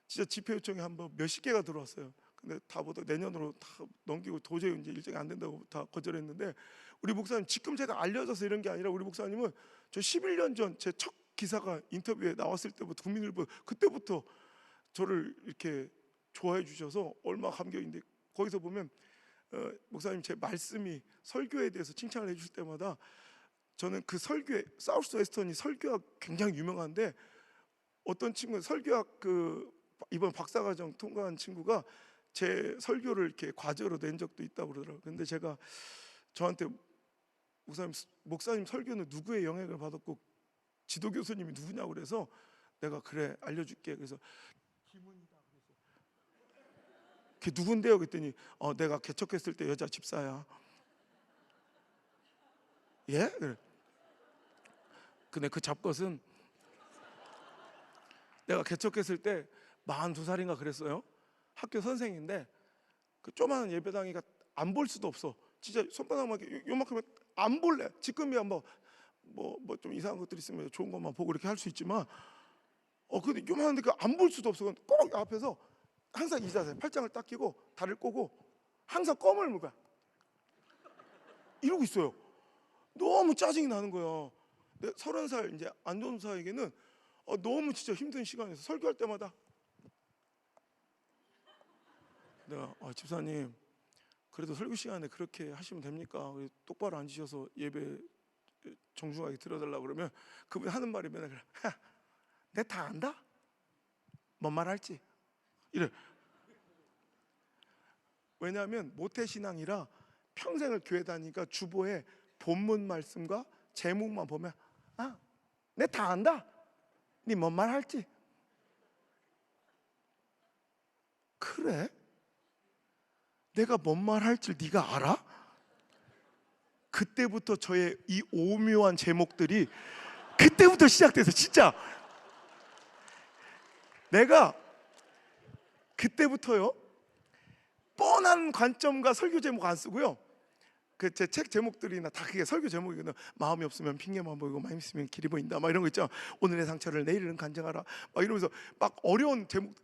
진짜 집회 요청이 한번 몇십 개가 들어왔어요. 근데 다 보다 내년으로 다 넘기고 도저히 이제 일정이 안 된다고 다 거절했는데, 우리 목사님 지금 제가 알려져서 이런 게 아니라 우리 목사님은 저 11년 전 제 첫 기사가 인터뷰에 나왔을 때부터, 국민일보 그때부터 저를 이렇게 좋아해 주셔서 얼마나 감격인데, 거기서 보면 목사님 제 말씀이, 설교에 대해서 칭찬을 해주실 때마다 저는 그 설교에, 사우스 웨스턴이 설교학 굉장히 유명한데, 어떤 친구 설교학 이번 박사과정 통과한 친구가 제 설교를 이렇게 과제로 낸 적도 있다고 그러더라고요. 근데 제가 저한테 목사님 설교는 누구의 영향을 받았고 지도 교수님이 누구냐고 그래서 내가 그래 알려줄게. 그래서 김은이다 그래서 걔 누군데요? 그랬더니 내가 개척했을 때 여자 집사야. 예? 그래. 근데 그 잡것은 내가 개척했을 때 42살인가 그랬어요. 학교 선생인데 그 조그마한 예배당이가 안 볼 수도 없어. 진짜 손바닥만 요만큼은 안 볼래. 지금이야 뭐 좀 이상한 것들 있으면 좋은 것만 보고 이렇게 할 수 있지만, 근데 요만한데 그 안 볼 수도 없어. 꼭 앞에서 항상 이 자세, 팔짱을 딱 끼고 다리를 꼬고 항상 껌을 먹어. 이러고 있어요. 너무 짜증이 나는 거야. 30살 이제 안전사에게는 너무 진짜 힘든 시간에서 설교할 때마다 내가 집사님 그래도 설교 시간에 그렇게 하시면 됩니까? 똑바로 앉으셔서 예배 정중하게 들어달라고 그러면 그분이 하는 말이 맨날 그래. 내 다 안다? 뭔 말 할지 이래. 왜냐하면 모태신앙이라 평생을 교회 다니니까 주보에 본문 말씀과 제목만 보면 내 다 안다? 네 뭔 말 할지? 그래? 내가 뭔 말 할 줄 네가 알아? 그때부터 저의 이 오묘한 제목들이 그때부터 시작돼서 진짜 내가 그때부터요 뻔한 관점과 설교 제목 안 쓰고요, 그 제 책 제목들이나 다 그게 설교 제목이거든요. 마음이 없으면 핑계만 보이고 마음이 있으면 길이 보인다 막 이런 거 있죠. 오늘의 상처를 내일은 간증하라 막 이러면서 막 어려운 제목,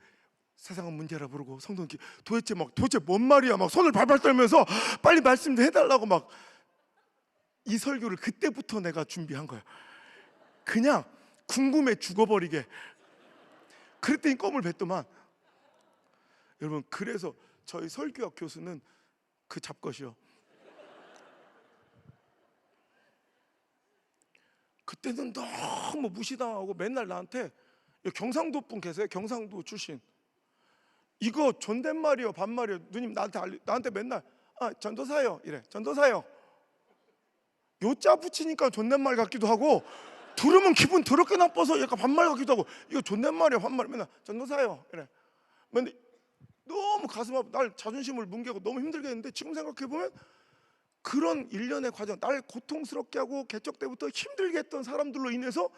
세상은 문제라 부르고 성도는 도대체 뭔 말이야 막 손을 발발 떨면서 빨리 말씀 좀 해달라고 막. 이 설교를 그때부터 내가 준비한 거야. 그냥 궁금해 죽어버리게. 그랬더니 껌을 뱉더만. 여러분, 그래서 저희 설교학 교수는 그 잡것이요. 그때는 너무 무시당하고 맨날 나한테, 경상도 분 계세요? 경상도 출신. 이거 존댓말이요 반말이요? 누님 나한테 맨날 전도사요 이래. 전도사요. 요자 붙이니까 존댓말 같기도 하고, 들으면 기분 더럽게 나빠서 약간 반말 같기도 하고. 이거 존댓말이야 반말? 맨날 전도사요 이래. 근데 너무 가슴 아파. 날 자존심을 뭉개고 너무 힘들게 했는데, 지금 생각해보면 그런 일련의 과정, 날 고통스럽게 하고 개척 때부터 힘들게 했던 사람들로 인해서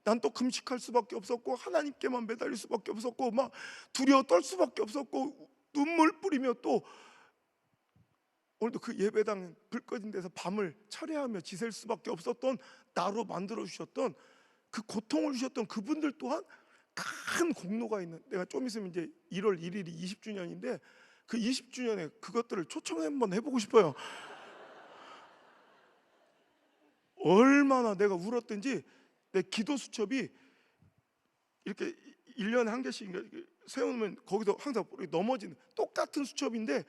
난 또 금식할 수밖에 없었고, 하나님께만 매달릴 수밖에 없었고, 막 두려워 떨 수밖에 없었고, 눈물 뿌리며 또 오늘도 그 예배당 불 꺼진 데서 밤을 철회하며 지샐 수밖에 없었던 나로 만들어 주셨던, 그 고통을 주셨던 그분들 또한 큰 공로가 있는. 내가 좀 있으면 이제 1월 1일이 20주년인데 그 20주년에 그것들을 초청 한번 해보고 싶어요. 얼마나 내가 울었든지 내 기도 수첩이 이렇게 1년에 한 개씩 세우면 거기서 항상 넘어지는 똑같은 수첩인데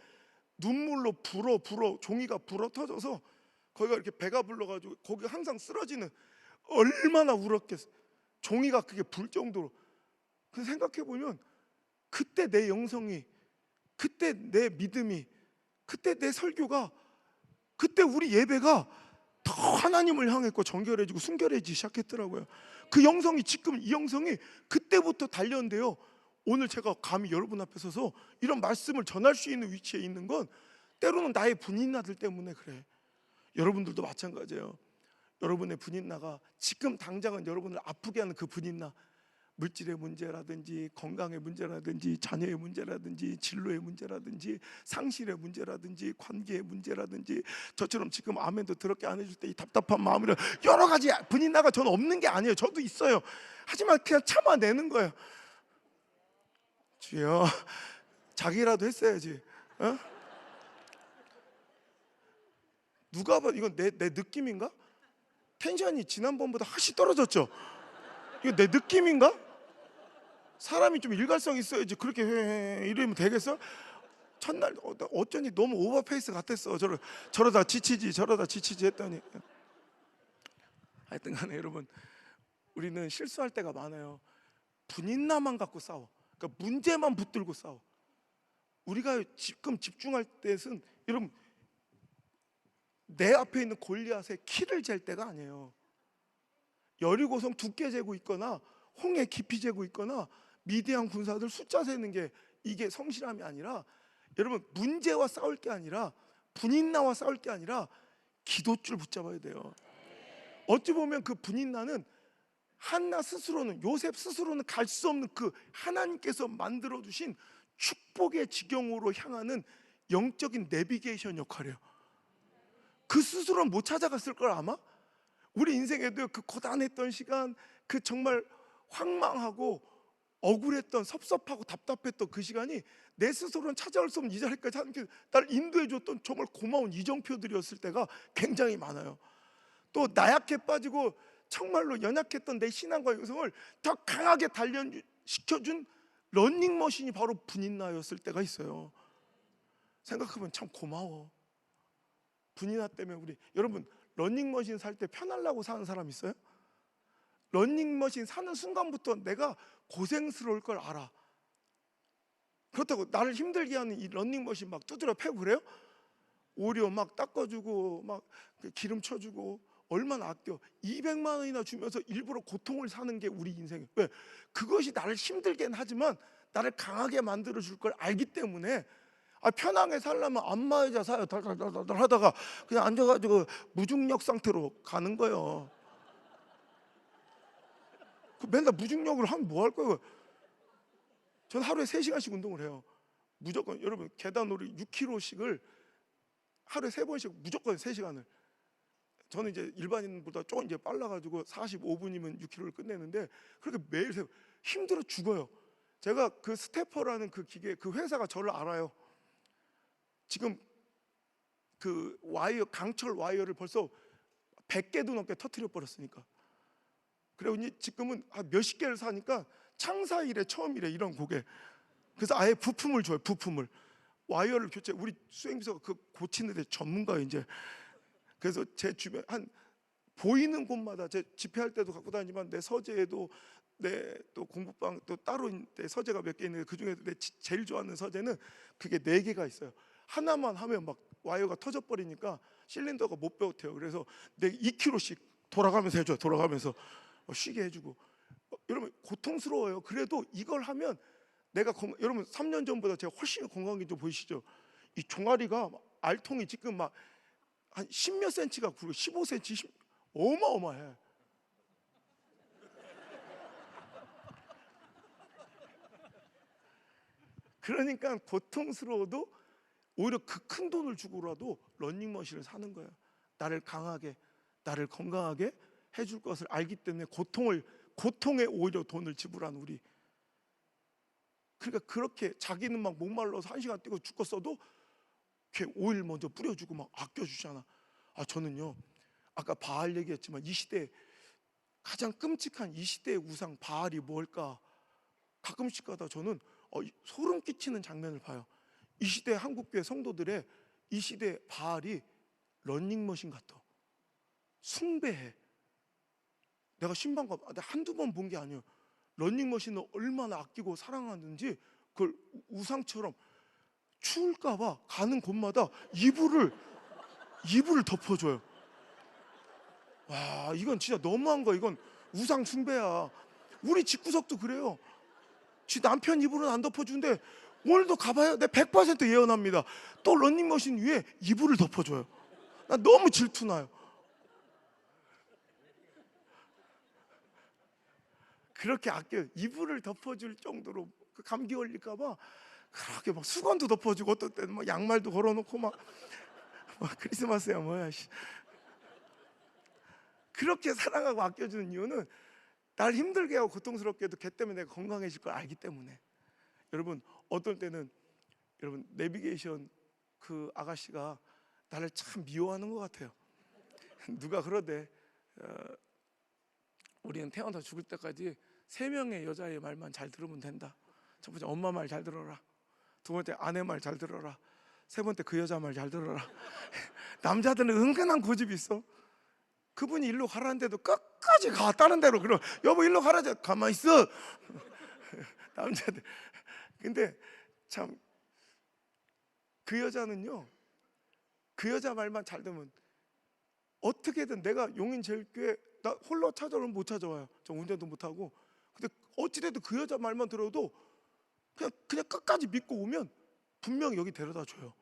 눈물로 불어 종이가 불어 터져서 거기가 이렇게 배가 불러가지고 거기 항상 쓰러지는, 얼마나 울었겠어. 종이가 그게 불 정도로. 그래서 생각해 보면 그때 내 영성이, 그때 내 믿음이, 그때 내 설교가, 그때 우리 예배가 더 하나님을 향했고 정결해지고 순결해지기 시작했더라고요. 그 영성이, 지금 이 영성이 그때부터 달렸는데요, 오늘 제가 감히 여러분 앞에 서서 이런 말씀을 전할 수 있는 위치에 있는 건 때로는 나의 분인나들 때문에 그래. 여러분들도 마찬가지예요. 여러분의 분인나가 지금 당장은 여러분을 아프게 하는 그 분인나, 물질의 문제라든지 건강의 문제라든지 자녀의 문제라든지 진로의 문제라든지 상실의 문제라든지 관계의 문제라든지, 저처럼 지금 아멘도 더럽게 안 해줄 때 이 답답한 마음이라 여러 가지 분인나가 저는 없는 게 아니에요. 저도 있어요. 하지만 그냥 참아내는 거예요. 주여, 자기라도 했어야지. 어? 누가 봐, 이건 내 느낌인가? 텐션이 지난번보다 훨씬 떨어졌죠? 이거 내 느낌인가? 사람이 좀 일관성 있어야지 그렇게 이러면 되겠어? 첫날 어쩐지 너무 오버페이스 같았어. 저러다 지치지 했더니. 하여튼 간에 여러분, 우리는 실수할 때가 많아요. 분인나만 갖고 싸워. 그러니까 문제만 붙들고 싸워. 우리가 지금 집중할 때는 여러분, 내 앞에 있는 골리앗의 키를 잴 때가 아니에요. 여리고성 두께 재고 있거나 홍해 깊이 재고 있거나 미디안 군사들 숫자 세는 게 이게 성실함이 아니라, 여러분, 문제와 싸울 게 아니라, 분인나와 싸울 게 아니라 기도줄 붙잡아야 돼요. 어찌 보면 그 분인나는 한나 스스로는, 요셉 스스로는 갈 수 없는 그 하나님께서 만들어 주신 축복의 지경으로 향하는 영적인 내비게이션 역할이에요. 그 스스로는 못 찾아갔을 걸 아마. 우리 인생에도 그 고단했던 시간, 그 정말 황망하고 억울했던, 섭섭하고 답답했던 그 시간이 내 스스로는 찾아올 수 없는 이 자리까지 하나님께서 나를 인도해 줬던 정말 고마운 이정표들이었을 때가 굉장히 많아요. 또 나약해 빠지고 정말로 연약했던 내 신앙과 영성을 더 강하게 단련시켜준 러닝머신이 바로 분인나였을 때가 있어요. 생각하면 참 고마워. 분인나 때문에 우리, 여러분, 러닝머신 살 때 편하려고 사는 사람 있어요? 러닝머신 사는 순간부터 내가 고생스러울 걸 알아. 그렇다고 나를 힘들게 하는 이 러닝머신 막 두드려 패고 그래요? 오히려 막 닦아주고 막 기름 쳐주고, 얼마나 아껴. 200만 원이나 주면서 일부러 고통을 사는 게 우리 인생이에요. 왜? 그것이 나를 힘들게는 하지만 나를 강하게 만들어 줄 걸 알기 때문에. 편하게 살려면 안마의자 사요. 달달달달 하다가 그냥 앉아가지고 무중력 상태로 가는 거예요. 맨날 무중력을 하면 뭐 할 거예요? 전 하루에 3시간씩 운동을 해요. 무조건. 여러분, 계단놀이 6km씩을 하루에 3번씩 무조건 3시간을. 저는 이제 일반인보다 조금 이제 빨라가지고 45분이면 6km를 끝내는데, 그렇게 매일 힘들어 죽어요. 제가 그 스태퍼라는 그 기계, 그 회사가 저를 알아요. 지금 그 와이어, 강철 와이어를 벌써 100개도 넘게 터뜨려 버렸으니까. 그리고 지금은 몇십 개를 사니까 창사 이래 처음이래, 이런 곡에. 그래서 아예 부품을 줘요. 부품을, 와이어를 교체. 우리 수행비서가 그 고치는 데 전문가예요 이제. 그래서 제 주변 한 보이는 곳마다, 제 집회할 때도 갖고 다니지만 내 서재에도, 내 또 공부방 또 따로 내 서재가 몇 개 있는데, 그 중에서 내 제일 좋아하는 서재는 그게 4개가 있어요. 하나만 하면 막 와이어가 터져 버리니까 실린더가 못 버텨요. 그래서 내 2km씩 돌아가면서 해줘요. 돌아가면서 쉬게 해주고. 여러분, 고통스러워요. 그래도 이걸 하면 내가 여러분, 3년 전보다 제가 훨씬 건강한 게 좀 보이시죠? 이 종아리가, 알통이 지금 막 한 10몇 센치가 굵고 15cm, 어마어마해. 그러니까 고통스러워도 오히려 그 큰 돈을 주고라도 러닝머신을 사는 거예요. 나를 강하게, 나를 건강하게 해줄 것을 알기 때문에 고통에 오히려 돈을 지불한 우리. 그러니까 그렇게 자기는 막 목말라서 1시간 뛰고 죽겠어도 이렇게 오일 먼저 뿌려주고 막 아껴주잖아. 저는요, 아까 바알 얘기했지만 이 시대 가장 끔찍한 이 시대의 우상 바알이 뭘까? 가끔씩 가다 저는 소름 끼치는 장면을 봐요. 이 시대 한국교회 성도들의 이 시대 바알이 런닝머신 같아. 숭배해. 내가 신방과 한두 번 본 게 아니에요. 런닝머신을 얼마나 아끼고 사랑하는지 그걸 우상처럼 추울까봐 가는 곳마다 이불을 덮어줘요. 와, 이건 진짜 너무한 거야. 이건 우상 숭배야. 우리 집구석도 그래요. 지 남편 이불은 안 덮어주는데 오늘도 가봐요. 내 100% 예언합니다. 또 런닝머신 위에 이불을 덮어줘요. 나 너무 질투나요. 그렇게 아껴 이불을 덮어줄 정도로 그 감기 걸릴까봐 그렇게 막 수건도 덮어주고 어떨 때는 막 양말도 걸어놓고 막 크리스마스야 뭐야. 그렇게 사랑하고 아껴주는 이유는 날 힘들게 하고 고통스럽게 해도 걔 때문에 내가 건강해질 걸 알기 때문에. 여러분 어떨 때는 여러분 내비게이션 그 아가씨가 나를 참 미워하는 것 같아요. 누가 그러대. 우리는 태어나서 죽을 때까지 3명의 여자의 말만 잘 들으면 된다. 첫 번째 엄마 말 잘 들어라. 두 번째 아내 말 잘 들어라. 세 번째 그 여자 말 잘 들어라. 남자들은 은근한 고집이 있어. 그분이 일로 가라는데도 끝까지 가. 다른 데로. 그럼 여보 일로 가라자. 가만히 있어. 남자들. 근데 참 그 여자는요, 그 여자 말만 잘 들으면 어떻게든 내가 용인제일교회 나 홀로 찾아오면 못 찾아와요. 저 운전도 못하고. 근데 어찌돼도 그 여자 말만 들어도 그냥 끝까지 믿고 오면 분명히 여기 데려다 줘요.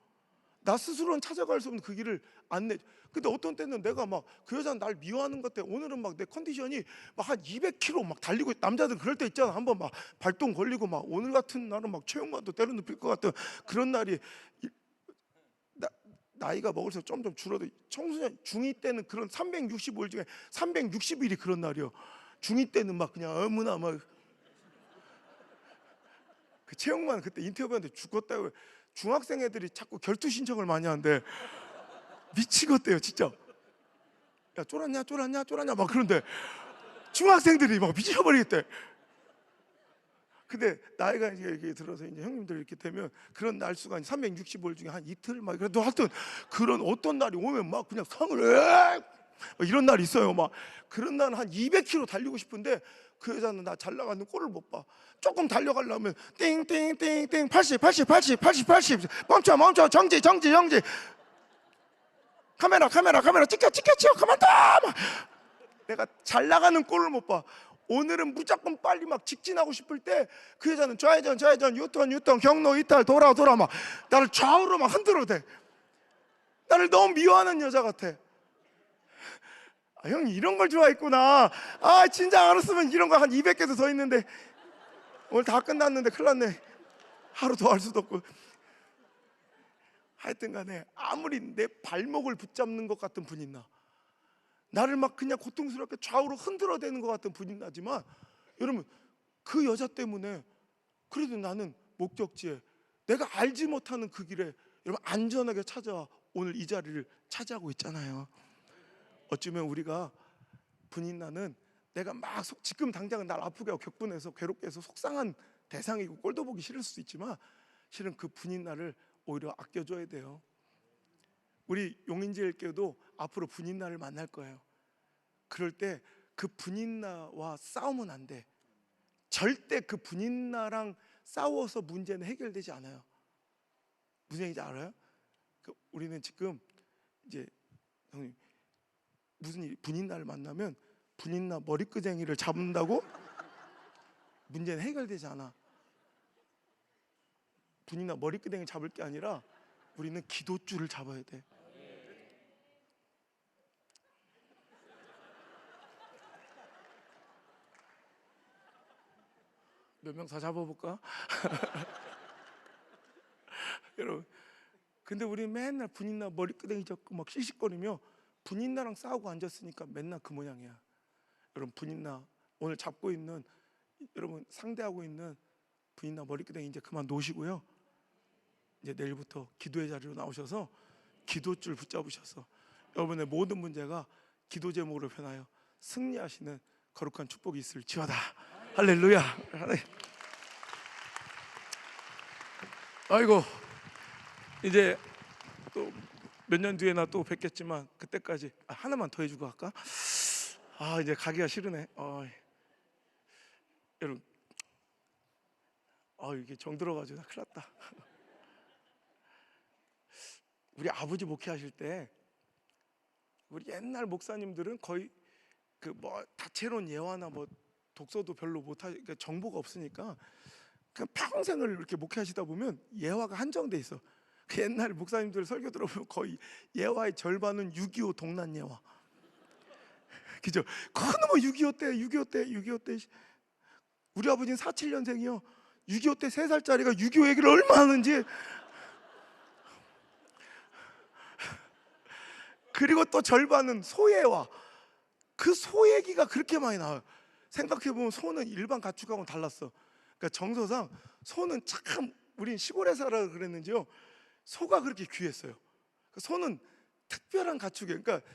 나 스스로는 찾아갈 수 없는 그 길을 안내. 근데 어떤 때는 내가 막 그 여자는 날 미워하는 것 때문에 오늘은 막 내 컨디션이 막 한 200km 막 달리고, 남자들 그럴 때 있잖아. 한번 막 발동 걸리고 막 오늘 같은 날은 막 체육만도 때려눕힐 것 같은 그런 날이. 나이가 먹을수록 점점 줄어도 청소년 중2 때는 그런 365일 중에 360일이 그런 날이요. 중2 때는 막 그냥 어머나 막 그 체육만 그때 인터뷰하는데 죽었다고. 중학생 애들이 자꾸 결투 신청을 많이 하는데 미치겠대요 진짜. 야 쫄았냐 쫄았냐 쫄았냐 막 그런데 중학생들이 막 미쳐버리겠대. 근데 나이가 이제 들어서 이제 형님들 이렇게 되면 그런 날수가 365일 중에 한 이틀 막 그래도 하여튼 그런 어떤 날이 오면 막 그냥 성을 이런 날이 있어요. 막 그런 날은 한 200km 달리고 싶은데 그 여자는 나 잘 나가는 꼴을 못 봐. 조금 달려가려면 띵띵띵띵 80 80 80 80 80 멈춰 정지 카메라 찍혀 가만 둬. 내가 잘 나가는 꼴을 못 봐. 오늘은 무조건 빨리 막 직진하고 싶을 때 그 여자는 좌회전 유턴 경로 이탈 돌아 막 나를 좌우로 막 흔들어대. 나를 너무 미워하는 여자 같아. 형이 이런 걸 좋아했구나. 진작 알았으면 이런 거 한 200개도 더 있는데 오늘 다 끝났는데 큰일 났네. 하루 더 할 수도 없고. 하여튼 간에 아무리 내 발목을 붙잡는 것 같은 분이 나, 나를 막 그냥 고통스럽게 좌우로 흔들어대는 것 같은 분이 나지만, 여러분 그 여자 때문에 그래도 나는 목적지에 내가 알지 못하는 그 길에 여러분 안전하게 찾아와 오늘 이 자리를 차지하고 있잖아요. 어쩌면 우리가 분인나는 내가 막 지금 당장은 날 아프게 하고 격분해서 괴롭게 해서 속상한 대상이고 꼴도 보기 싫을 수도 있지만 실은 그 분인나를 오히려 아껴줘야 돼요. 우리 용인제일교도 앞으로 분인나를 만날 거예요. 그럴 때 그 분인나와 싸우면 안 돼. 절대 그 분인나랑 싸워서 문제는 해결되지 않아요. 무슨 얘기인지 알아요? 우리는 지금 이제 형님 무슨 일, 분인나를 만나면 분인나 머리끄댕이를 잡는다고 문제는 해결되지 않아. 분인나 머리끄댕이 잡을 게 아니라 우리는 기도줄을 잡아야 돼. 몇 명 다 잡아볼까? 여러분, 근데 우리 맨날 분인나 머리끄댕이 잡고 막 씩씩거리며 분인나랑 싸우고 앉았으니까 맨날 그 모양이야. 여러분 분인나 오늘 잡고 있는, 여러분 상대하고 있는 분인나 머리끄댕이 이제 그만 놓으시고요. 이제 내일부터 기도의 자리로 나오셔서 기도줄 붙잡으셔서 여러분의 모든 문제가 기도 제목으로 변하여 승리하시는 거룩한 축복이 있을지어다. 할렐루야. 아이고, 이제 또 몇 년 뒤에나 또 뵙겠지만 그때까지 하나만 더 해주고 갈까? 이제 가기가 싫으네. 여러분, 이게 정 들어가지고 나 큰일 났다. 우리 아버지 목회하실 때 우리 옛날 목사님들은 거의 그 뭐 다채로운 예화나 뭐 독서도 별로 그러니까 정보가 없으니까 그냥 평생을 이렇게 목회하시다 보면 예화가 한정돼 있어. 그 옛날 목사님들 설교 들어보면 거의 예화의 절반은 6.25 동란 예화. 그죠? 그놈의 6.25 때, 6.25 때, 6.25 때. 우리 아버지는 47년생이요. 6.25 때 3살짜리가 6.25 얘기를 얼마나 하는지. 그리고 또 절반은 소예화. 그 소 얘기가 그렇게 많이 나와요. 생각해보면 소는 일반 가축하고는 달랐어. 그러니까 정서상 소는 참, 우린 시골에 살아 그랬는지요, 소가 그렇게 귀했어요. 소는 특별한 가축이에요. 그러니까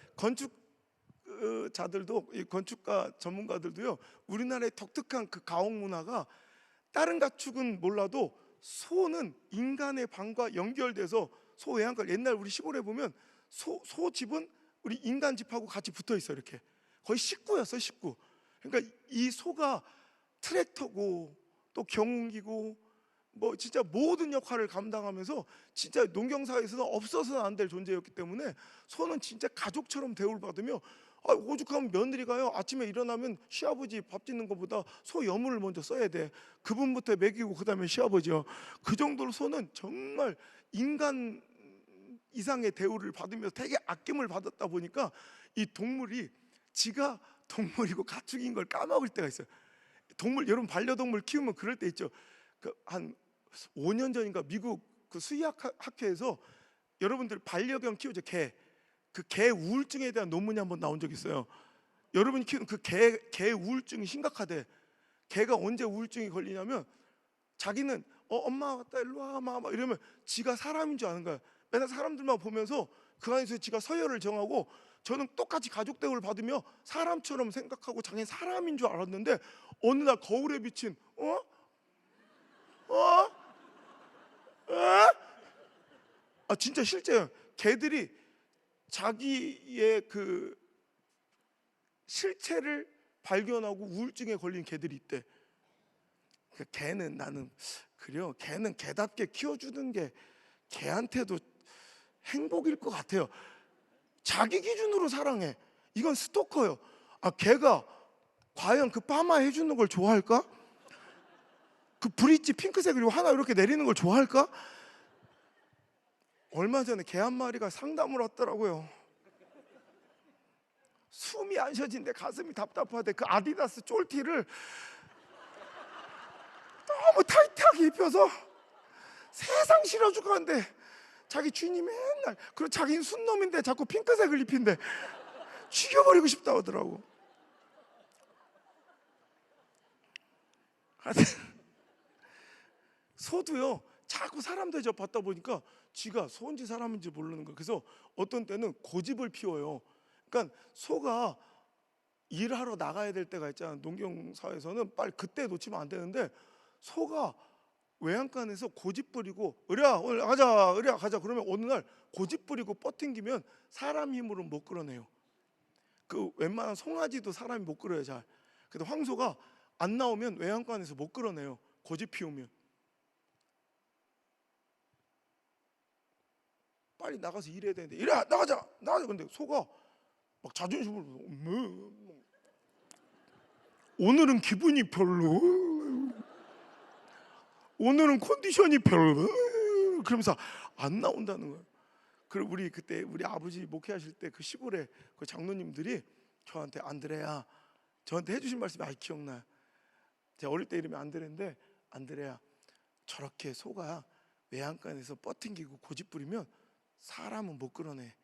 건축자들도, 건축가 전문가들도요, 우리나라의 독특한 그 가옥 문화가 다른 가축은 몰라도 소는 인간의 방과 연결돼서 소 외양간, 옛날 우리 시골에 보면 소 집은 우리 인간 집하고 같이 붙어 있어. 이렇게 거의 식구였어요, 식구. 그러니까 이 소가 트랙터고 또 경운기고 뭐 진짜 모든 역할을 감당하면서 진짜 농경사회에서는 없어서는 안 될 존재였기 때문에 소는 진짜 가족처럼 대우를 받으며, 오죽하면 며느리가요 아침에 일어나면 시아버지 밥 짓는 것보다 소 여물을 먼저 써야 돼. 그분부터 먹이고 그 다음에 시아버지요. 그 정도로 소는 정말 인간 이상의 대우를 받으면서 되게 아낌을 받았다 보니까 이 동물이 지가 동물이고 가축인 걸 까먹을 때가 있어요. 동물, 여러분 반려동물 키우면 그럴 때 있죠. 한 5년 전인가 미국 그 수의학 학회에서 여러분들 반려견 키우죠, 개. 그 개 우울증에 대한 논문이 한번 나온 적이 있어요. 여러분이 키우는 그 개 우울증이 심각하대. 개가 언제 우울증이 걸리냐면 자기는 엄마 왔다 일로 와 막 이러면 지가 사람인 줄 아는 거야. 맨날 사람들만 보면서 그 안에서 지가 서열을 정하고, 저는 똑같이 가족 대우를 받으며 사람처럼 생각하고 자기는 사람인 줄 알았는데 어느 날 거울에 비친 진짜 실제요. 개들이 자기의 그 실체를 발견하고 우울증에 걸린 개들이 있대. 그 개는, 나는 그래요, 개는 개답게 키워주는 게 개한테도 행복일 것 같아요. 자기 기준으로 사랑해. 이건 스토커예요. 개가 과연 그 파마 해주는 걸 좋아할까? 그 브릿지 핑크색 그리고 하나 이렇게 내리는 걸 좋아할까? 얼마 전에 개 한 마리가 상담을 왔더라고요. 숨이 안 쉬어진대. 가슴이 답답하대. 그 아디다스 쫄티를 너무 타이트하게 입혀서 세상 싫어 죽었는데 자기 주인이 맨날, 그리고 자기는 순놈인데 자꾸 핑크색을 입힌대. 죽여버리고 싶다 하더라고. 소도요 자꾸 사람 대접받다 보니까 지가 소인지 사람인지 모르는 거야. 그래서 어떤 때는 고집을 피워요. 그러니까 소가 일하러 나가야 될 때가 있잖아. 농경사회에서는 빨리 그때 놓치면 안 되는데, 소가 외양간에서 고집 부리고 으랴 오늘 가자, 으랴 가자 그러면 어느 날 고집 부리고 뻗팅기면 사람 힘으로는 못 끌어내요. 그 웬만한 송아지도 사람이 못 끌어요 잘. 근데 황소가 안 나오면 외양간에서 못 끌어내요. 고집 피우면. 빨리 나가서 일해야 되는데 이래 나가자. 근데 소가 막 자존심을 오늘은 기분이 별로, 오늘은 컨디션이 별로, 그러면서 안 나온다는 거예요. 그리고 우리 그때 우리 아버지 목회하실 때 그 시골에 그 장로님들이 저한테, 안드레야, 저한테 해주신 말씀이 아직 기억나요. 제가 어릴 때 이름이 안드레인데, 안드레야, 저렇게 소가 외양간에서 뻗팅기고 고집 부리면 사람은 못 끌어내.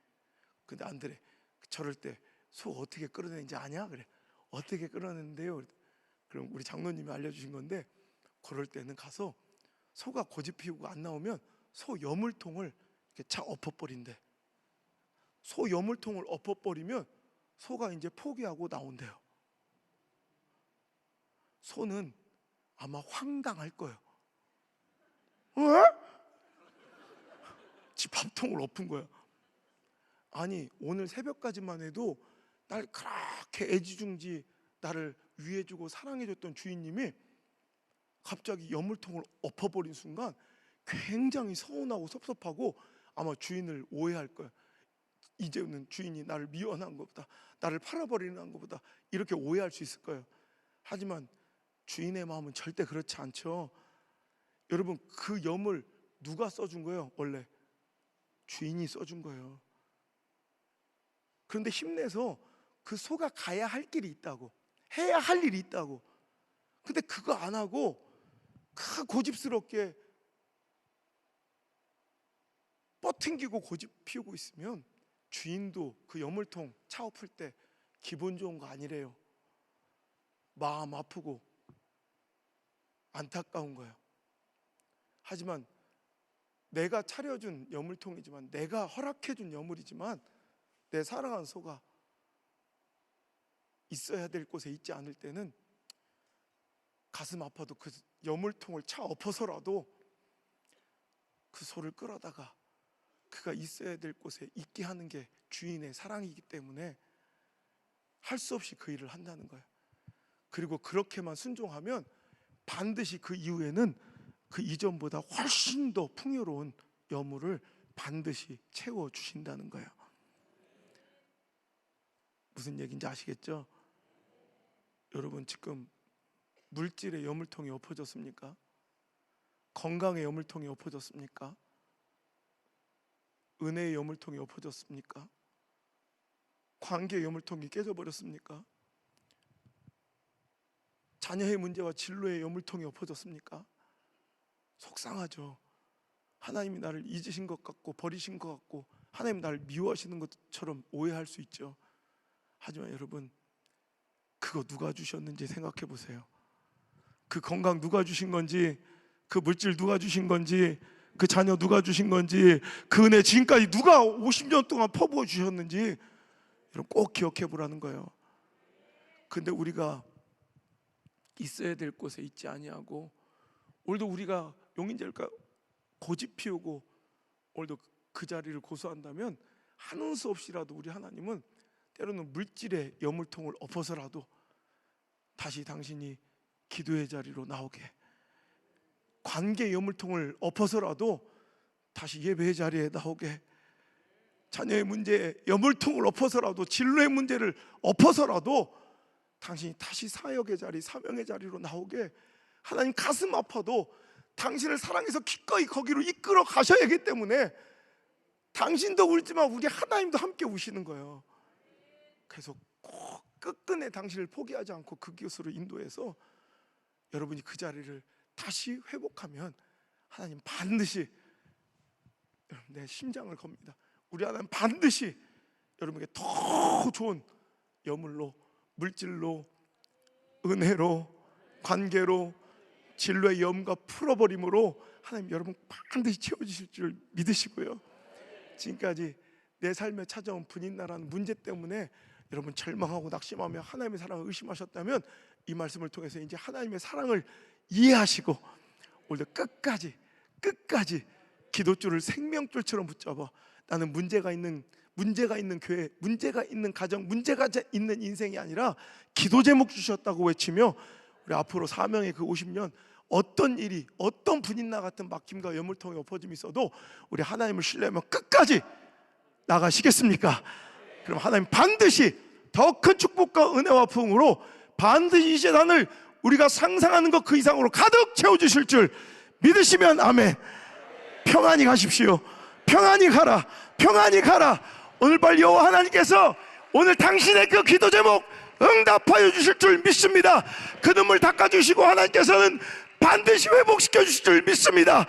근데 안드레, 저럴 때 소 어떻게 끌어내는지 아냐? 그래. 어떻게 끌어내는데요? 그럼 우리 장로님이 알려주신 건데, 그럴 때는 가서 소가 고집 피우고 안 나오면 소 여물통을 이렇게 착 엎어버린대. 소 여물통을 엎어버리면 소가 이제 포기하고 나온대요. 소는 아마 황당할 거예요. 왜? 지 밥통을 엎은 거야. 아니, 오늘 새벽까지만 해도 날 그렇게 애지중지 나를 위해주고 사랑해줬던 주인님이 갑자기 여물통을 엎어버린 순간 굉장히 서운하고 섭섭하고 아마 주인을 오해할 거야. 이제는 주인이 나를 미워한 것보다, 나를 팔아버리는 것보다 이렇게 오해할 수 있을 거예요. 하지만 주인의 마음은 절대 그렇지 않죠. 여러분, 그 염을 누가 써준 거예요? 원래 주인이 써준 거예요. 그런데 힘내서 그 소가 가야 할 길이 있다고, 해야 할 일이 있다고. 근데 그거 안 하고 그 고집스럽게 뻗팅기고 고집 피우고 있으면 주인도 그 여물통 차 엎을 때 기분 좋은 거 아니래요. 마음 아프고 안타까운 거예요. 하지만 내가 차려준 여물통이지만, 내가 허락해준 여물이지만, 내 사랑하는 소가 있어야 될 곳에 있지 않을 때는 가슴 아파도 그 여물통을 차 엎어서라도 그 소를 끌어다가 그가 있어야 될 곳에 있게 하는 게 주인의 사랑이기 때문에 할 수 없이 그 일을 한다는 거예요. 그리고 그렇게만 순종하면 반드시 그 이후에는 그 이전보다 훨씬 더 풍요로운 여물을 반드시 채워주신다는 거예요. 무슨 얘기인지 아시겠죠? 여러분, 지금 물질의 여물통이 엎어졌습니까? 건강의 여물통이 엎어졌습니까? 은혜의 여물통이 엎어졌습니까? 관계의 여물통이 깨져버렸습니까? 자녀의 문제와 진로의 여물통이 엎어졌습니까? 속상하죠. 하나님이 나를 잊으신 것 같고 버리신 것 같고 하나님 나를 미워하시는 것처럼 오해할 수 있죠. 하지만 여러분, 그거 누가 주셨는지 생각해 보세요. 그 건강 누가 주신 건지, 그 물질 누가 주신 건지, 그 자녀 누가 주신 건지, 그 은혜 지금까지 누가 50년 동안 퍼부어 주셨는지 여러분 꼭 기억해 보라는 거예요. 근데 우리가 있어야 될 곳에 있지 아니하고, 오늘도 우리가 용인절과 고집 피우고 오늘도 그 자리를 고수한다면 하는 수 없이라도 우리 하나님은 때로는 물질의 여물통을 엎어서라도 다시 당신이 기도의 자리로 나오게, 관계의 여물통을 엎어서라도 다시 예배의 자리에 나오게, 자녀의 문제에 여물통을 엎어서라도, 진로의 문제를 엎어서라도 당신이 다시 사역의 자리, 사명의 자리로 나오게, 하나님 가슴 아파도 당신을 사랑해서 기꺼이 거기로 이끌어 가셔야 하기 때문에 당신도 울지만 우리 하나님도 함께 우시는 거예요. 그래서 꼭 끝끝내 당신을 포기하지 않고 그 곳으로 인도해서 여러분이 그 자리를 다시 회복하면 하나님 반드시, 내 심장을 겁니다, 우리 하나님 반드시 여러분에게 더 좋은 여물로, 물질로, 은혜로, 관계로, 진로의 염과 풀어버림으로 하나님 여러분 반드시 채워주실 줄 믿으시고요. 지금까지 내 삶에 찾아온 분인나라는 문제 때문에 여러분 절망하고 낙심하며 하나님의 사랑을 의심하셨다면 이 말씀을 통해서 이제 하나님의 사랑을 이해하시고 오늘도 끝까지 기도줄을 생명줄처럼 붙잡아 나는 문제가 있는 교회, 문제가 있는 가정, 문제가 있는 인생이 아니라 기도 제목 주셨다고 외치며 우리 앞으로 사명의 그 50년 어떤 일이, 어떤 분인나 같은 막힘과 여물통의 엎어짐이 있어도 우리 하나님을 신뢰하며 끝까지 나가시겠습니까? 그럼 하나님 반드시 더 큰 축복과 은혜와 부흥으로 반드시 이 재단을 우리가 상상하는 것 그 이상으로 가득 채워주실 줄 믿으시면 아멘. 평안히 가십시오. 평안히 가라. 평안히 가라. 오늘 빨리 여호와 하나님께서 오늘 당신의 그 기도 제목 응답하여 주실 줄 믿습니다. 그 눈물 닦아주시고 하나님께서는 반드시 회복시켜 주실 줄 믿습니다.